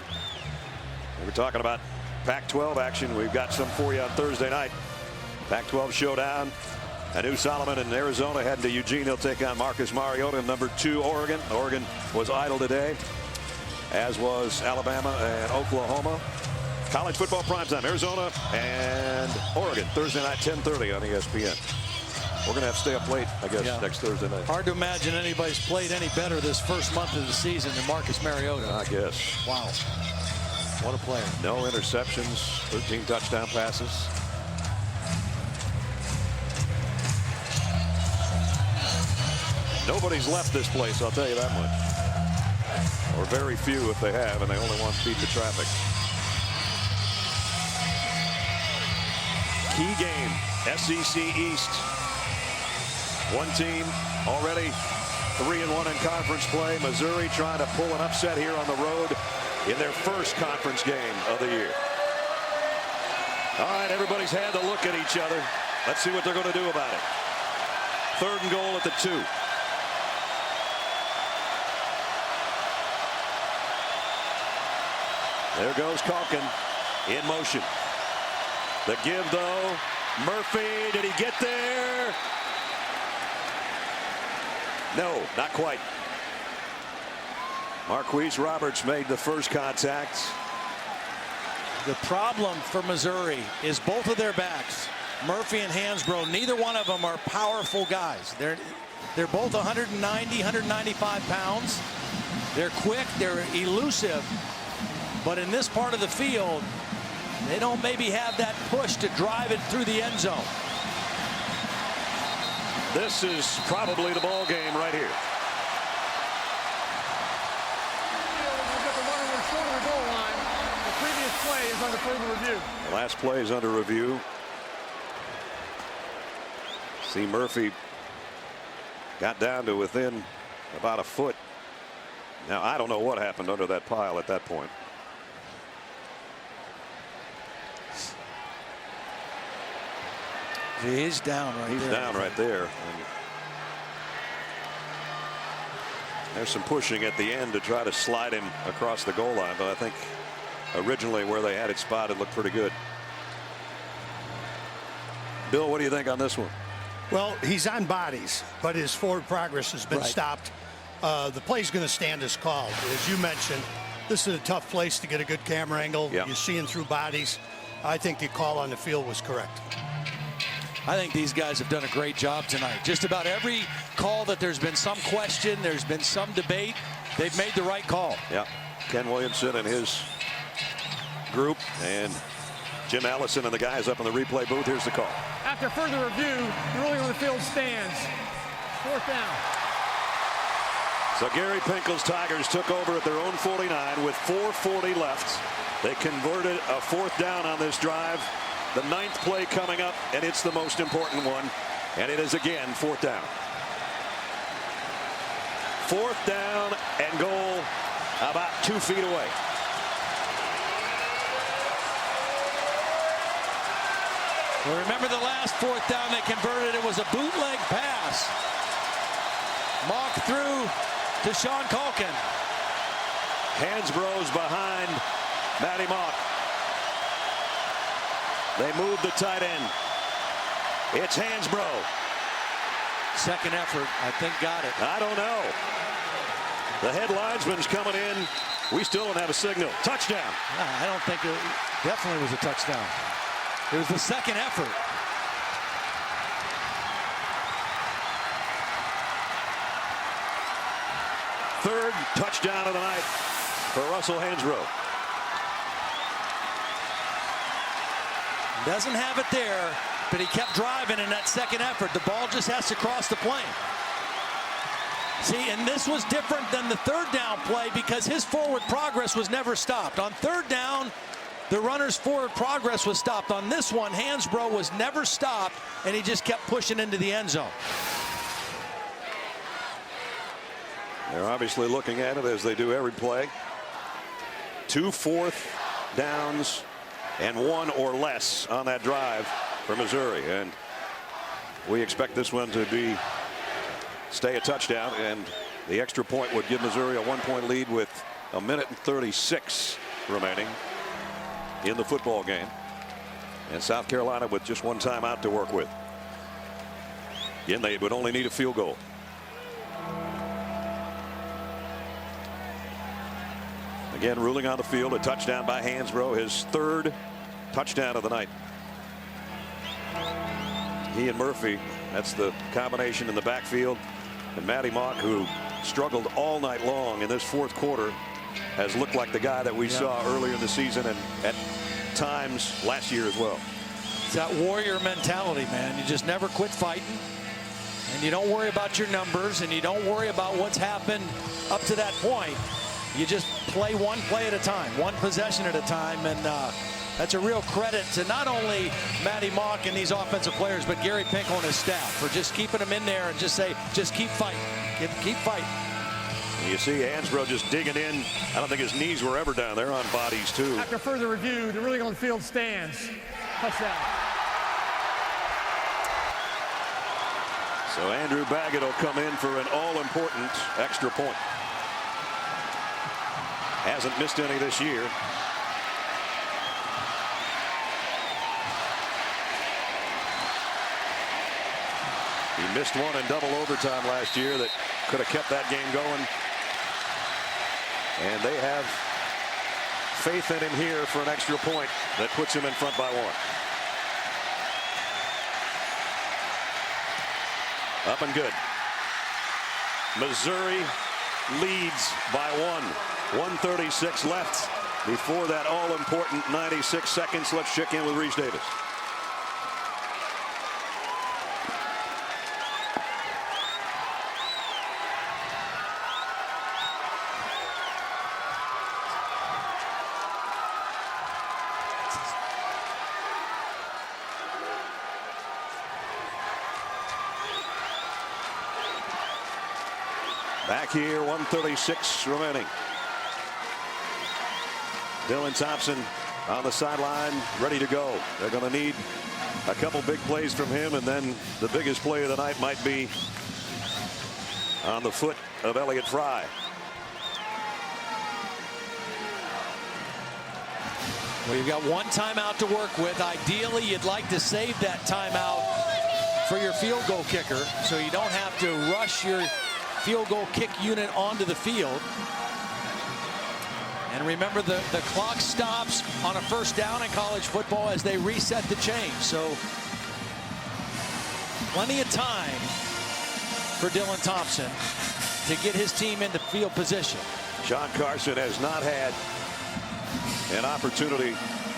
We're talking about Pac-12 action. We've got some for you on Thursday night. Pac-12 showdown. Anu Solomon in Arizona heading to Eugene. He'll take on Marcus Mariota, number 2 Oregon. Oregon was idle today, as was Alabama and Oklahoma. College football primetime, Arizona and Oregon, Thursday night, 10:30 on ESPN. We're going to have to stay up late, I guess, next Thursday night. Hard to imagine anybody's played any better this first month of the season than Marcus Mariota. I guess. Wow. What a player. No interceptions, 13 touchdown passes. Nobody's left this place, I'll tell you that much. Or very few if they have, and they only want to beat the traffic. Key game, SEC East. One team already 3-1 in conference play. Missouri trying to pull an upset here on the road in their first conference game of the year. All right, everybody's had to look at each other. Let's see what they're going to do about it. 3rd and goal at the 2. There goes Calkin in motion. The give, though. Murphy, did he get there? No, not quite. Marquise Roberts made the first contact. The problem for Missouri is both of their backs, Murphy and Hansbrough, neither one of them are powerful guys. They're both 190, 195 pounds. They're quick, they're elusive, but in this part of the field, they don't maybe have that push to drive it through the end zone. This is probably the ball game right here. We've got the runner short of the goal line. The previous play is under further review. The last play is under review. See, Murphy got down to within about a foot. Now, I don't know what happened under that pile at that point. He's down right there. He's down right there. And there's some pushing at the end to try to slide him across the goal line, but I think originally where they had it spotted looked pretty good. Bill, what do you think on this one? Well, he's on bodies, but his forward progress has been stopped. The play's going to stand as called. As you mentioned, this is a tough place to get a good camera angle. Yeah. You're seeing through bodies. I think the call on the field was correct. I think these guys have done a great job tonight. Just about every call that there's been some question, there's been some debate, they've made the right call. Yeah. Ken Williamson and his group, and Jim Allison and the guys up in the replay booth. Here's the call. After further review, the ruling on the field stands. 4th down. So Gary Pinkel's Tigers took over at their own 49 with 4:40 left. They converted a 4th down on this drive. The 9th play coming up, and it's the most important one. And it is again 4th down. 4th down and goal about 2 feet away. Well, remember the last 4th down they converted, it was a bootleg pass. Mock through to Sean Calkin. Hansbrough's behind Matty Mock. They move the tight end. It's Hansbrough. Second effort, I think, got it. I don't know. The head linesman's coming in. We still don't have a signal. Touchdown. I don't think it definitely was a touchdown. It was the second effort. Third touchdown of the night for Russell Hansbrough. Doesn't have it there, but he kept driving in that second effort. The ball just has to cross the plane. See, and this was different than the 3rd down play because his forward progress was never stopped. On 3rd down, the runner's forward progress was stopped. On this one, Hansbrough was never stopped, and he just kept pushing into the end zone. They're obviously looking at it as they do every play. 2 4th downs and 1 or less on that drive for Missouri, and we expect this one to stay a touchdown, and the extra point would give Missouri a 1-point lead with 1:36 remaining in the football game, and South Carolina with just 1 timeout to work with. Again, they would only need a field goal. Again, ruling on the field, a touchdown by Hansbrough, his third touchdown of the night. He and Murphy, that's the combination in the backfield. And Matty Mock, who struggled all night long in this fourth quarter, has looked like the guy that we saw earlier in the season and at times last year as well. It's that warrior mentality, man. You just never quit fighting. And you don't worry about your numbers, and you don't worry about what's happened up to that point. You just play one play at a time, one possession at a time, and that's a real credit to not only Matty Mock and these offensive players, but Gary Pinkel and his staff for just keeping them in there and just keep fighting, keep fighting. And you see Hansbrough just digging in. I don't think his knees were ever down there on bodies too. After further review, the ruling on the field stands. Touchdown. So Andrew Baggett will come in for an all-important extra point. Hasn't missed any this year. He missed one in double overtime last year that could have kept that game going. And they have faith in him here for an extra point that puts him in front by one. Up and good. Missouri leads by one. 1:36 left before that all-important 96 seconds. Let's check in with Reese Davis. Back here, 1:36 remaining. Dylan Thompson on the sideline, ready to go. They're going to need a couple big plays from him, and then the biggest play of the night might be on the foot of Elliott Fry. Well, you've got one timeout to work with. Ideally, you'd like to save that timeout for your field goal kicker, so you don't have to rush your field goal kick unit onto the field. And remember, the clock stops on a first down in college football as they reset the change. So plenty of time for Dylan Thompson to get his team into field position. Sean Carson has not had an opportunity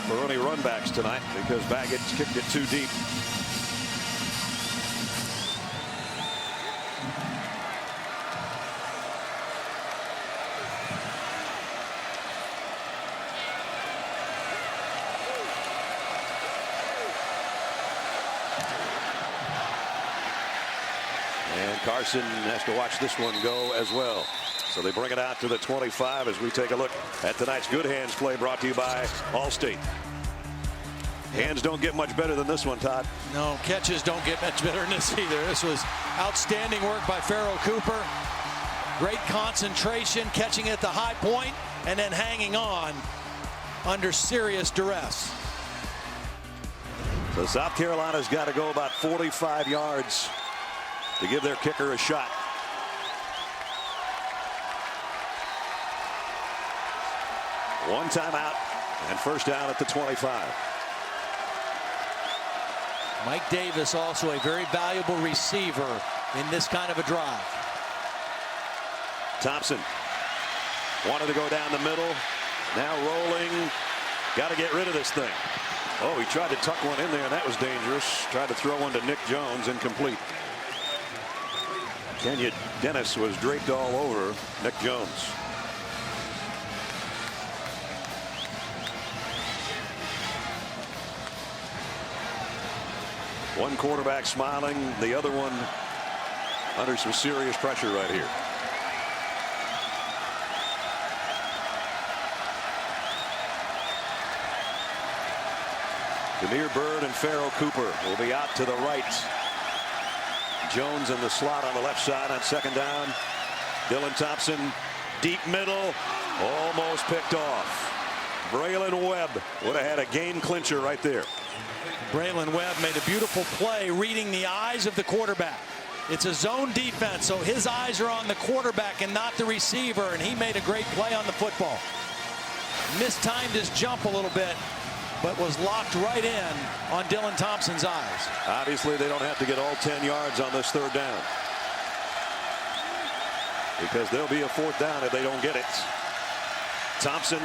for any runbacks tonight because Baggett kicked it too deep. Carson has to watch this one go as well. So they bring it out to the 25 as we take a look at tonight's Good Hands play, brought to you by Allstate. Hands don't get much better than this one, Todd. No, catches don't get much better than this either. This was outstanding work by Pharoh Cooper. Great concentration, catching at the high point and then hanging on under serious duress. So South Carolina's got to go about 45 yards to give their kicker a shot. One timeout and first down at the 25. Mike Davis also a very valuable receiver in this kind of a drive. Thompson wanted to go down the middle. Now rolling. Got to get rid of this thing. Oh, he tried to tuck one in there, and that was dangerous. Tried to throw one to Nick Jones, incomplete. Kenya Dennis was draped all over Nick Jones. One quarterback smiling, the other one under some serious pressure right here. Demir Bird and Pharoh Cooper will be out to the right. Jones in the slot on the left side on second down. Dylan Thompson, deep middle, almost picked off. Braylon Webb would have had a game clincher right there. Braylon Webb made a beautiful play reading the eyes of the quarterback. It's a zone defense, so his eyes are on the quarterback and not the receiver, and he made a great play on the football. Mistimed his jump a little bit, but was locked right in on Dylan Thompson's eyes. Obviously, they don't have to get all 10 yards on this third down, because there'll be a fourth down if they don't get it. Thompson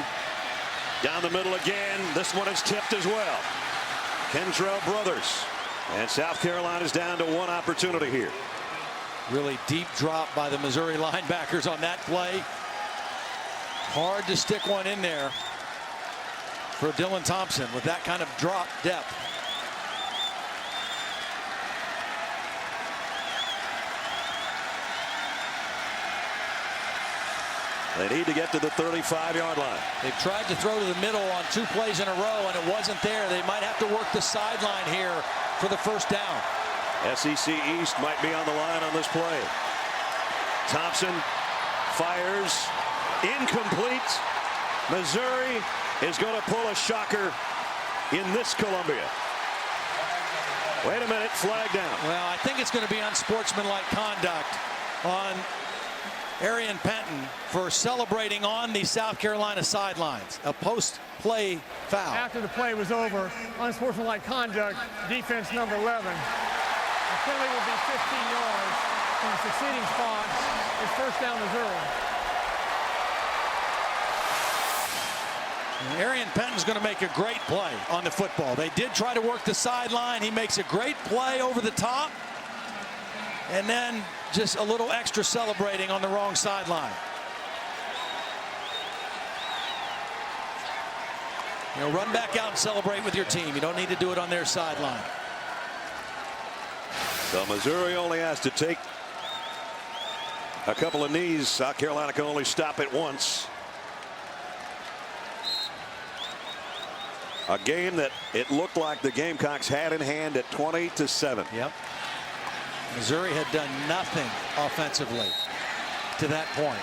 down the middle again. This one is tipped as well. Kentrell Brothers, and South Carolina's down to one opportunity here. Really deep drop by the Missouri linebackers on that play. Hard to stick one in there for Dylan Thompson with that kind of drop depth. They need to get to the 35-yard line. They've tried to throw to the middle on 2 plays in a row, and it wasn't there. They might have to work the sideline here for the first down. SEC East might be on the line on this play. Thompson fires. Incomplete. Missouri is going to pull a shocker in this Columbia. Wait a minute, flag down. Well, I think it's going to be unsportsmanlike conduct on Arian Penton for celebrating on the South Carolina sidelines. A post-play foul. After the play was over, unsportsmanlike conduct, defense number 11. The penalty will be 15 yards from the succeeding spot. It's first down Missouri. And Arian Penton's going to make a great play on the football. They did try to work the sideline. He makes a great play over the top. And then just a little extra celebrating on the wrong sideline. You know, run back out and celebrate with your team. You don't need to do it on their sideline. So Missouri only has to take a couple of knees. South Carolina can only stop it once. A game that it looked like the Gamecocks had in hand at 20-7. Yep. Missouri had done nothing offensively to that point.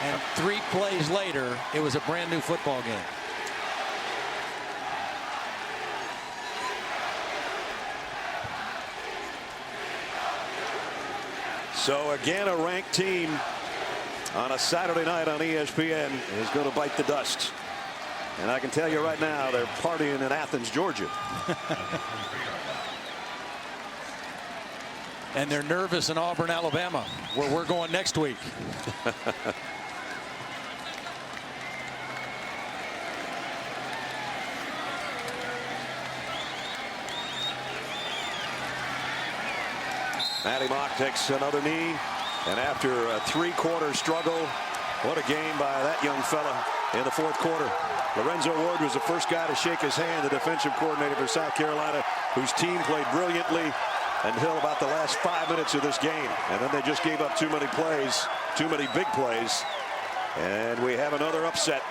And 3 plays later, it was a brand new football game. So again, a ranked team on a Saturday night on ESPN is going to bite the dust. And I can tell you right now, they're partying in Athens, Georgia. And they're nervous in Auburn, Alabama, where we're going next week. Matty Mock takes another knee, and after a 3-quarter struggle, what a game by that young fella in the 4th quarter. Lorenzo Ward was the first guy to shake his hand, the defensive coordinator for South Carolina, whose team played brilliantly until about the last 5 minutes of this game. And then they just gave up too many plays, too many big plays. And we have another upset